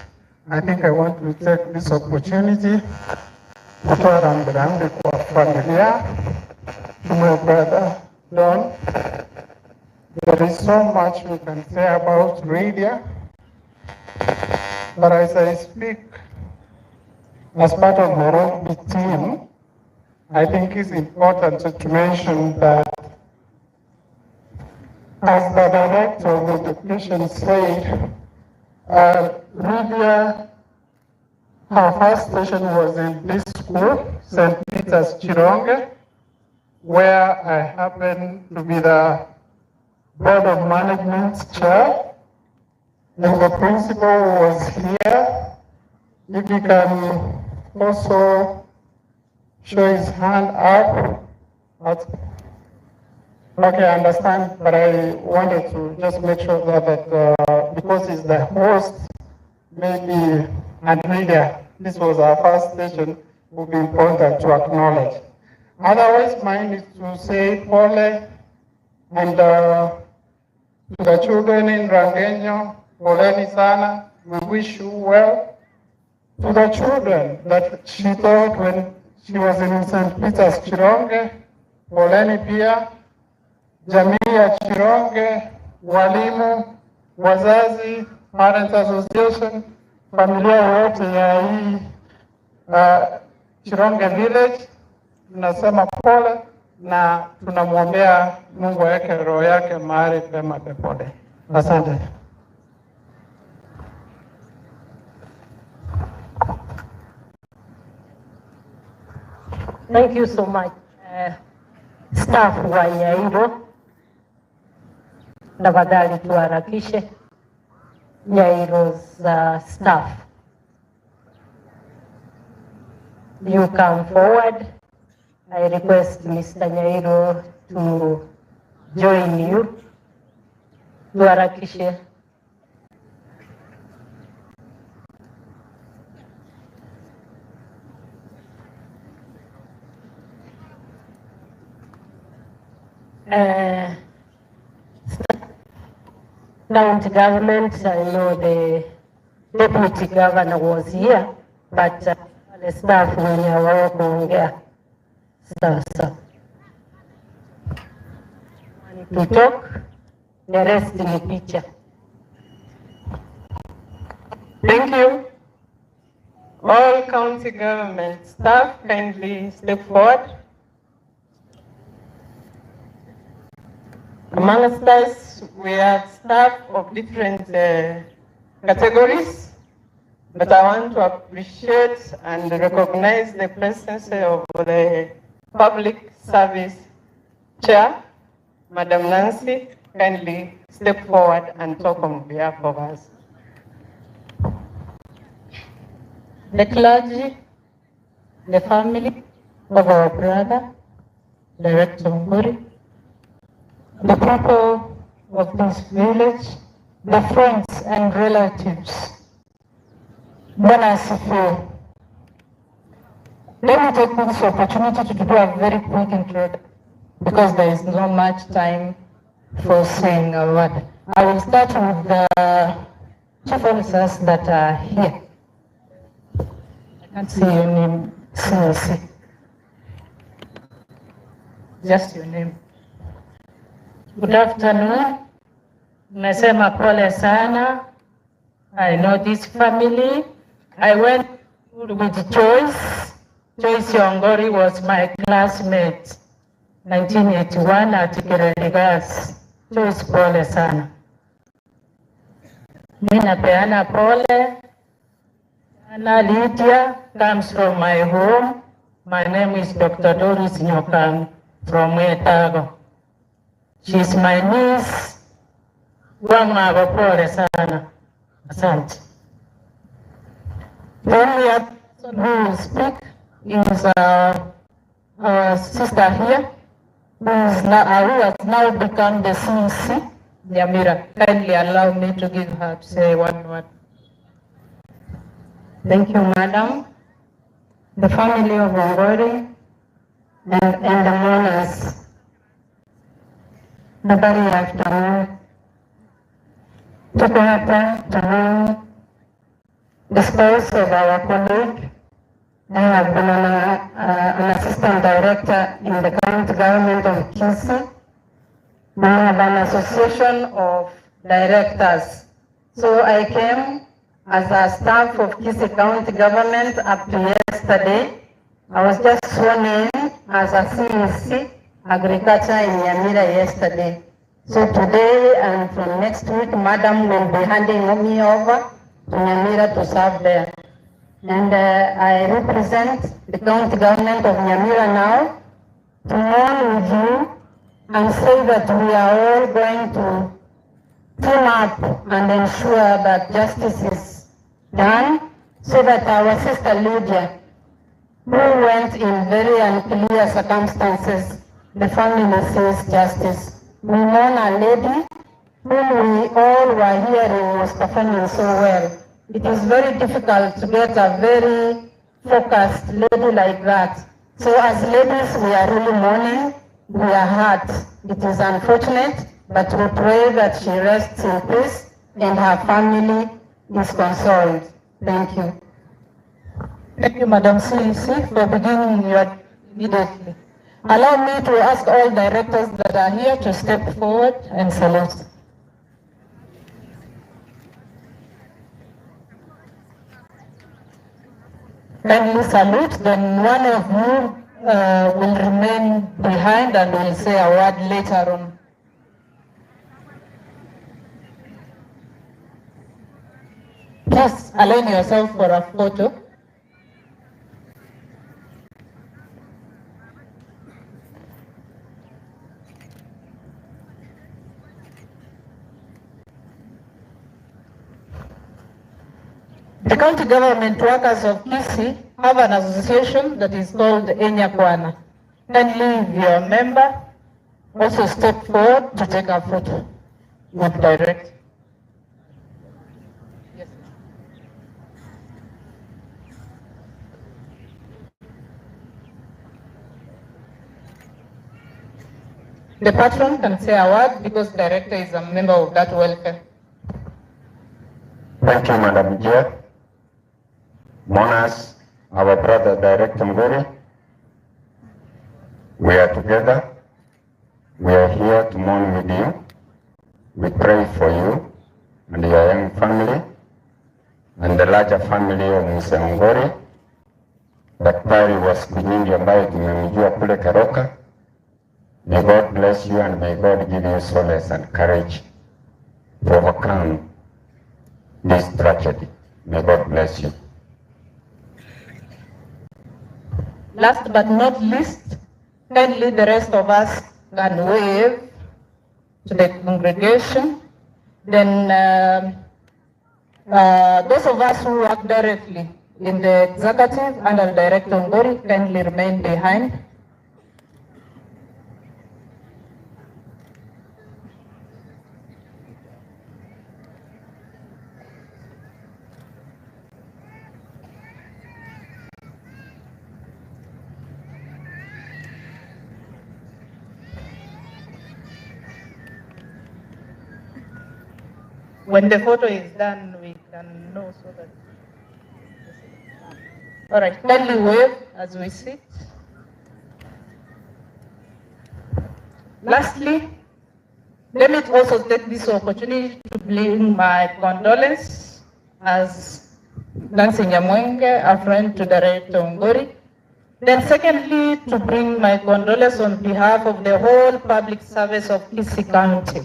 I think I want to take this opportunity to kutoa rambirambi kwa familia, to my brother Don. There is so much we can say about Lydiah, but as I speak as part of the rugby team, I think it's important to mention that as the director of education said, Lydiah, her first station was in this school, St. Peter's Chironge, where I happen to be the Board of Management chair, and the principal was here. If you can also show his hand up. Okay, I understand, but I wanted to just make sure that because he's the host, maybe, and Lydiah, this was our first station, would be important to acknowledge. Otherwise, mine is to say pole, and to the children in Rangenyo, poleni sana, we wish you well. To the children that she taught when she was in St. Peter's Chironge, poleni pia. Jamii ya Chironge, walimu, wazazi, Parents Association, familia yote ya hii Chironge Village, tunasema pole na tunamwombea Mungu aweke roho yake mahali pema peponi. Asante. Thank you so much, staff wa Nyairo. Tafadhali tuharakishe. Nyairo's staff. You come forward. I request Mr. Nyairo to join you. Tuharakishe. County government, I know the deputy governor was here, but the staff wenye hawakuongea sasa. To talk, the rest ni picha. Thank you. All county government staff, kindly step forward. Amongst us, we have staff of different categories, but I want to appreciate and recognize the presence of the Public Service Chair, Madam Nancy. Kindly step forward and talk on behalf of us. The clergy, the family of our brother, Director Nguri, the people of this village, the friends and relatives. Bwana asifiwe. Let me take this opportunity to do a very quick intro because there is not much time for saying a word. I will start with the chief officers that are here. I can't see your name, CLC. Just your name. Good afternoon. Nasema pole sana. I know this family. I went with Joyce. Joyce Yongori was my classmate, 1981 at Kireligas. Joyce, pole sana. Ninapeana pole. Anna Lydiah comes from my home. My name is Dr. Doris Nyokang from Wetago. She's my niece. Wangu pole sana. Asante. Then we have who will speak is our sister here, who has now become the CC, Nyamira. Kindly allow me to give her to say one word. Thank you, Madam. The family of Ongori and the mourners. Habari ya afternoon. Tuko hapa to mourn the spouse of our colleague. I have been an assistant director in the county government of Kisii We have an association of directors. So I came as a staff of Kisii County government up to yesterday. I was just sworn in as a CEC agriculture in Nyamira yesterday. So today and from next week, Madam will be handing me over to Nyamira to serve there. And I represent the county government of Nyamira now to mourn with you and say that we are all going to team up and ensure that justice is done so that our sister Lydia, who went in very unclear circumstances, the family sees justice. We mourn a lady whom we all were hearing was performing so well. It is very difficult to get a very focused lady like that. So as ladies, we are really mourning, we are hurt. It is unfortunate, but we pray that she rests in peace and her family is consoled. Thank you. Thank you, Madam CEC, for beginning your immediately. Allow me to ask all directors that are here to step forward and salute. Kindly salute, then one of you will remain behind and will say a word later on. Please align yourself for a photo. The county government workers of Kisii have an association that is called Enyakwana. Kindly, if you are a member, also step forward to take a photo with direct. Yes. The patron can say a word because director is a member of that welfare. Thank you, Madam Chair. Monas, our brother Director Ngori, we are together. We are here to mourn with you. We pray for you and your young family and the larger family of Mr. Ngori. Daktari wa siku nyingi ambaye tumemjua kule Karoka. May God bless you and may God give you solace and courage to overcome this tragedy. May God bless you. Last but not least, kindly the rest of us can wave to the congregation. Then those of us who work directly in the executive under Director Ngori kindly remain behind. When the photo is done, we can know so that. All right, kindly wave as we sit. Lastly, let me also take this opportunity to bring my condolence as Nancy Nyamwenge, a friend to Director Ngori. Then secondly, to bring my condolence on behalf of the whole public service of Kisii County.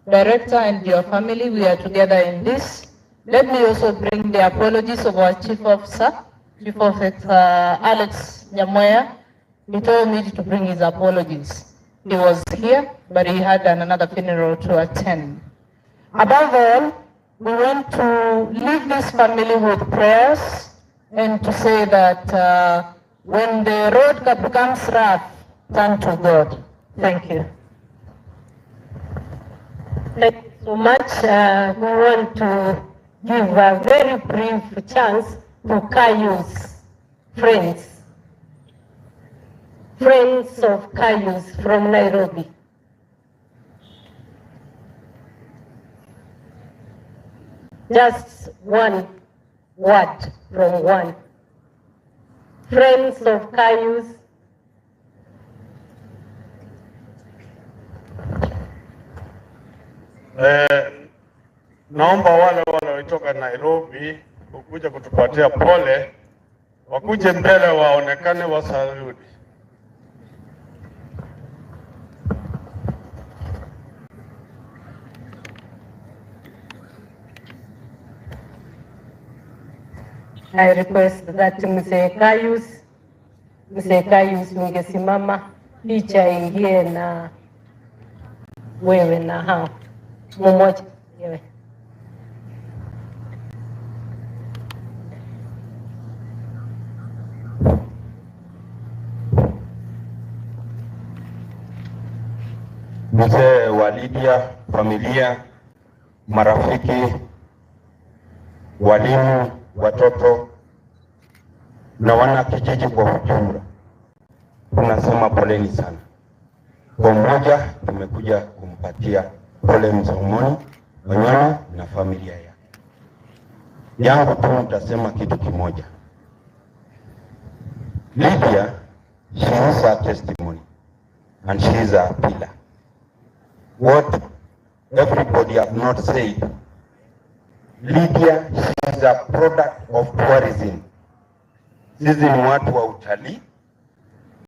Director and your family, we are together in this. Let me also bring the apologies of our Chief Officer, Chief Officer Alex Nyamoya. He told me to bring his apologies. He was here, but he had another funeral to attend. Above all, we want to leave this family with prayers and to say that when the road becomes rough, turn to God. Thank you. Thank you so much. We want to give a very brief chance to Kayu's friends of Kayu's from Nairobi. Just one word from one. Friends of Kayu's. Naomba wale wanaotoka Nairobi kukuja kutupatia pole wakuje mbele waonekane wasaludi. I request that Mzee Kayus ungesimama picha ingie na wewe na hao mmoja wewe. Mzee wa Lydia, familia, marafiki, walimu, watoto na wana kijiji kwa ujumla, tunasema poleni sana. Kwa mmoja tumekuja kumpatia pole mzee Onyoni na familia yake. Yangu tu nitasema kitu kimoja. Lydia, she is a testimony and she is a pillar. What everybody have not said, Lydia, she is a product of tourism. Sisi ni watu wa utalii